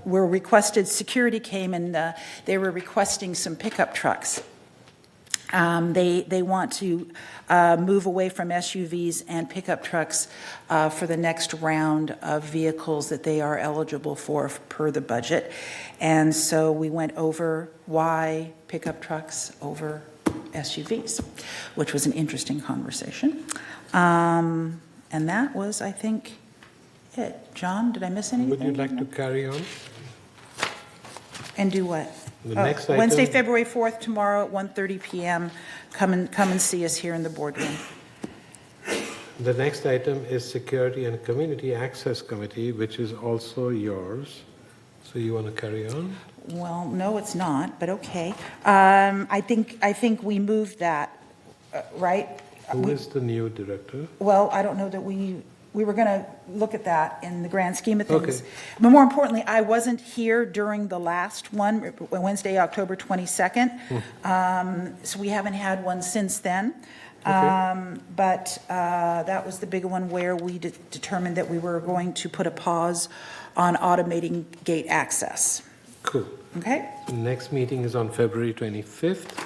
were requested, security came and they were requesting some pickup trucks. They want to move away from SUVs and pickup trucks for the next round of vehicles that they are eligible for per the budget. And so we went over why pickup trucks over SUVs, which was an interesting conversation. And that was, I think, it. John, did I miss anything? Would you like to carry on? And do what? The next item. Wednesday, February 4th, tomorrow at 1:30 p.m. Come and see us here in the boardroom. The next item is Security and Community Access Committee, which is also yours. So you want to carry on? Well, no, it's not, but okay. I think we moved that, right? Who is the new director? Well, I don't know that we were going to look at that in the grand scheme of things. Okay. But more importantly, I wasn't here during the last one, Wednesday, October 22nd. So we haven't had one since then. Okay. But that was the big one where we determined that we were going to put a pause on automating gate access. Cool. Okay? The next meeting is on February 25th.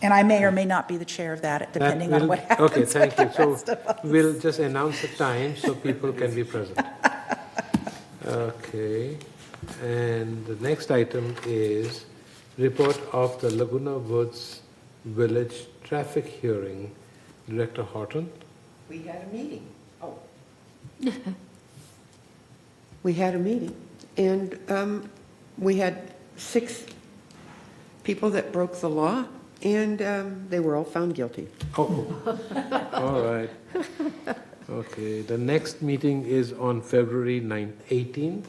And I may or may not be the chair of that, depending on what happens. Okay, thank with you. the rest of us. So we'll just announce the time so people can be present. Okay. And the next item is report of the Laguna Woods Village traffic hearing. Director Horton. We had a meeting. Oh. We had a meeting, and we had 6 people that broke the law, and they were all found guilty. Oh, all right. Okay, the next meeting is on February 18th.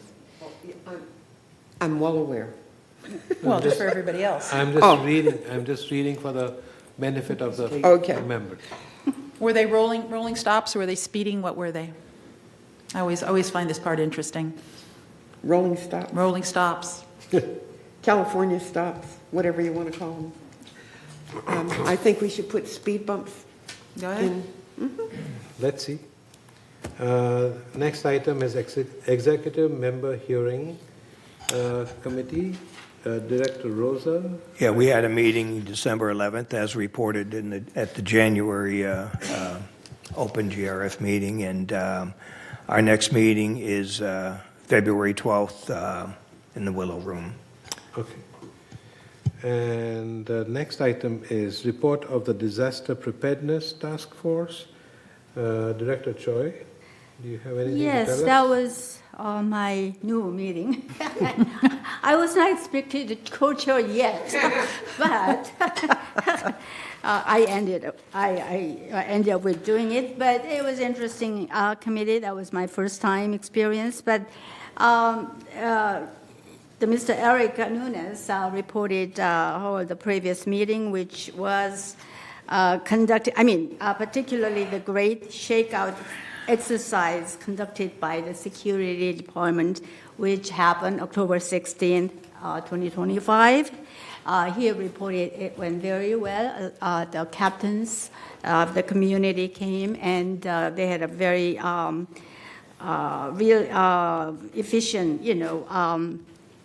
I'm well aware. Well, just for everybody else. I'm just reading for the benefit of the Okay. members. Were they rolling stops, or were they speeding? What were they? I always find this part interesting. Rolling stop, Rolling stops. California stops, whatever you want to call them. I think we should put speed bumps Go ahead. in. Let's see. Next item is executive member hearing committee. Director Rosa. Yeah, we had a meeting December 11th, as reported at the January open GRF meeting, and our next meeting is February 12th in the Willow Room. Okay. And the next item is report of the Disaster Preparedness Task Force. Director Choi, do you have anything to tell us? Yes, that was my new meeting. I was not expected to co-chair yet, but I ended up with doing it. But it was interesting committee. That was my first time experience. But Mr. Eric Nunes reported the previous meeting, which was conducted, particularly the great shakeout exercise conducted by the security department, which happened October 16th, 2025. He reported it went very well. The captains of the community came, and they had a very real efficient,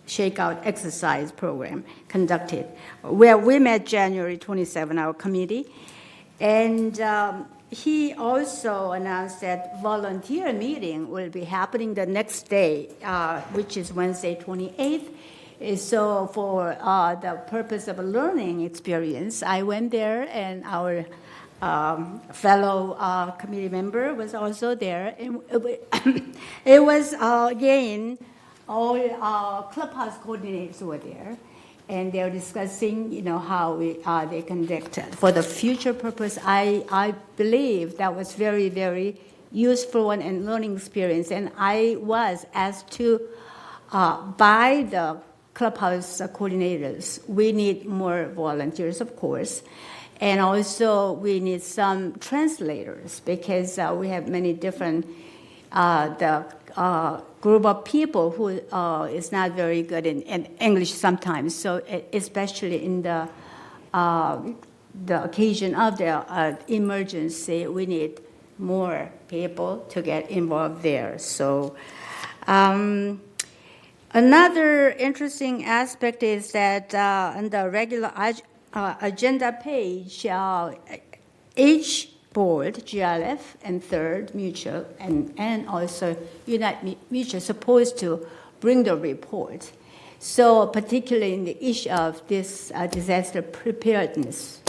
shakeout exercise program conducted, where we met January 27, our committee. And he also announced that volunteer meeting will be happening the next day, which is Wednesday 28th. So for the purpose of a learning experience, I went there, and our fellow committee member was also there. And it was, again, all clubhouse coordinators were there, and they were discussing, how they conduct for the future purpose. I believe that was very, very useful and learning experience. And I was asked to, by the clubhouse coordinators, we need more volunteers, of course. And also we need some translators, because we have many different, group of people who is not very good in English sometimes. So especially in the occasion of the emergency, we need more people to get involved there. So another interesting aspect is that on the regular agenda page, each board, GRF and Third Mutual, and also United Mutual, supposed to bring the report. So particularly in the issue of this disaster preparedness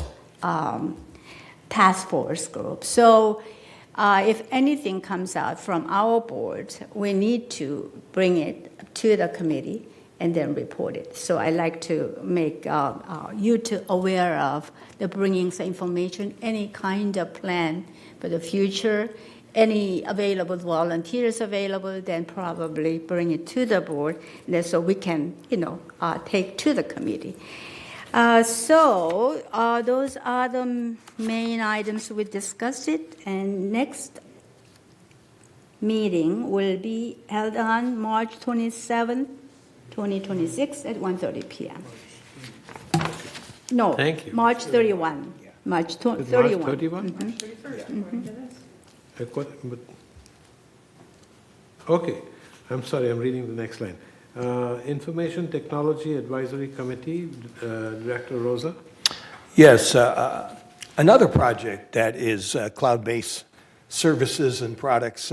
task force group. So if anything comes out from our board, we need to bring it to the committee and then report it. So I like to make you aware of the bringing some information, any kind of plan for the future, any available volunteers available, then probably bring it to the board, and so we can, take to the committee. So those are the main items we discussed it, and next meeting will be held on March 27th, 2026 at 1:30 p.m. No, Thank you. March 31. March 31. March 31? Okay, I'm sorry, I'm reading the next line. Information Technology Advisory Committee, Director Rosa. Yes, another project that is cloud-based services and products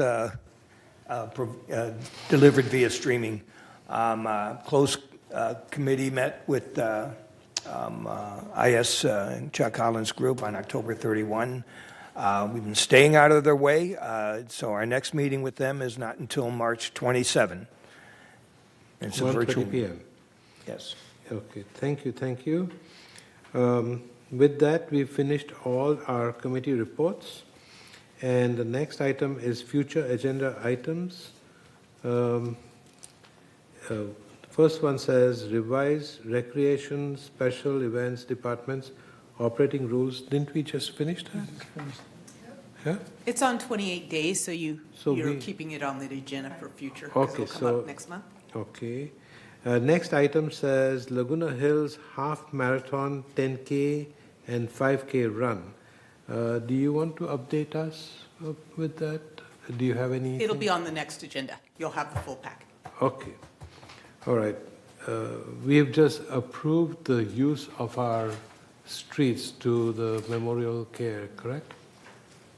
delivered via streaming. Closed committee met with IS and Chuck Collins Group on October 31. We've been staying out of their way, so our next meeting with them is not until March 27. It's a virtual p.m. Yes. Okay, thank you. With that, we've finished all our committee reports, and the next item is future agenda items. First one says revise recreation special events departments operating rules. Didn't we just finish that? Yeah? It's on 28 days, so you're keeping it on the agenda for future. Okay, it'll come up next month. Okay. Next item says Laguna Hills Half Marathon 10K and 5K run. Do you want to update us with that? Do you have any? It'll be on the next agenda. You'll have the full packet. Okay. All right. We have just approved the use of our streets to the memorial care, correct?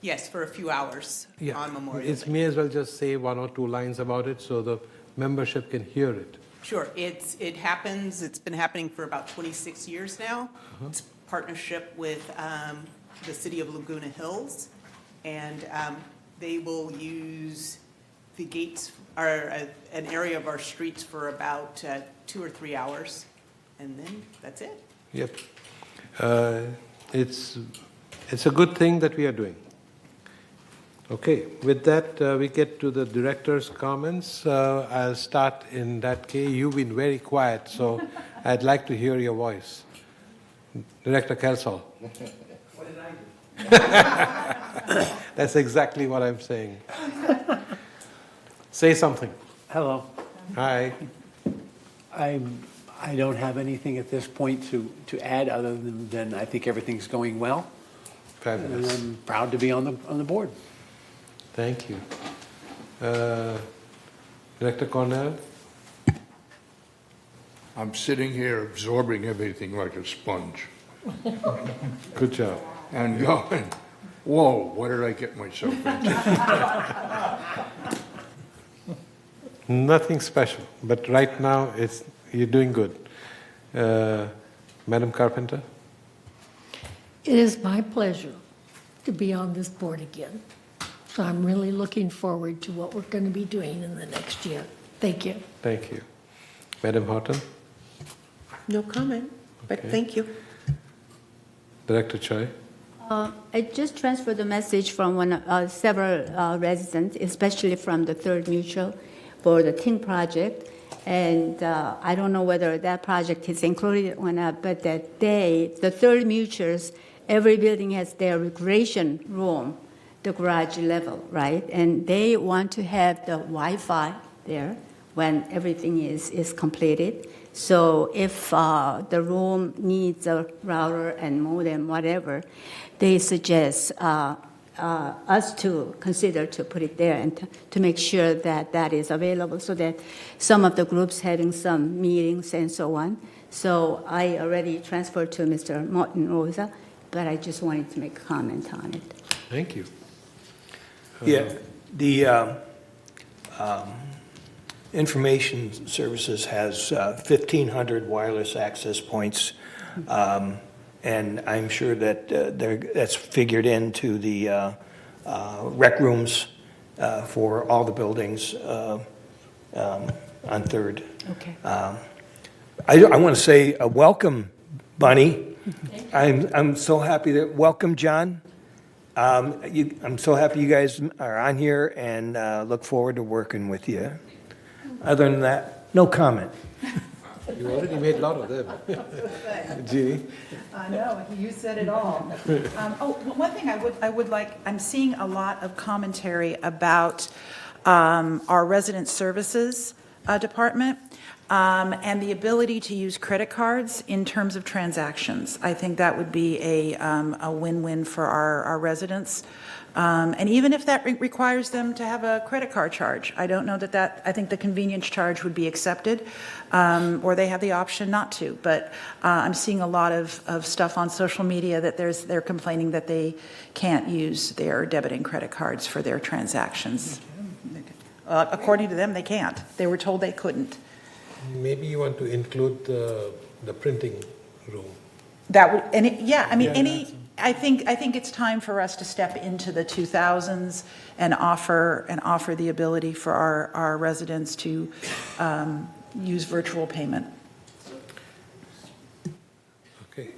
Yes, for a few hours on Memorial Day. It may as well just say one or two lines about it so the membership can hear it. Sure. It happens. It's been happening for about 26 years now. It's a partnership with the city of Laguna Hills, and they will use the gates are an area of our streets for about 2 or 3 hours, and then that's it. Yep. It's a good thing that we are doing. Okay, with that, we get to the director's comments. I'll start in that case. You've been very quiet, so I'd like to hear your voice. Director Kelsall. What did I do? That's exactly what I'm saying. Say something. Hello. Hi. I don't have anything at this point to add other than I think everything's going well. Fabulous. And I'm proud to be on the board. Thank you. Director Cornell? I'm sitting here absorbing everything like a sponge Good job. and going, whoa, what did I get myself into? Nothing special, but right now you're doing good. Madam Carpenter? It is my pleasure to be on this board again. So I'm really looking forward to what we're going to be doing in the next year. Thank you. Thank you. Madam Horton? No comment, but Okay. thank you. Director Choi? I just transferred the message from several residents, especially from the Third Mutual, for the Ting project. And I don't know whether that project is included or not, but that the Third Mutuals, every building has their recreation room, the garage level, right? And they want to have the Wi-Fi there when everything is completed. So if the room needs a router and modem, whatever, they suggest us to consider to put it there and to make sure that that is available so that some of the groups having some meetings and so on. So I already transferred to Mr. Martin Rosa, but I just wanted to make a comment on it. Thank you. Yeah, the Information Services has 1,500 wireless access points, and I'm sure that that's figured into the rec rooms for all the buildings on Third. Okay. I want to say welcome, Bunny. I'm so happy that welcome, John. I'm so happy you guys are on here and look forward to working with you. Other than that, no comment. You already made a lot of them. Jeannie? I know, you said it all. One thing I would like, I'm seeing a lot of commentary about our resident services department and the ability to use credit cards in terms of transactions. I think that would be a win-win for our residents. And even if that requires them to have a credit card charge, I don't know I think the convenience charge would be accepted, or they have the option not to. But I'm seeing a lot of stuff on social media that they're complaining that they can't use their debit and credit cards for their transactions. According to them, they can't. They were told they couldn't. Maybe you want to include the printing room. That would, I think it's time for us to step into the 2000s and offer the ability for our residents to use virtual payment. Okay.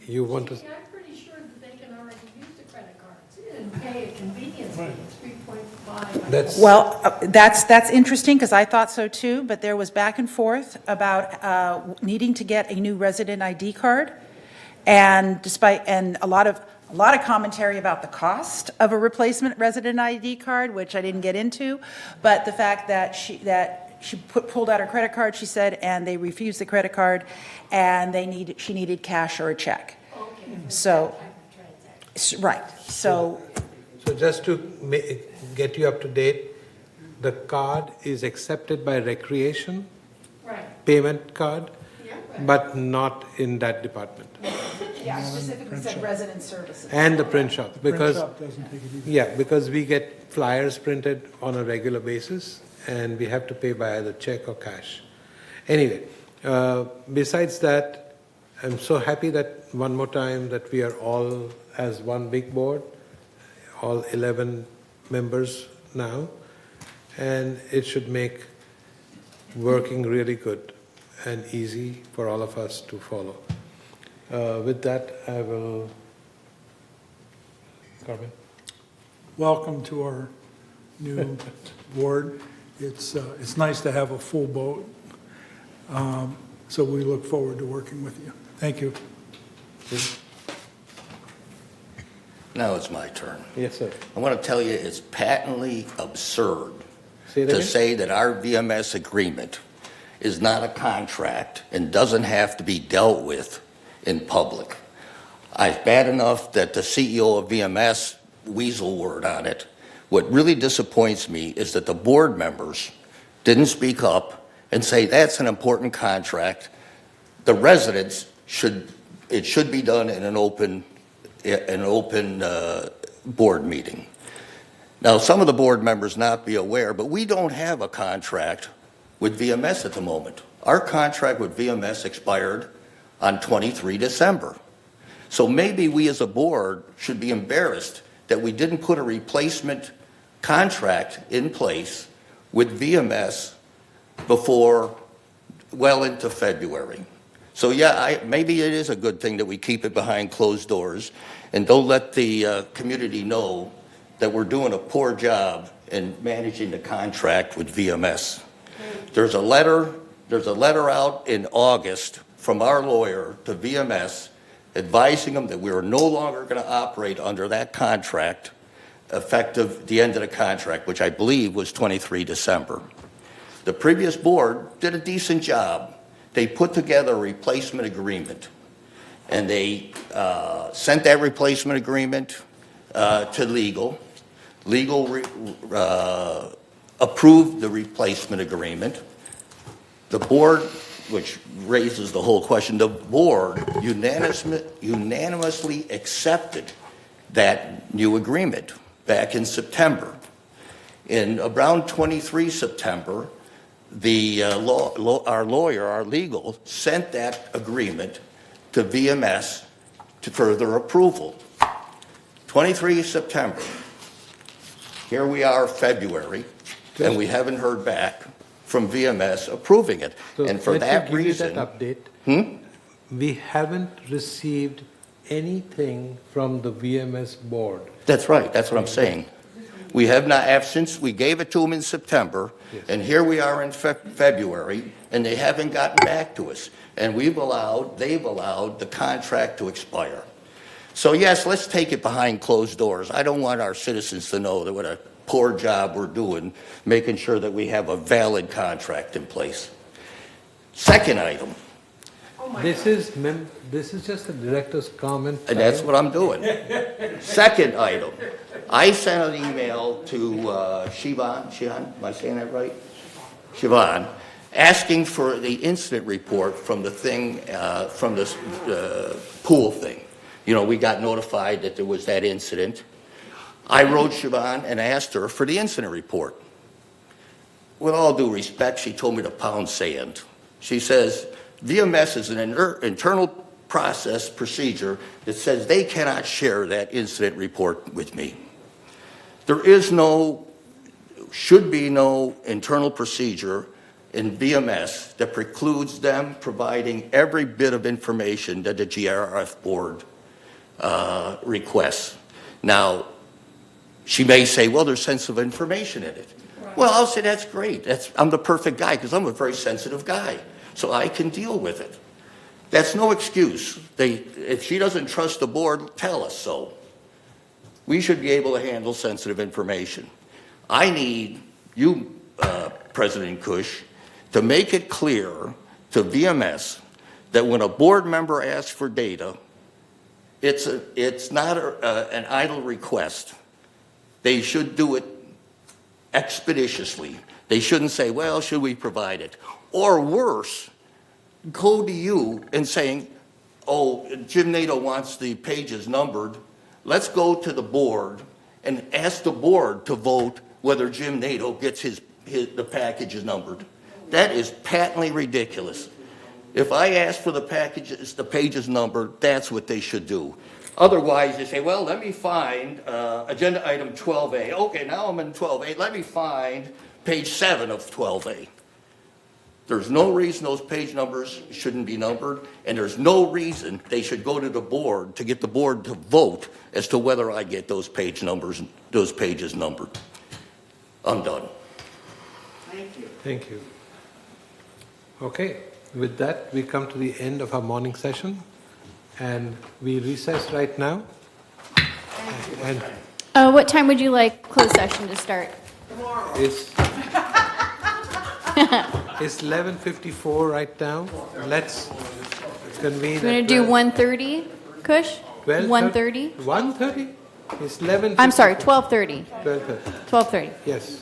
You want to... I'm pretty sure that they can already use the credit cards and pay a convenience fee of 3.5. That's interesting because I thought so too, but there was back and forth about needing to get a new resident ID card. And a lot of commentary about the cost of a replacement resident ID card, which I didn't get into, but the fact that she pulled out her credit card, she said, and they refused the credit card, and she needed cash or a check. Okay. So, right. So just to get you up to date, the card is accepted by recreation, payment card, but not in that department. yeah, specifically said resident services. And the print shop, because Print shop doesn't take it either. yeah, because we get flyers printed on a regular basis, and we have to pay by either check or cash. Anyway, besides that, I'm so happy that one more time that we are all as one big board, all 11 members now, and it should make working really good and easy for all of us to follow. With that, I will... Carmen? welcome to our new board. It's nice to have a full boat. So we look forward to working with you. Thank you. Now it's my turn. Yes, sir. I want to tell you, it's patently absurd Say that to again? say that our VMS agreement is not a contract and doesn't have to be dealt with in public. It's bad enough that the CEO of VMS weasel word on it. What really disappoints me is that the board members didn't speak up and say that's an important contract. The residents should be done in an open board meeting. Now, some of the board members not be aware, but we don't have a contract with VMS at the moment. Our contract with VMS expired on 23 December. So maybe we as a board should be embarrassed that we didn't put a replacement contract in place with VMS before well into February. So yeah, maybe it is a good thing that we keep it behind closed doors and don't let the community know that we're doing a poor job in managing the contract with VMS. There's a letter out in August from our lawyer to VMS advising them that we are no longer going to operate under that contract effective the end of the contract, which I believe was 23 December. The previous board did a decent job. They put together a replacement agreement, and they sent that replacement agreement to legal. Legal approved the replacement agreement. The board, which raises the whole question, the board unanimously accepted that new agreement back in September. In around 23 September, our lawyer, our legal, sent that agreement to VMS to further approval. 23 September. Here we are, February, and we haven't heard back from VMS approving it. So And for that reason, that update. We haven't received anything from the VMS board. that's right, that's what I'm saying. We have not, since we gave it to them in September, and here we are in February, and they haven't gotten back to us. And they've allowed the contract to expire. So yes, let's take it behind closed doors. I don't want our citizens to know that what a poor job we're doing, making sure that we have a valid contract in place. Second item, This is just a director's comment. and that's what I'm doing. Second item, I sent an email to Siobhan, am I saying that right? Siobhan, asking for the incident report from the thing, from this pool thing. You know, we got notified that there was that incident. I wrote Siobhan and asked her for the incident report. With all due respect, she told me to pound sand. She says, VMS is an internal procedure that says they cannot share that incident report with me. There is should be no internal procedure in VMS that precludes them providing every bit of information that the GRF board requests. Now, she may say, well, there's sensitive information in it. Right. Well, I'll say that's great. I'm the perfect guy because I'm a very sensitive guy, so I can deal with it. That's no excuse. If she doesn't trust the board, tell us so. We should be able to handle sensitive information. I need you, President Cush, to make it clear to VMS that when a board member asks for data, it's not an idle request. They should do it expeditiously. They shouldn't say, well, should we provide it? Or worse, go to you and saying, oh, Jim Nato wants the pages numbered. Let's go to the board and ask the board to vote whether Jim Nato gets the packages numbered. That is patently ridiculous. If I ask for the pages numbered, that's what they should do. Otherwise, they say, well, let me find agenda item 12A. Okay, now I'm in 12A. Let me find page 7 of 12A. There's no reason those page numbers shouldn't be numbered, and there's no reason they should go to the board to get the board to vote as to whether I get those page numbers, those pages numbered. I'm done. Thank you. Okay, with that, we come to the end of our morning session, and we recess right now. And What time would you like closed session to start? it's 11:54 right now. Let's convene. You want to do 1:30, Kush? 1:30? 1:30? It's 11. I'm sorry, 12:30. 12:30. 12:30. Yes.